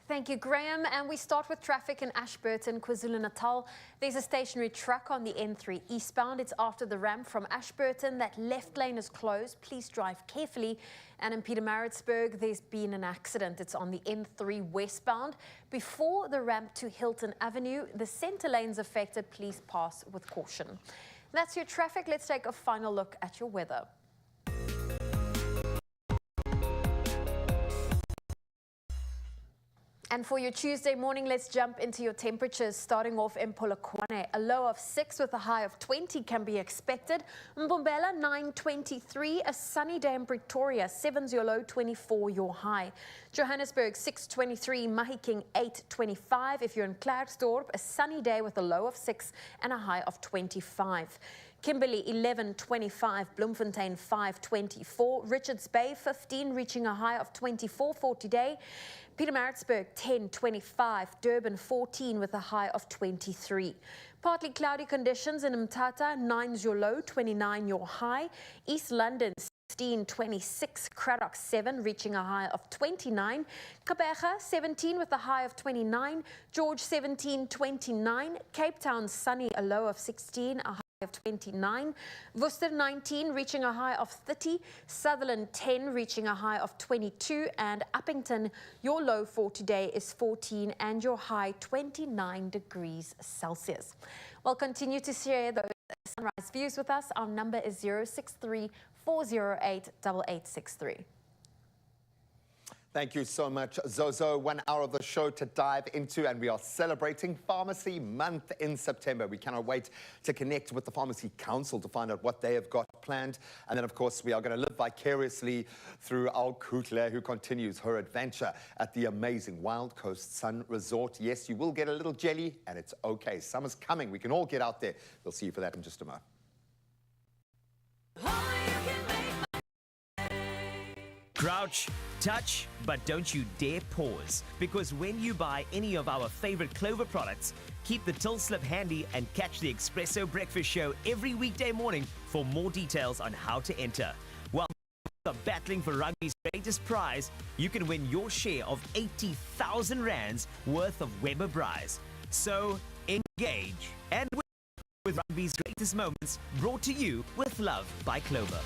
Thank you, Graham. And we start with traffic in Ashburton, KwaZulu-Natal. There's a stationary truck on the N3 eastbound. It's after the ramp from Ashburton. That left lane is closed. Please drive carefully. And in Pietermaritzburg, there's been an accident. It's on the N3 westbound. Before the ramp to Hilton Avenue, the center lane's affected. Please pass with caution. That's your traffic. Let's take a final look at your weather. And for your Tuesday morning, let's jump into your temperatures. Starting off in Polokwane, a low of 6 with a high of 20 can be expected. Mbombela, 9:23. A sunny day in Pretoria, 7's your low, 24 your high. Johannesburg, 6:23. Mahikeng, 8:25. If you're in Klerksdorp, a sunny day with a low of 6 and a high of 25. Kimberley, 11:25. Bloemfontein, 5:24. Richards Bay, 15, reaching a high of 24 for today. Pietermaritzburg, 10:25. Durban, 14, with a high of 23. Partly cloudy conditions in Mthatha, 9's your low, 29 your high. East London, 16:26. Cradock, 7, reaching a high of 29. Gqeberha, 17, with a high of 29. George, 17:29. Cape Town, sunny, a low of 16, a high of 29. Worcester, 19, reaching a high of 30. Sutherland, 10, reaching a high of 22. And Uppington, your low for today is 14 and your high 29 degrees Celsius. Well, continue to share those sunrise views with us. Our number is 063 408 8863. Thank you so much, Zozo. 1 hour of the show to dive into, and we are celebrating Pharmacy Month in September. We cannot wait to connect with the Pharmacy Council to find out what they have got planned. And then, of course, we are going to live vicariously through our Kutle, who continues her adventure at the amazing Wild Coast Sun Resort. Yes, you will get a little jelly, and it's okay. Summer's coming. We can all get out there. We'll see you for that in just a moment. Crouch, touch, but don't you dare pause. Because when you buy any of our favorite Clover products, keep the till slip handy and catch the Expresso breakfast show every weekday morning for more details on how to enter. While you're battling for rugby's greatest prize, you can win your share of 80,000 rands worth of Weber Prize. So engage and win with rugby's greatest moments, brought to you with love by Clover.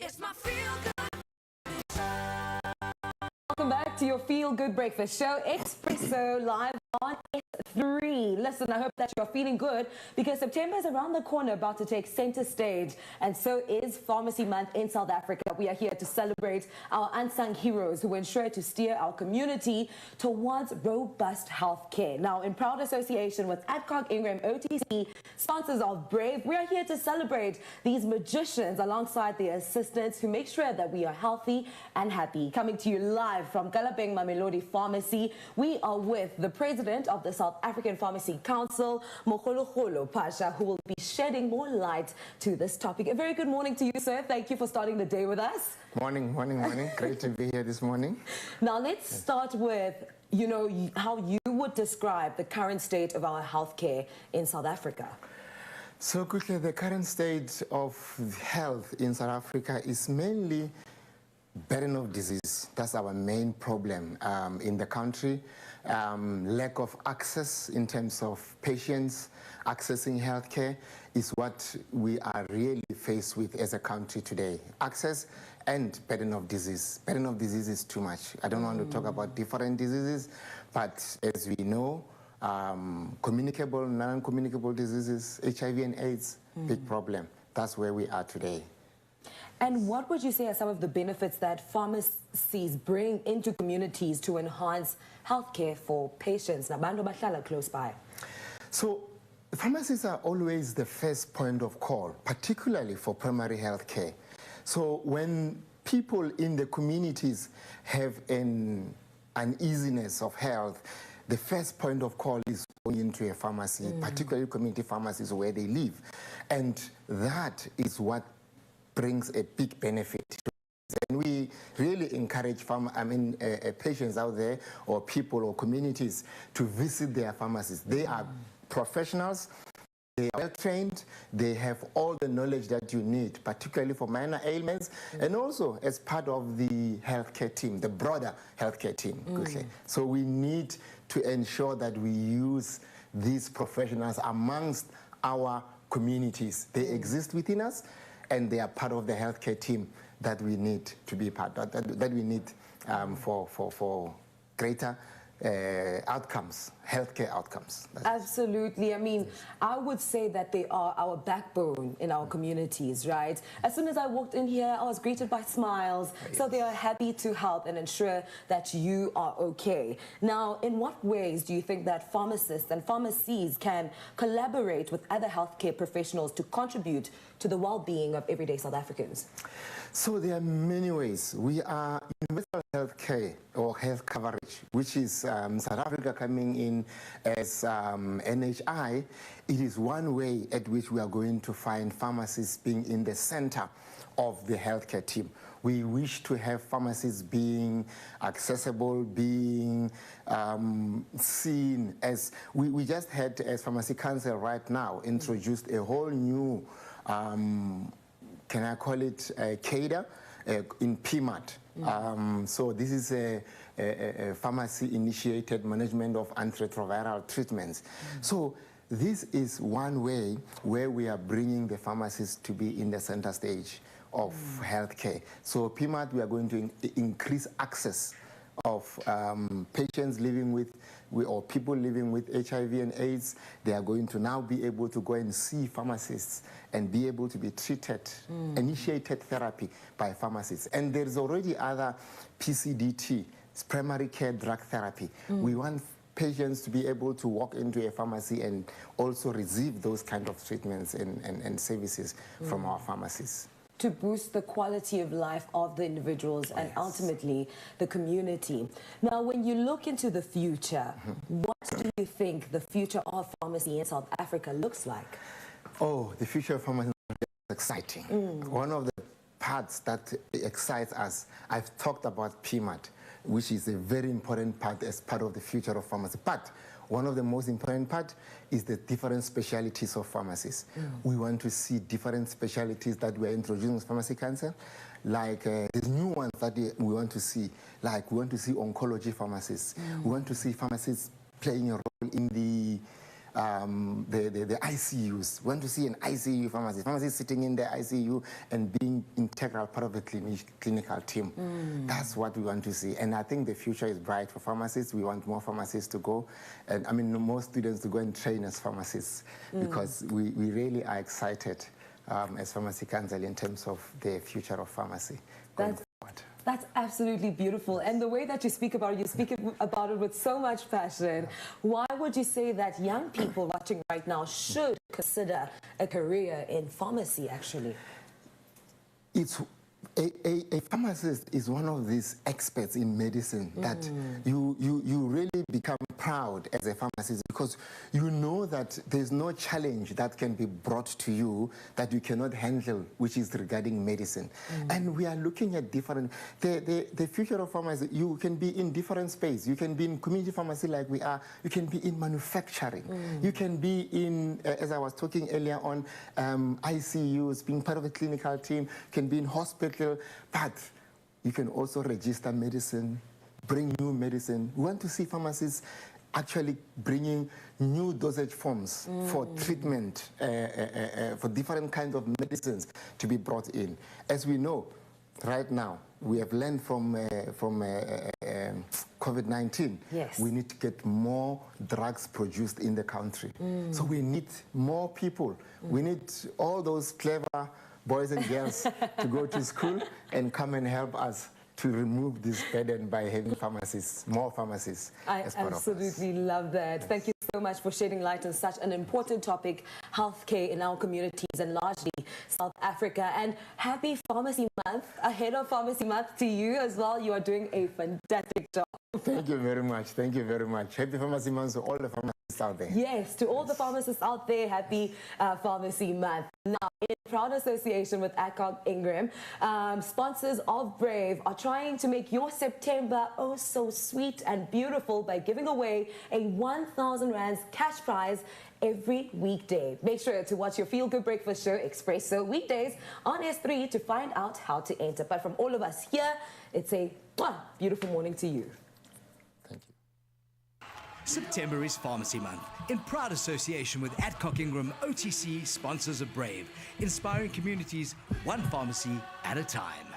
It's my feel good. Welcome back to your Feel Good Breakfast Show, Expresso, live on S3. Listen, I hope that you are feeling good because September is around the corner, about to take center stage, and so is Pharmacy Month in South Africa. We are here to celebrate our unsung heroes who ensure to steer our community towards robust health care. Now, in proud association with Adcock Ingram OTC, sponsors of Brave, we are here to celebrate these magicians alongside their assistants who make sure that we are healthy and happy. Coming to you live from Kalabeng Mamelodi Pharmacy, we are with the president of the South African Pharmacy Council, Mogologolo Pasha, who will be shedding more light to this topic. A very good morning to you, sir. Thank you for starting the day with us. Morning. Great to be here this morning. Now, let's start with, how you would describe the current state of our healthcare in South Africa. So quickly, the current state of health in South Africa is mainly burden of disease. That's our main problem in the country. Lack of access in terms of patients accessing healthcare is what we are really faced with as a country today. Access and burden of disease. Burden of disease is too much. I don't want to talk about different diseases, but as we know, communicable, non-communicable diseases, HIV and AIDS, big problem. That's where we are today. And what would you say are some of the benefits that pharmacies bring into communities to enhance healthcare for patients? Nabantu bahlala close by. So pharmacies are always the first point of call, particularly for primary health care. So when people in the communities have an uneasiness of health, the first point of call is going into a pharmacy, particularly community pharmacies where they live. And that is what brings a big benefit. And we really encourage patients out there or people or communities to visit their pharmacies. They are professionals, they are well trained, they have all the knowledge that you need, particularly for minor ailments, and also as part of the healthcare team, the broader healthcare team. So we need to ensure that we use these professionals amongst our communities. They exist within us, and they are part of the healthcare team that we need to be part of, that we need for greater outcomes, healthcare outcomes. Absolutely. I mean, I would say that they are our backbone in our communities, right? As soon as I walked in here, I was greeted by smiles. So they are happy to help and ensure that you are okay. Now, in what ways do you think that pharmacists and pharmacies can collaborate with other healthcare professionals to contribute to the well-being of everyday South Africans? So there are many ways. We are universal health care or health coverage, which is South Africa coming in as NHI. It is one way at which we are going to find pharmacists being in the center of the healthcare team. We wish to have pharmacies being accessible, being seen as, we just had, as Pharmacy Council right now, introduced a whole new can I call it cadre in PMAT. So this is a pharmacy-initiated management of antiretroviral treatments. So this is one way where we are bringing the pharmacists to be in the center stage of healthcare. So PMAT, we are going to increase access of patients living with, or people living with HIV and AIDS. They are going to now be able to go and see pharmacists and be able to be treated, initiated therapy by pharmacists. And there's already other PCDT, primary care drug therapy. We want patients to be able to walk into a pharmacy and also receive those kind of treatments and services from our pharmacies. To boost the quality of life of the individuals and ultimately the community. Now, when you look into the future, what do you think the future of pharmacy in South Africa looks like? Oh, the future of pharmacy is exciting. One of the parts that excites us, I've talked about PMAT, which is a very important part as part of the future of pharmacy. But one of the most important part is the different specialties of pharmacies. We want to see different specialties that we are introducing as Pharmacy Council, like the new ones that we want to see, like we want to see oncology pharmacists. We want to see pharmacists playing a role in the the ICUs. We want to see an ICU pharmacy. Pharmacy sitting in the ICU and being integral part of the clinical team. That's what we want to see. And I think the future is bright for pharmacists. We want more pharmacists to go, and I mean more students to go and train as pharmacists, because we really are excited as Pharmacy Council in terms of the future of pharmacy going forward. That's absolutely beautiful. And the way that you speak about it, you speak about it with so much passion. Why would you say that young people watching right now should consider a career in pharmacy, actually? It's a pharmacist is one of these experts in medicine that you really become proud as a pharmacist, because you know that there's no challenge that can be brought to you that you cannot handle, which is regarding medicine. And we are looking at different, the future of pharmacy, you can be in different space. You can be in community pharmacy like we are. You can be in manufacturing. You can be in, as I was talking earlier on, ICUs, being part of a clinical team. You can be in hospital, but you can also register medicine, bring new medicine. We want to see pharmacists actually bringing new dosage forms for treatment, for different kinds of medicines to be brought in. As we know, right now, we have learned from COVID-19, we need to get more drugs produced in the country. So we need more people. We need all those clever boys and girls to go to school and come and help us to remove this burden by having pharmacists, more pharmacists. I absolutely love that. Thank you so much for shedding light on such an important topic, healthcare in our communities and largely South Africa. And happy Pharmacy Month, ahead of Pharmacy Month to you as well. You are doing a fantastic job. Thank you very much. Thank you very much. Happy Pharmacy Month to all the pharmacists out there. Yes, to all the pharmacists out there, happy Pharmacy Month. Now, in proud association with Adcock Ingram, sponsors of Brave are trying to make your September oh so sweet and beautiful by giving away a 1,000 Rands cash prize every weekday. Make sure to watch your Feel Good Breakfast show, Expresso, weekdays on S3 to find out how to enter. But from all of us here, it's a beautiful morning to you. September is Pharmacy Month, in proud association with Adcock Ingram OTC, sponsors of Brave, inspiring communities one pharmacy at a time.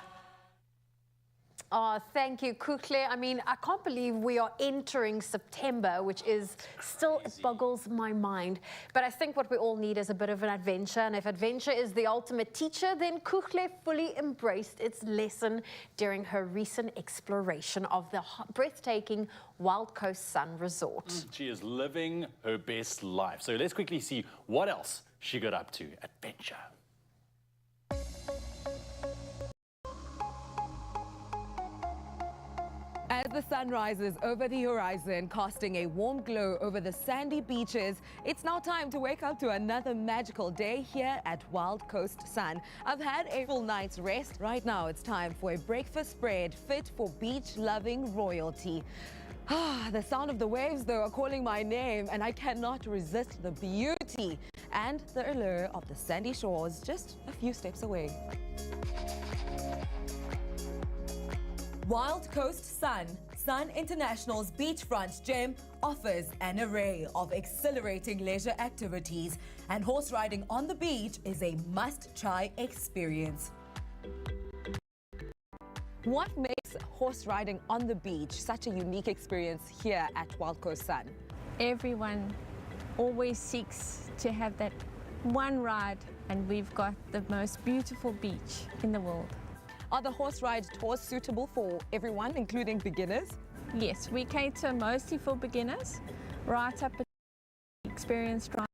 Oh, thank you, Kukle. I mean, I can't believe we are entering September, which is still, it boggles my mind. But I think what we all need is a bit of an adventure. And if adventure is the ultimate teacher, then Kukle fully embraced its lesson during her recent exploration of the breathtaking Wild Coast Sun Resort. She is living her best life. So let's quickly see what else she got up to. Adventure. As the sun rises over the horizon, casting a warm glow over the sandy beaches, it's now time to wake up to another magical day here at Wild Coast Sun. I've had a full night's rest. Right now, it's time for a breakfast spread fit for beach-loving royalty. The sound of the waves, though, are calling my name, and I cannot resist the beauty and the allure of the sandy shores just a few steps away. Wild Coast Sun, Sun International's beachfront gem, offers an array of exhilarating leisure activities, and horse riding on the beach is a must-try experience. What makes horse riding on the beach such a unique experience here at Wild Coast Sun? Everyone always seeks to have that one ride, and we've got the most beautiful beach in the world. Are the horse ride tours suitable for everyone, including beginners? Yes, we cater mostly for beginners, right up to experienced riders,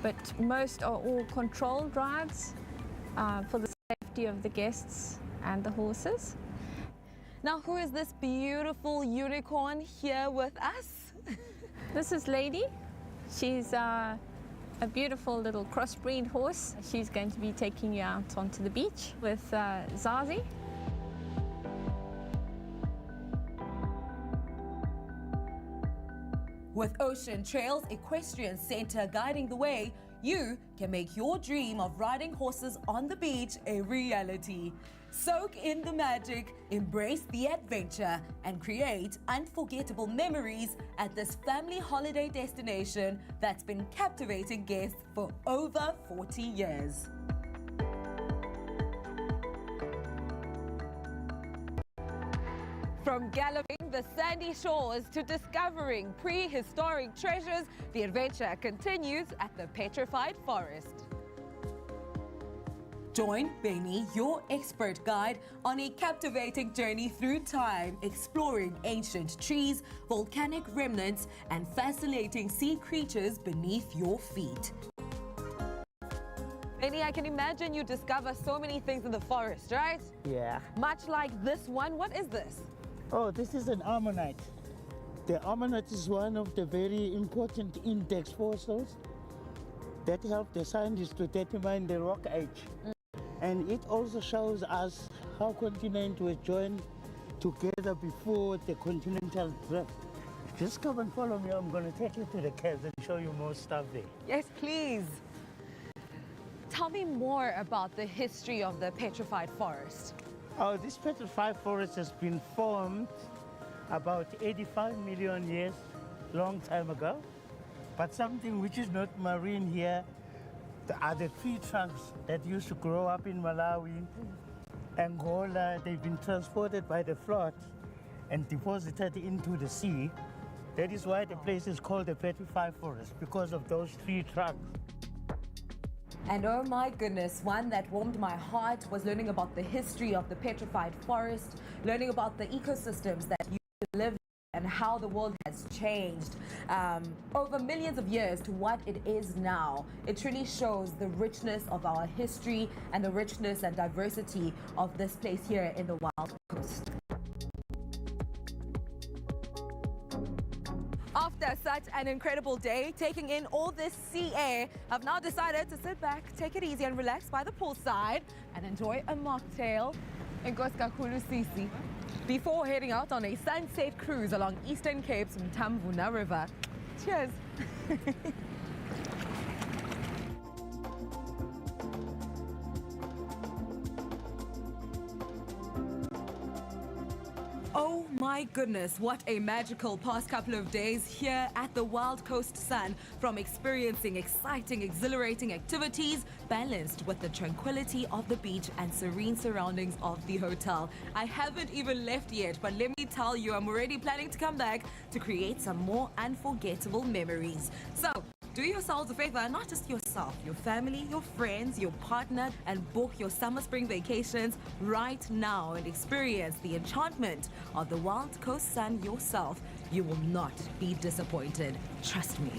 but most are all controlled rides for the safety of the guests and the horses. Now, who is this beautiful unicorn here with us? This is Lady. She's a beautiful little crossbreed horse. She's going to be taking you out onto the beach with Zazie. With Ocean Trails Equestrian Center guiding the way, you can make your dream of riding horses on the beach a reality. Soak in the magic, embrace the adventure, and create unforgettable memories at this family holiday destination that's been captivating guests for over 40 years. From galloping the sandy shores to discovering prehistoric treasures, the adventure continues at the Petrified Forest. Join Benny, your expert guide, on a captivating journey through time, exploring ancient trees, volcanic remnants, and fascinating sea creatures beneath your feet. Benny, I can imagine you discover so many things in the forest, right? Yeah. Much like this one. What is this? Oh, this is an ammonite. The ammonite is one of the very important index fossils that help the scientists to determine the rock age. And it also shows us how continents were joined together before the continental drift. Just come and follow me. I'm going to take you to the caves and show you more stuff there. Yes, please. Tell me more about the history of the Petrified Forest. Oh, this petrified forest has been formed about 85 million years, long time ago. But something which is not marine here are the tree trunks that used to grow up in Malawi, Angola. They've been transported by the flood and deposited into the sea. That is why the place is called the Petrified Forest, because of those tree trunks. And oh my goodness, one that warmed my heart was learning about the history of the Petrified Forest, learning about the ecosystems that used to live and how the world has changed over millions of years to what it is now. It truly shows the richness of our history and the richness and diversity of this place here in the Wild Coast. After such an incredible day, taking in all this sea air, I've now decided to sit back, take it easy and relax by the poolside and enjoy a mocktail. Enkosi kakhulu Sisi. Before heading out on a sunset cruise along Eastern Cape's Mtamvuna River. Cheers. Oh my goodness, what a magical past couple of days here at the Wild Coast Sun, from experiencing exciting, exhilarating activities balanced with the tranquility of the beach and serene surroundings of the hotel. I haven't even left yet, but let me tell you, I'm already planning to come back to create some more unforgettable memories. So, do yourselves a favor, not just yourself, your family, your friends, your partner, and book your summer spring vacations right now and experience the enchantment of the Wild Coast Sun yourself. You will not be disappointed. Trust me.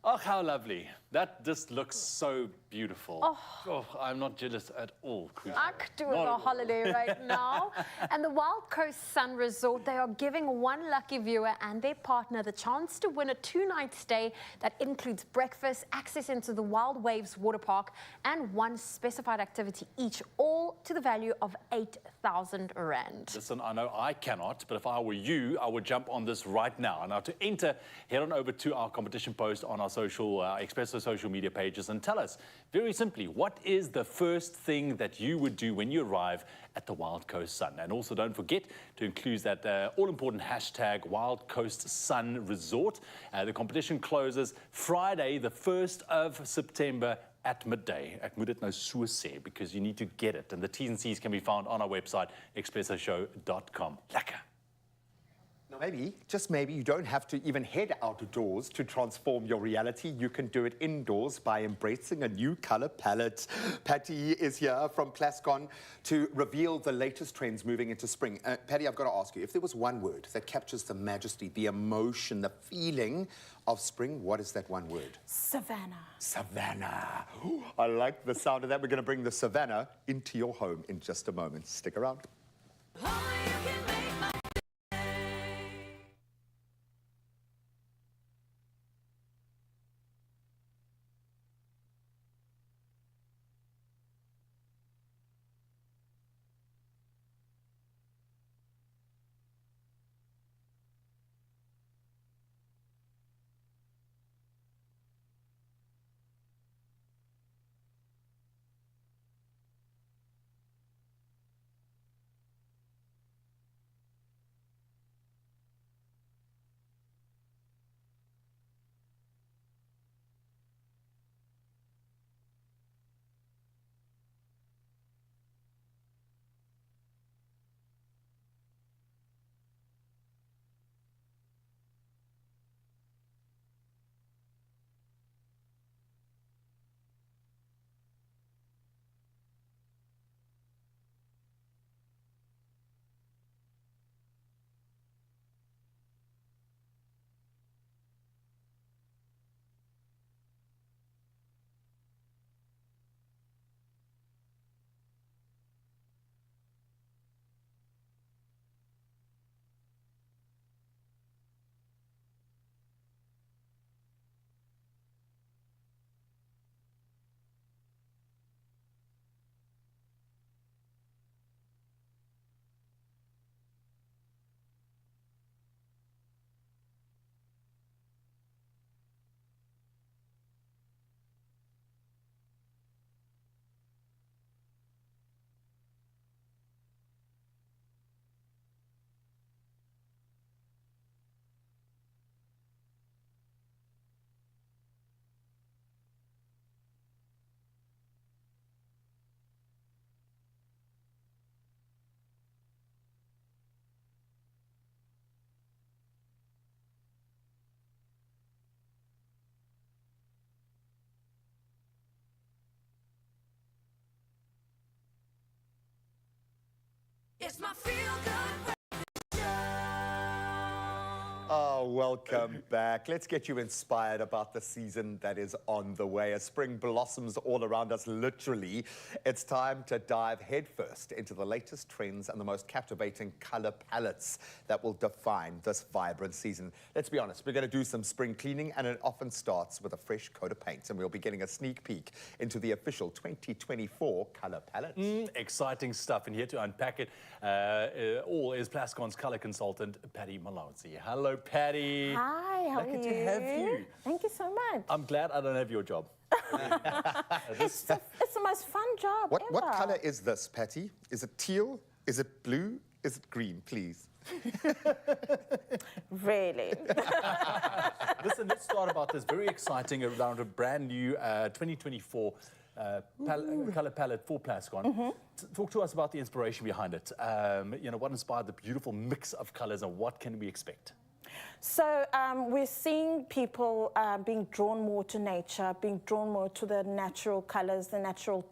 Oh, how lovely. That just looks so beautiful. Oh, I'm not jealous at all. I could do with a holiday right now. And the Wild Coast Sun Resort, they are giving one lucky viewer and their partner the chance to win a 2-night stay that includes breakfast, access into the Wild Waves water park, and one specified activity each, all to the value of 8,000 Rand. Listen, I know I cannot, but if I were you, I would jump on this right now. Now, to enter, head on over to our competition post on our Expresso social media pages and tell us, very simply, what is the first thing that you would do when you arrive at the Wild Coast Sun? And also don't forget to include that all-important hashtag Wild Coast Sun Resort. The competition closes Friday, the 1st of September at midday. Ek moet dit nou so sê, because you need to get it. And the T's and C's can be found on our website, expressoshow.com. Lekker. Now maybe, just maybe, you don't have to even head outdoors to transform your reality. You can do it indoors by embracing a new color palette. Patty is here from Plascon to reveal the latest trends moving into spring. Patty, I've got to ask you, if there was one word that captures the majesty, the emotion, the feeling of spring, what is that one word? Savannah. Savannah. Ooh, I like the sound of that. We're going to bring the Savannah into your home in just a moment. Stick around. It's my feel-good Oh, welcome back. Let's get you inspired about the season that is on the way. As spring blossoms all around us, literally, it's time to dive headfirst into the latest trends and the most captivating color palettes that will define this vibrant season. Let's be honest, we're going to do some spring cleaning, and it often starts with a fresh coat of paint, and we'll be getting a sneak peek into the official 2024 color palette. Exciting stuff, and here to unpack it all is Plascon's color consultant, Patty Malazi. Hello, Patty. Hi, how are you? Lucky to have you. Thank you so much. I'm glad I don't have your job. It's the most fun job ever. What color is this, Patty? Is it teal? Is it blue? Is it green, please? Really? Listen, let's start about this very exciting around a brand new 2024 color palette for Plascon. Talk to us about the inspiration behind it. You know, what inspired the beautiful mix of colors, and what can we expect? So we're seeing people being drawn more to nature, being drawn more to the natural colors, the natural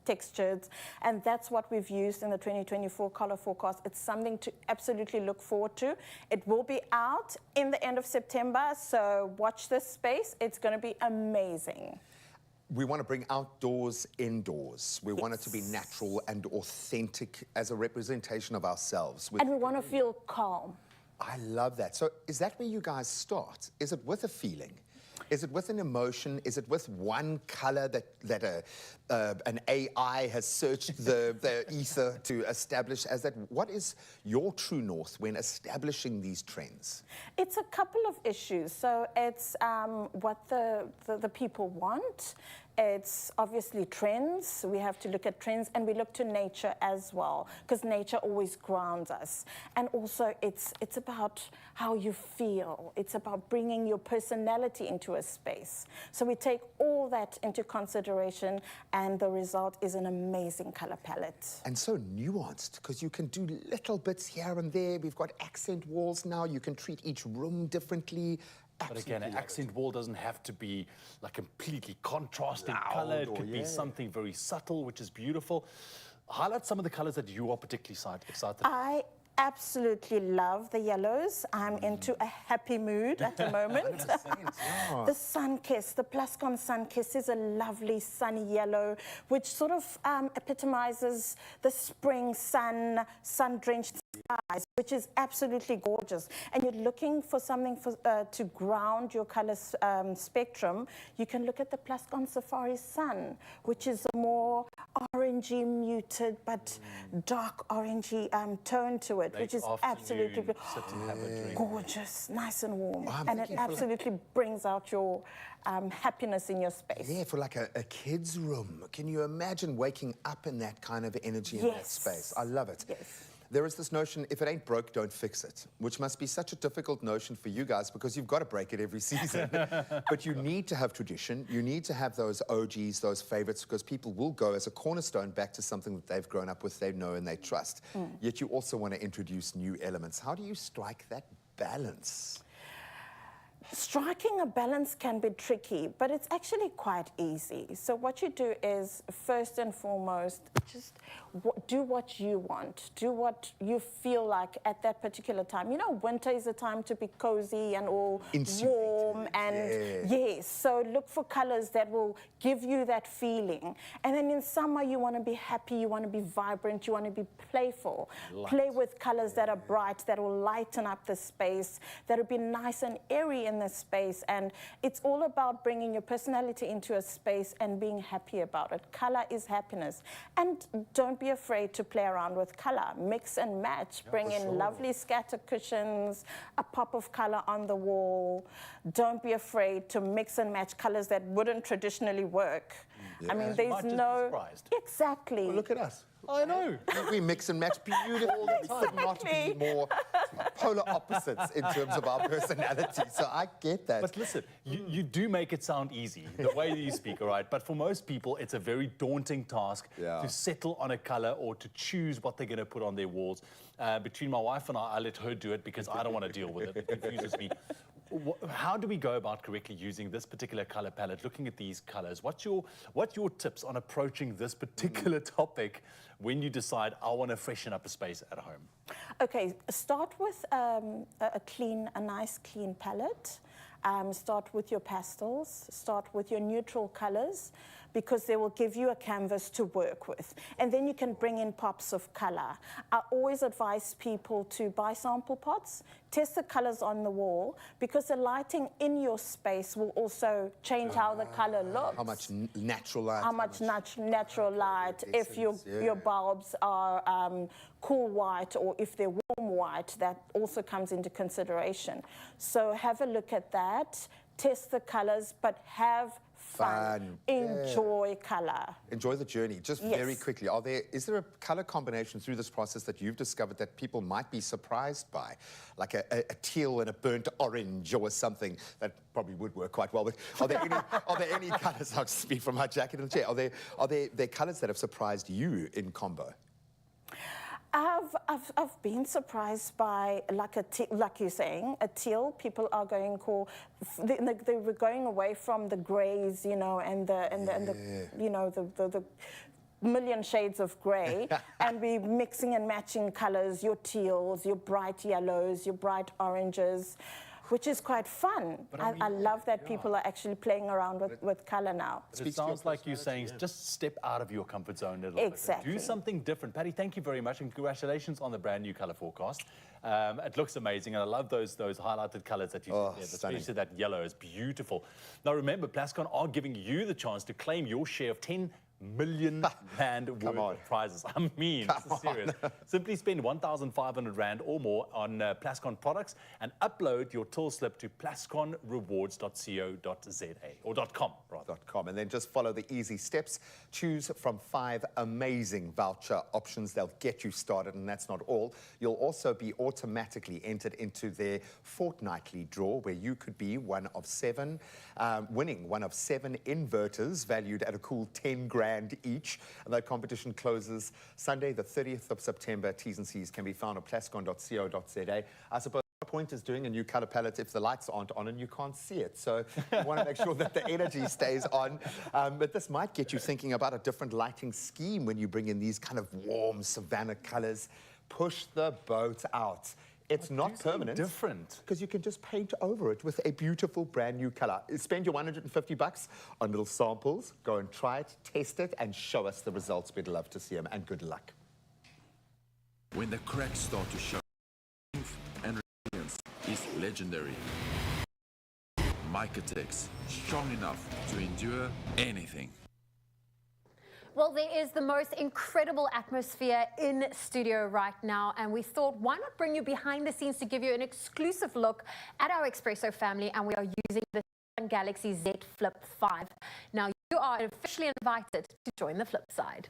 textures, and that's what we've used in the 2024 color forecast. It's something to absolutely look forward to. It will be out in the end of September, so watch this space. It's going to be amazing. We want to bring outdoors indoors. We want it to be natural and authentic as a representation of ourselves. And we want to feel calm. I love that. So is that where you guys start? Is it with a feeling? Is it with an emotion? Is it with one color that an AI has searched the ether to establish as that? What is your true north when establishing these trends? It's a couple of issues. So it's what the people want. It's obviously trends. We have to look at trends, and we look to nature as well, because nature always grounds us. And also it's about how you feel. It's about bringing your personality into a space. So we take all that into consideration, and the result is an amazing color palette. And so nuanced, because you can do little bits here and there. We've got accent walls now. You can treat each room differently. But again, an accent wall doesn't have to be like completely contrasting color. It could be something very subtle, which is beautiful. Highlight some of the colors that you are particularly excited about. I absolutely love the yellows. I'm into a happy mood at the moment. The Sun Kiss, the Plascon Sun Kiss is a lovely sunny yellow, which sort of epitomizes the spring sun-drenched skies, which is absolutely gorgeous. And you're looking for something to ground your color spectrum. You can look at the Plascon Safari Sun, which is a more orangey, muted, but dark orangey tone to it, which is absolutely gorgeous, nice and warm. And it absolutely brings out your happiness in your space. Yeah, for like a kid's room. Can you imagine waking up in that kind of energy in that space? I love it. Yes. There is this notion, if it ain't broke, don't fix it, which must be such a difficult notion for you guys because you've got to break it every season. But you need to have tradition. You need to have those OGs, those favorites, because people will go as a cornerstone back to something that they've grown up with, they know and they trust. Yet you also want to introduce new elements. How do you strike that balance? Striking a balance can be tricky, but it's actually quite easy. So what you do is, first and foremost, just do what you want. Do what you feel like at that particular time. You know, winter is a time to be cozy and all warm and yes. So look for colors that will give you that feeling. And then in summer, you want to be happy, you want to be vibrant, you want to be playful. Play with colors that are bright, that will lighten up the space, that will be nice and airy in the space. And it's all about bringing your personality into a space and being happy about it. Color is happiness. And don't be afraid to play around with color. Mix and match. Bring in lovely scatter cushions, a pop of color on the wall. Don't be afraid to mix and match colors that wouldn't traditionally work. I mean, there's no... Exactly. Well, look at us. I know. We mix and match beautiful. We could not be more polar opposites in terms of our personality. So I get that. But listen, you do make it sound easy, the way that you speak, all right? But for most people, it's a very daunting task to settle on a color or to choose what they're going to put on their walls. Between my wife and I let her do it because I don't want to deal with it. It confuses me. How do we go about correctly using this particular color palette, looking at these colors? What's your tips on approaching this particular topic when you decide, I want to freshen up a space at home? Okay, start with a nice clean palette. Start with your pastels, start with your neutral colors, because they will give you a canvas to work with. And then you can bring in pops of color. I always advise people to buy sample pots, test the colors on the wall, because the lighting in your space will also change how the color looks. How much natural light? How much natural light. If your bulbs are cool white or if they're warm white, that also comes into consideration. So have a look at that, test the colors, but have fun. Enjoy color. Enjoy the journey. Just very quickly, is there a color combination through this process that you've discovered that people might be surprised by? Like a teal and a burnt orange or something that probably would work quite well. But are there any colors, I'll just speak from my jacket in the chair, are there colors that have surprised you in combo? I've been surprised by, like you're saying, a teal. People are going they were going away from the greys, you know, and the million shades of grey, and be mixing and matching colors, your teals, your bright yellows, your bright oranges, which is quite fun. I love that people are actually playing around with color now. It sounds like you're saying just step out of your comfort zone a little Exactly. bit. Do something different. Patty, thank you very much, and congratulations on the brand new color forecast. It looks amazing, and I love those highlighted colors that you see there, especially that yellow is beautiful. Now remember, Plascon are giving you the chance to claim your share of 10 million rand worth of prizes. I mean, this is serious. Simply spend 1,500 rand or more on Plascon products and upload your till slip to plasconrewards.co.za or .com rather. .com, and then just follow the easy steps. Choose from 5 amazing voucher options. They'll get you started, and that's not all. You'll also be automatically entered into their fortnightly draw, where you could be one of 7, winning one of 7 inverters valued at a cool 10 grand each. And that competition closes Sunday, the 30th of September. T's and C's can be found at plascon.co.za. I suppose the point is doing a new color palette if the lights aren't on and you can't see it. So you want to make sure that the energy stays on. But this might get you thinking about a different lighting scheme when you bring in these kind of warm savanna colors. Push the boat out. It's not permanent. Different. Because you can just paint over it with a beautiful brand new color. Spend your $150 on little samples. Go and try it, test it, and show us the results. We'd love to see them, and good luck. When the cracks start to show, strength and resilience is legendary. Micatex, strong enough to endure anything. Well, there is the most incredible atmosphere in studio right now, and we thought, why not bring you behind the scenes to give you an exclusive look at our Expresso family, and we are using the Samsung Galaxy Z Flip 5. Now, you are officially invited to join the flip side.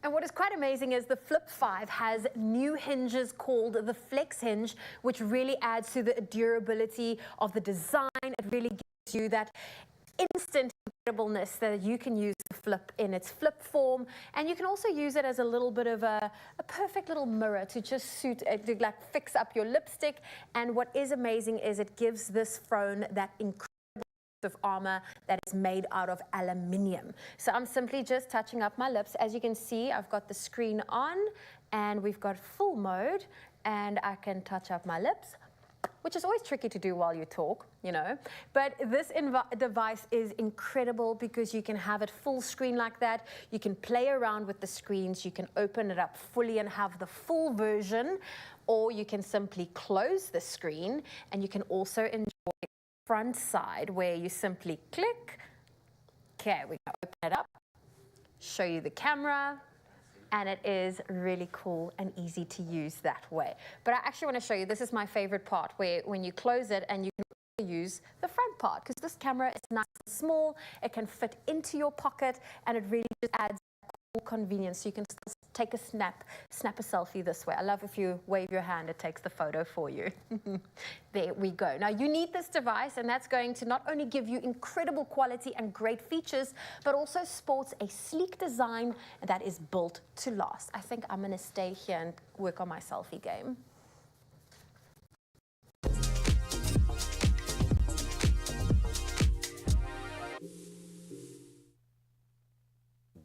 And what is quite amazing is the Flip 5 has new hinges called the Flex hinge, which really adds to the durability of the design. It really gives you that instant incredibleness that you can use the Flip in its flip form. And you can also use it as a little bit of a perfect little mirror to just to like fix up your lipstick. And what is amazing is it gives this phone that incredible of armor that is made out of aluminium. So I'm simply just touching up my lips. As you can see, I've got the screen on and we've got full mode, and I can touch up my lips, which is always tricky to do while you talk, you know. But this device is incredible because you can have it full screen like that. You can play around with the screens. You can open it up fully and have the full version, or you can simply close the screen, and you can also enjoy front side where you simply click. Okay, we can open it up, show you the camera, and it is really cool and easy to use that way. But I actually want to show you, this is my favorite part, where when you close it and you can also use the front part, because this camera is nice and small, it can fit into your pocket, and it really just adds more convenient, so you can still take a snap a selfie this way. I love if you wave your hand, it takes the photo for you. There we go. Now you need this device, and that's going to not only give you incredible quality and great features, but also sports a sleek design that is built to last. I think I'm going to stay here and work on my selfie game.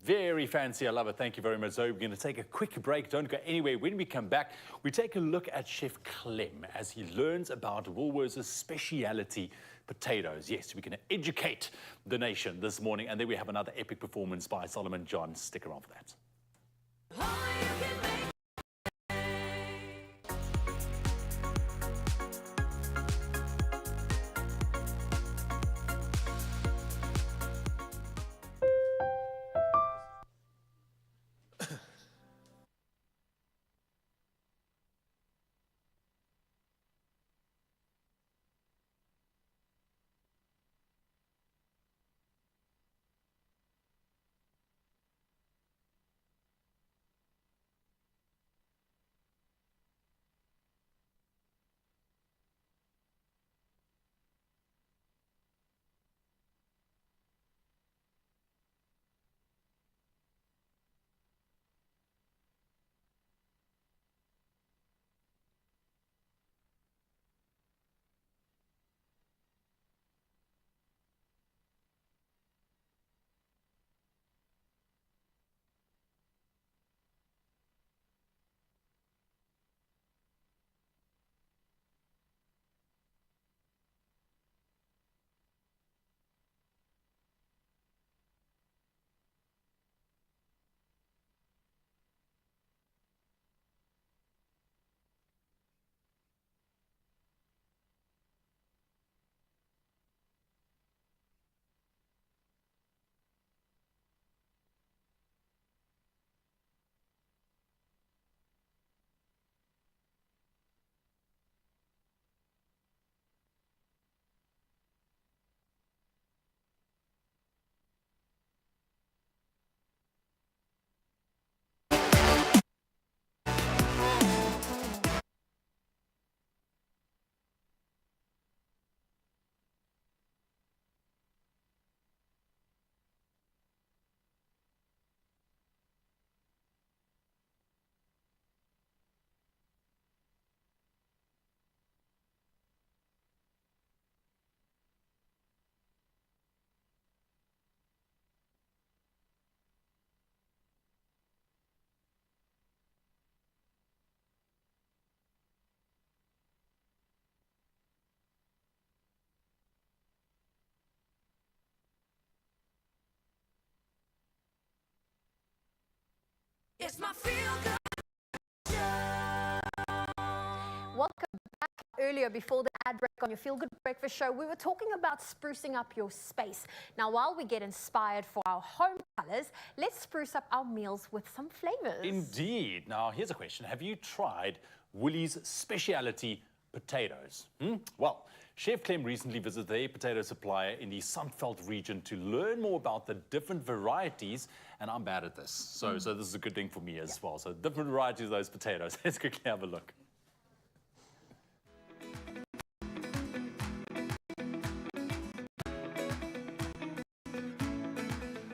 Very fancy, I love it. Thank you very much, Zoe. We're going to take a quick break. Don't go anywhere. When we come back, we take a look at Chef Clem as he learns about Woolworths' speciality potatoes. Yes, we're going to educate the nation this morning. And then we have another epic performance by Solomon John. Stick around for that. It's my feel-good Welcome back. Earlier, before the ad break on your Feel Good Breakfast Show, we were talking about sprucing up your space. Now, while we get inspired for our home colors, let's spruce up our meals with some flavors. Indeed. Now, here's a question. Have you tried Woolies' speciality potatoes? Well, Chef Clem recently visited their potato supplier in the Sunveld region to learn more about the different varieties, and I'm bad at this. So this is a good thing for me as well. So different varieties of those potatoes. Let's quickly have a look.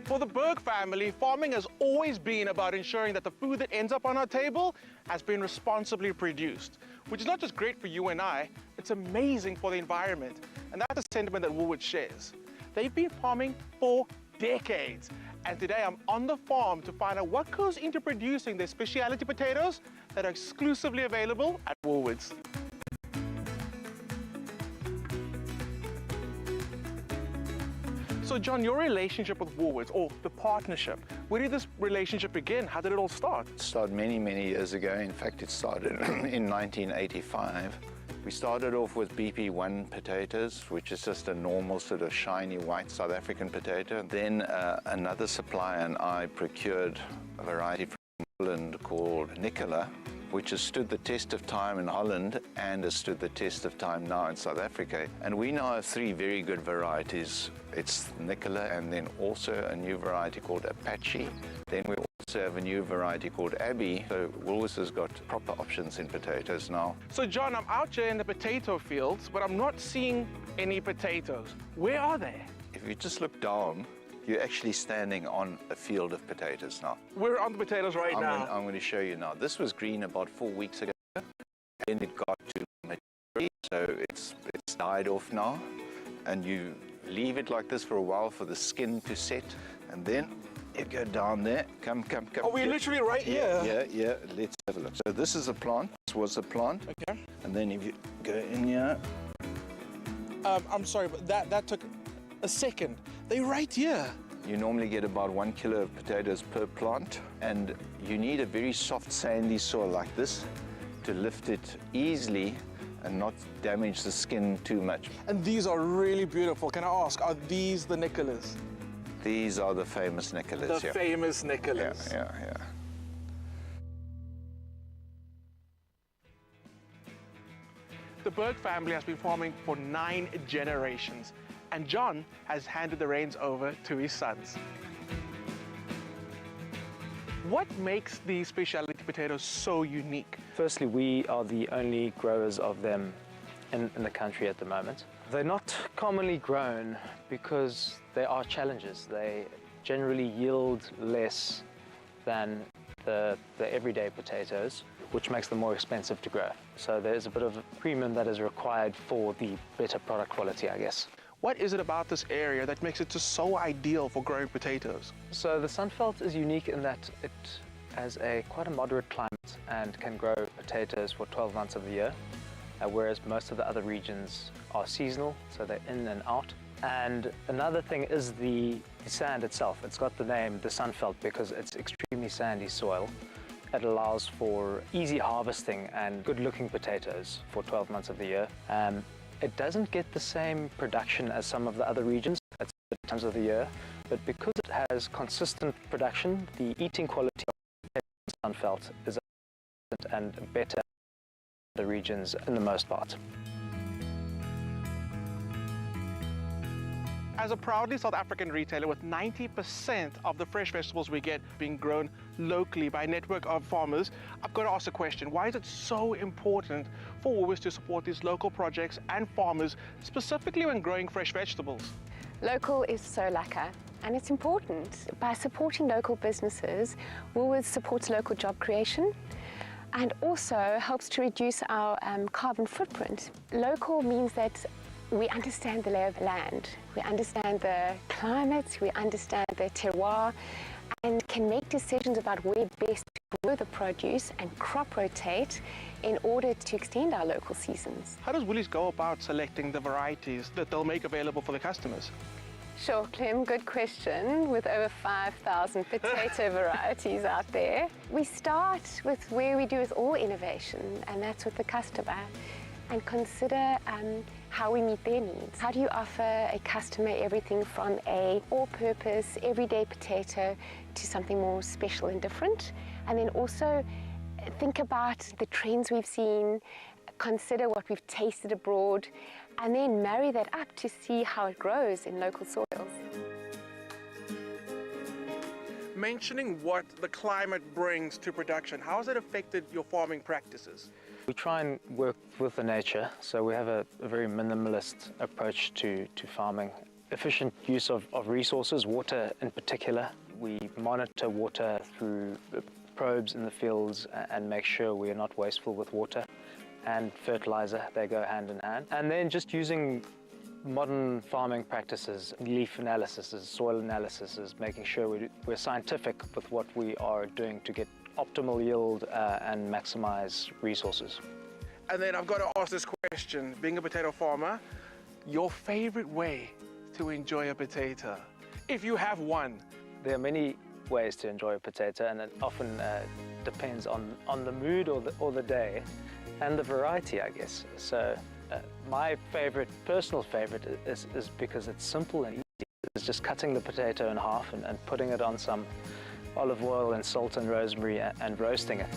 For the Berg family, farming has always been about ensuring that the food that ends up on our table has been responsibly produced, which is not just great for you and I, it's amazing for the environment. And that's a sentiment that Woolworths shares. They've been farming for decades. And today I'm on the farm to find out what goes into producing their specialty potatoes that are exclusively available at Woolworths. So John, your relationship with Woolworths, or the partnership, where did this relationship begin? How did it all start? It started many, many years ago. In fact, it started in 1985. We started off with BP1 potatoes, which is just a normal sort of shiny white South African potato. Then another supplier and I procured a variety from Holland called Nicola, which has stood the test of time in Holland and has stood the test of time now in South Africa. And we now have three very good varieties. It's Nicola, and then also a new variety called Apache. Then we also also have a new variety called Abbey. So Woolworths has got proper options in potatoes now. So John, I'm out here in the potato fields, but I'm not seeing any potatoes. Where are they? If you just look down, you're actually standing on a field of potatoes now. We're on the potatoes right now. I'm going to show you now. This was green about 4 weeks ago, and it got to maturity, so it's died off now. And you leave it like this for a while for the skin to set, and then you go down there. Come. Are we literally right here? Yeah. Let's have a look. So this is a plant. This was a plant. Okay. And then if you go in here. I'm sorry, but that took a second. They're right here. You normally get about 1 kilo of potatoes per plant, and you need a very soft sandy soil like this to lift it easily and not damage the skin too much. And these are really beautiful. Can I ask, are these the Nicholas? These are the famous Nicholas. The famous Nicholas. Yeah. The Berg family has been farming for 9 generations, and John has handed the reins over to his sons. What makes these specialty potatoes so unique? Firstly, we are the only growers of them in the country at the moment. They're not commonly grown because there are challenges. They generally yield less than the everyday potatoes, which makes them more expensive to grow. So there's a bit of a premium that is required for the better product quality, I guess. What is it about this area that makes it just so ideal for growing potatoes? So the Sunveld is unique in that it has quite a moderate climate and can grow potatoes for 12 months of the year, whereas most of the other regions are seasonal, so they're in and out. And another thing is the sand itself. It's got the name the Sunveld because it's extremely sandy soil. It allows for easy harvesting and good-looking potatoes for 12 months of the year. It doesn't get the same production as some of the other regions at certain times of the year, but because it has consistent production, the eating quality of the Sunveld is and better than the regions in the most part. As a proudly South African retailer with 90% of the fresh vegetables we get being grown locally by a network of farmers, I've got to ask a question. Why is it so important for Woolworths to support these local projects and farmers, specifically when growing fresh vegetables? Local is so lekker, and it's important. By supporting local businesses, Woolworths supports local job creation and also helps to reduce our carbon footprint. Local means that we understand the lay of the land, we understand the climate, we understand the terroir, and can make decisions about where best to grow the produce and crop rotate in order to extend our local seasons. How does Woolies go about selecting the varieties that they'll make available for the customers? Sure, Clem, good question. With over 5,000 potato varieties out there, we start with where we do with all innovation, and that's with the customer, and consider how we meet their needs. How do you offer a customer everything from a all-purpose, everyday potato to something more special and different? And then also think about the trends we've seen, consider what we've tasted abroad, and then marry that up to see how it grows in local soils. Mentioning what the climate brings to production, how has it affected your farming practices? We try and work with the nature, so we have a very minimalist approach to farming. Efficient use of resources, water in particular. We monitor water through probes in the fields and make sure we are not wasteful with water. And fertilizer, they go hand in hand. And then just using modern farming practices, leaf analysis, soil analysis, making sure we're scientific with what we are doing to get optimal yield and maximize resources. And then I've got to ask this question, being a potato farmer, your favorite way to enjoy a potato, if you have one? There are many ways to enjoy a potato, and it often depends on the mood or the day and the variety, I guess. So my personal favorite is because it's simple and easy. It's just cutting the potato in half and putting it on some olive oil and salt and rosemary and roasting it.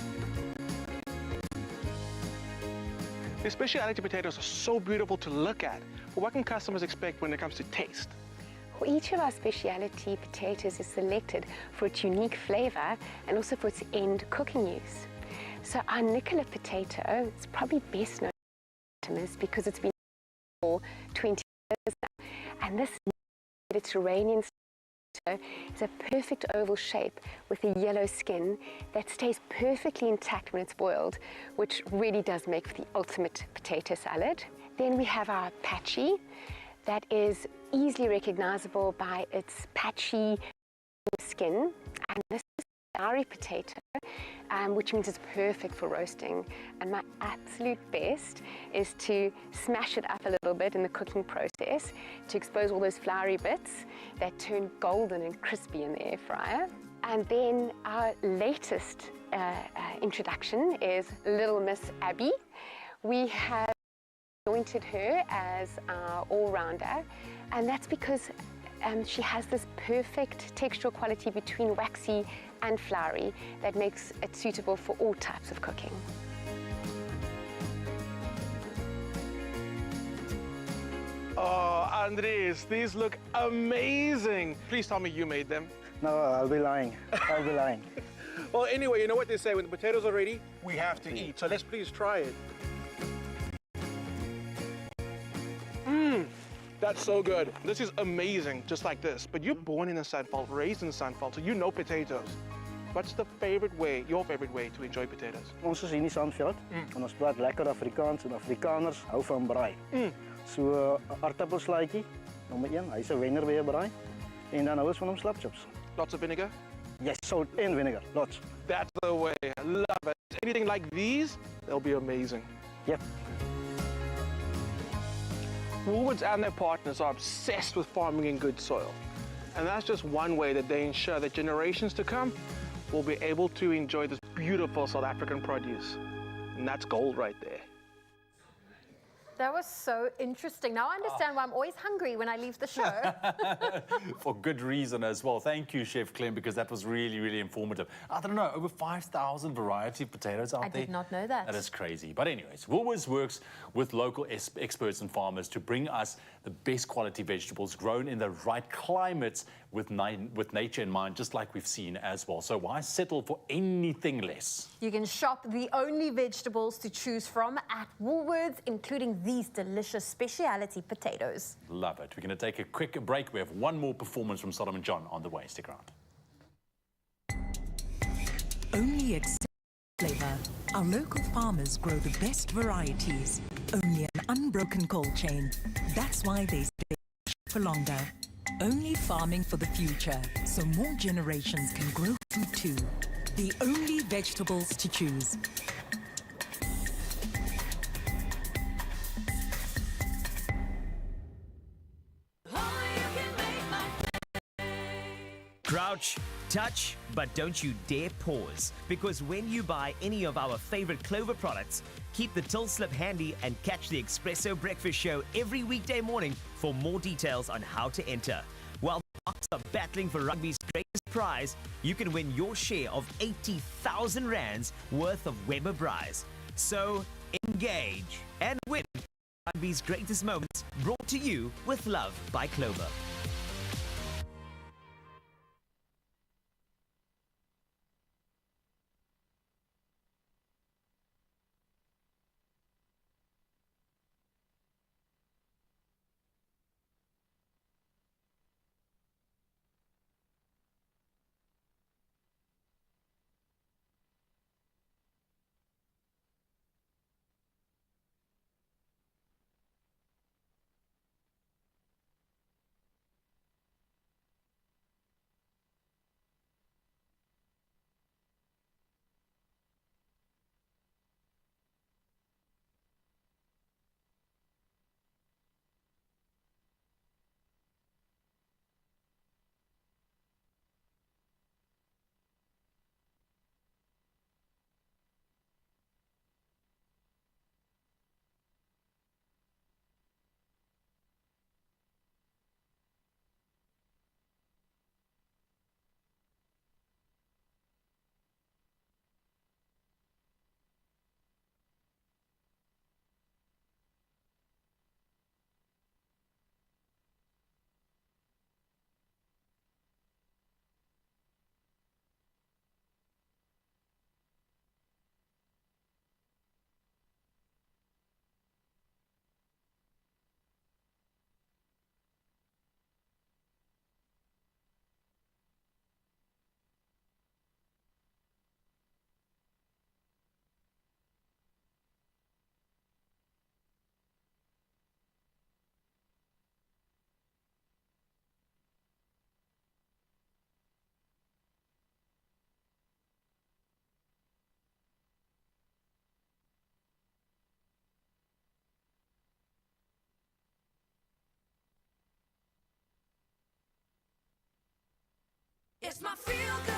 The specialty potatoes are so beautiful to look at, but what can customers expect when it comes to taste? Each of our specialty potatoes is selected for its unique flavor and also for its end cooking use. So our Nicola potato, it's probably best known because it's been for 20 years now. And this Mediterranean potato is a perfect oval shape with a yellow skin that stays perfectly intact when it's boiled, which really does make for the ultimate potato salad. Then we have our patchy that is easily recognizable by its patchy skin. And this is a floury potato, which means it's perfect for roasting. And my absolute best is to smash it up a little bit in the cooking process to expose all those floury bits that turn golden and crispy in the air fryer. And then our latest introduction is Little Miss Abby. We have anointed her as our all-rounder, and that's because she has this perfect textural quality between waxy and floury that makes it suitable for all types of cooking. Oh, Andres, these look amazing. Please tell me you made them. No, I'll be lying. I'll be lying. Well, anyway, you know what they say, when the potatoes are ready, we have to eat. So let's please try it. That's so good. This is amazing, just like this. But you're born in the Sandveld, raised in the Sandveld, so you know potatoes. What's the favorite way, your favorite way to enjoy potatoes? Ons is hier in die Sandveld en ons praat lekker Afrikaans en Afrikaners hou van braai. So aardappelslaatjie, nommer 1, hy's 'n wenner by 'n braai. En dan hou ons van hom slapchips. Lots of vinegar? Yes, salt and vinegar, lots. That's the way. I love it. Anything like these, they'll be amazing. Yep. Woolworths and their partners are obsessed with farming in good soil. And that's just one way that they ensure that generations to come will be able to enjoy this beautiful South African produce. And that's gold right there. That was so interesting. Now I understand why I'm always hungry when I leave the show. For good reason as well. Thank you, Chef Clem, because that was really, really informative. I don't know, over 5,000 variety of potatoes out there. I did not know that. That is crazy. But anyways, Woolworths works with local experts and farmers to bring us the best quality vegetables grown in the right climates with nature in mind, just like we've seen as well. So why settle for anything less? You can shop the only vegetables to choose from at Woolworths, including these delicious specialty potatoes. Love it. We're going to take a quick break. We have one more performance from Solomon John on the way. Stick around. Only accept flavor. Our local farmers grow the best varieties. Only an unbroken cold chain. That's why they stay for longer. Only farming for the future, so more generations can grow food too. The only vegetables to choose. Crouch, touch, but don't you dare pause. Because when you buy any of our favorite Clover products, keep the till slip handy and catch the Expresso breakfast show every weekday morning for more details on how to enter. While the Bucks are battling for rugby's greatest prize, you can win your share of 80,000 rands worth of Weber Prize. So engage and win rugby's greatest moments, brought to you with love by Clover. It's my feel good.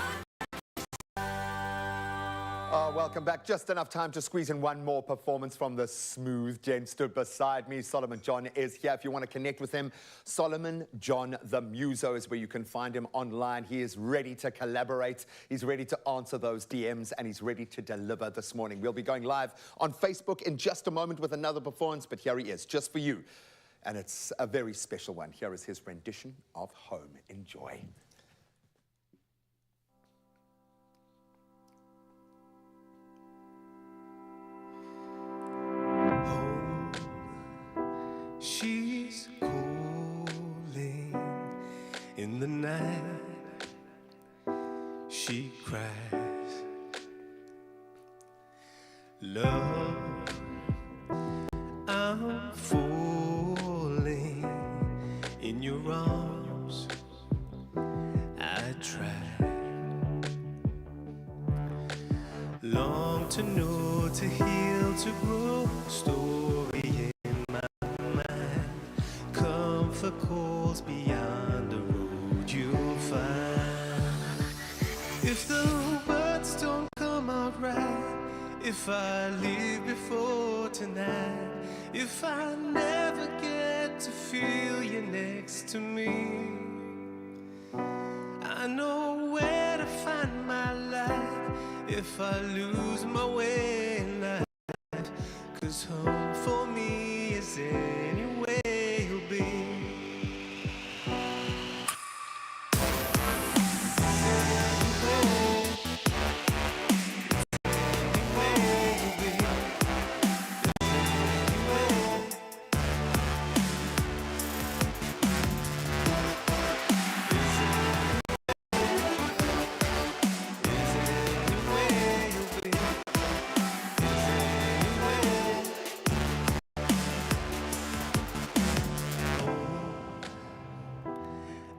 Welcome back. Just enough time to squeeze in one more performance from the smooth gent stood beside me. Solomon John is here. If you want to connect with him, Solomon John the Muso is where you can find him online. He is ready to collaborate. He's ready to answer those DMs, and he's ready to deliver this morning. We'll be going live on Facebook in just a moment with another performance, but here he is, just for you. And it's a very special one. Here is his rendition of Home. Enjoy. She's calling in the night. She cries, love, I'm falling in your arms. I try, long to know, to heal, to grow. Story in my mind, comfort calls beyond the road you'll find. If the words don't come out right, if I leave before tonight, if I never get to feel you next to me, I know where to find my life if I lose my way in life. 'Cause home for me is anywhere you'll be.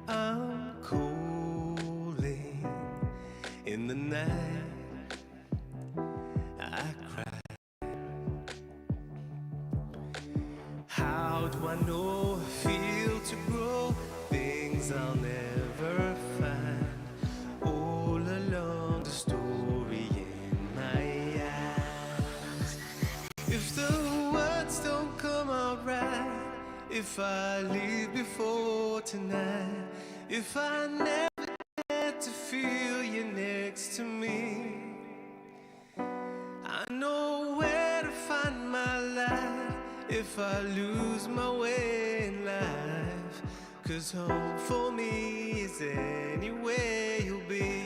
I'm calling in the night. I cry. How do I know I feel to grow things I'll never find? All along the story in my eyes. If the words don't come out right, if I leave before tonight, if I never get to feel you next to me, I know where to find my life if I lose my way in life. 'Cause home for me is anywhere you'll be.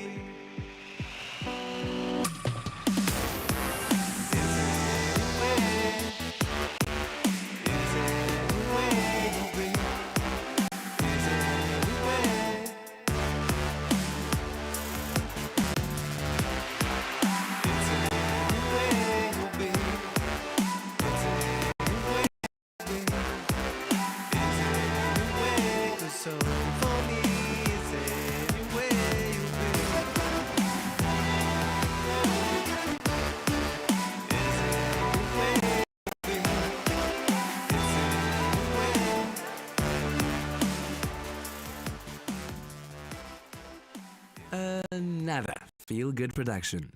Another feel-good production.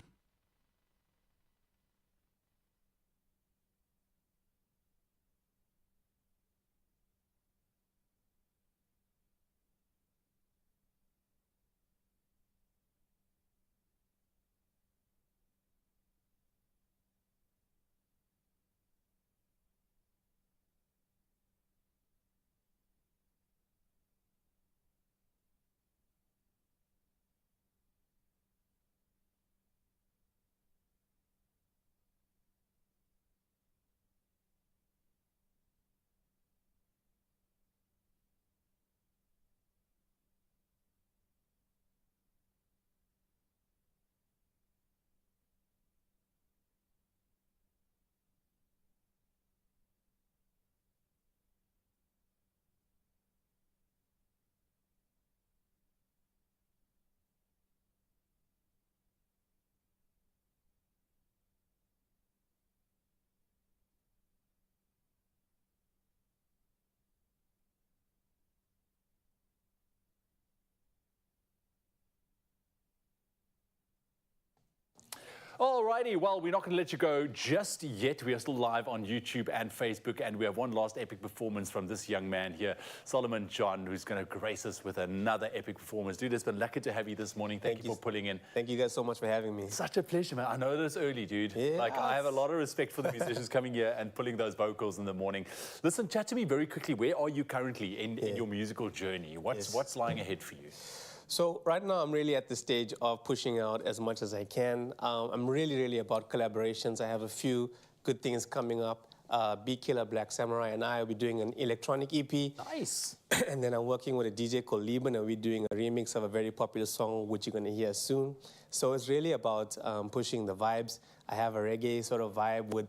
Alrighty, well, we're not going to let you go just yet. We are still live on YouTube and Facebook, and we have one last epic performance from this young man here, Solomon John, who's going to grace us with another epic performance. Dude, it's been lucky to have you this morning. Thank you for pulling in. Thank you guys so much for having me. Such a pleasure, man. I know that it's early, dude. Yeah. Like, I have a lot of respect for the musicians coming here and pulling those vocals in the morning. Listen, chat to me very quickly. Where are you currently in your musical journey? What's lying ahead for you? So right now I'm really at the stage of pushing out as much as I can. I'm really about collaborations. I have a few good things coming up. B Killer, Black Samurai, and I will be doing an electronic EP. Nice. And then I'm working with a DJ called Liban, and we're doing a remix of a very popular song, which you're going to hear soon. So it's really about pushing the vibes. I have a reggae sort of vibe with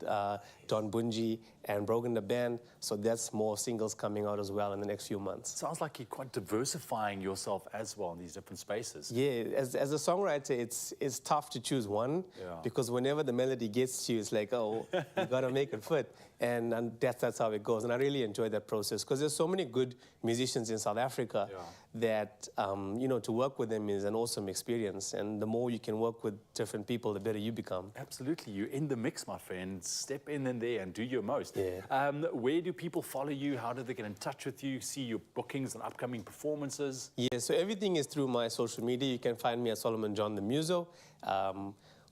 Don Bunji and Brogan the Band. So that's more singles coming out as well in the next few months. Sounds like you're quite diversifying yourself as well in these different spaces. Yeah, as a songwriter, it's tough to choose one because whenever the melody gets to you, it's like, oh, you got to make it fit. And that's how it goes. And I really enjoy that process because there's so many good musicians in South Africa that, you know, to work with them is an awesome experience. And the more you can work with different people, the better you become. Absolutely. You're in the mix, my friend. Step in there and do your most. Yeah. Where do people follow you? How do they get in touch with you? See your bookings and upcoming performances? Yeah, so everything is through my social media. You can find me at Solomon John the Muso,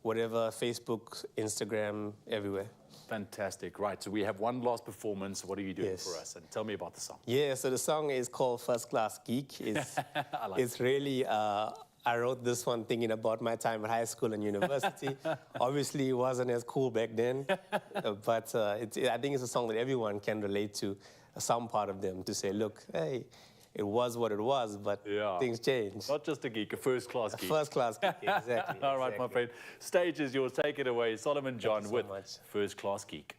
whatever, Facebook, Instagram, everywhere. Fantastic. Right, so we have one last performance. What are you doing for us? And tell me about the song. Yeah, so the song is called First Class Geek. It's really, I wrote this one thinking about my time at high school and university. Obviously, it wasn't as cool back then, but I think it's a song that everyone can relate to, some part of them, to say, look, hey, it was what it was, but things change. Not just a geek, a first-class geek. A first-class geek, exactly. All right, my friend. Stage is yours. Take it away. Solomon John with First-Class Geek.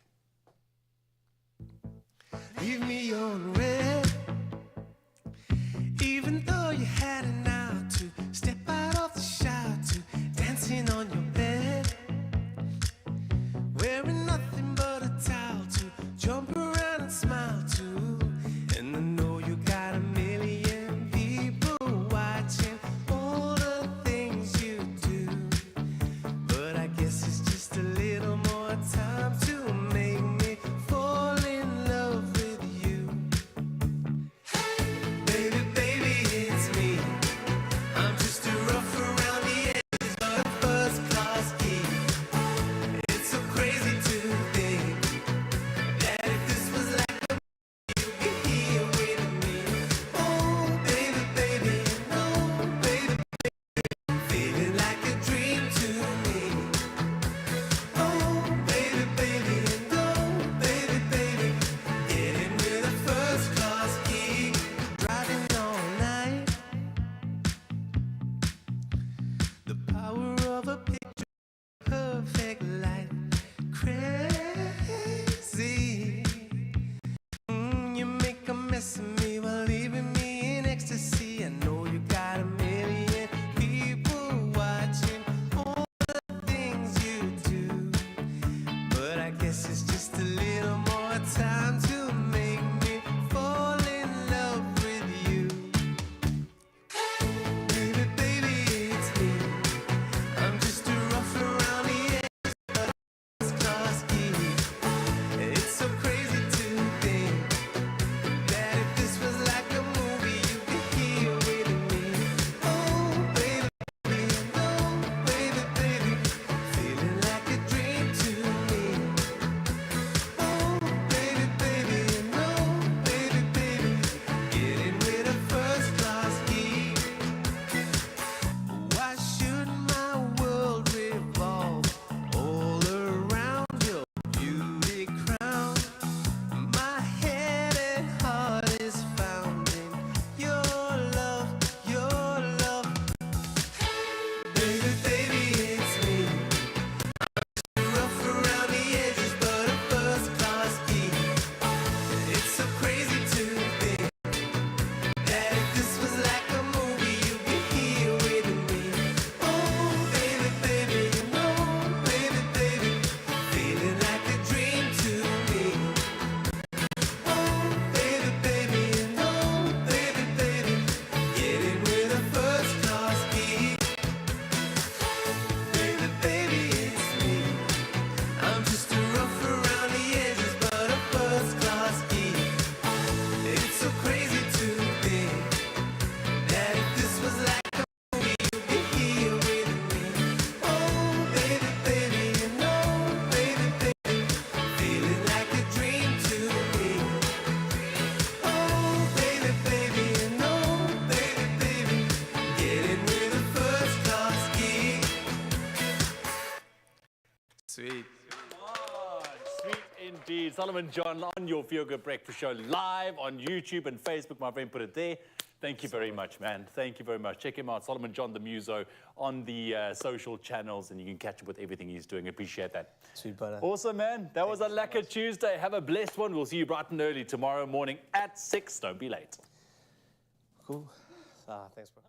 Leave me on red. Even though you had an hour to step out of the shower to dancing on your bed, wearing nothing but a towel to jump around and smile to. And I know you got a million people watching all the things you do, but I guess it's just a little more time to make me fall in love with you. Hey, baby, it's me. I'm just a Sweet. Oh, sweet indeed. Solomon John on your Feel Good Breakfast Show live on YouTube and Facebook. My friend put it there. Thank you very much, man. Thank you very much. Check him out, Solomon John the Muso, on the social channels, and you can catch up with everything he's doing. Appreciate that. Sweet brother. Awesome, man. That was a Lekker Tuesday. Have a blessed one. We'll see you bright and early tomorrow morning at 6. Don't be late. Cool. Thanks, bro.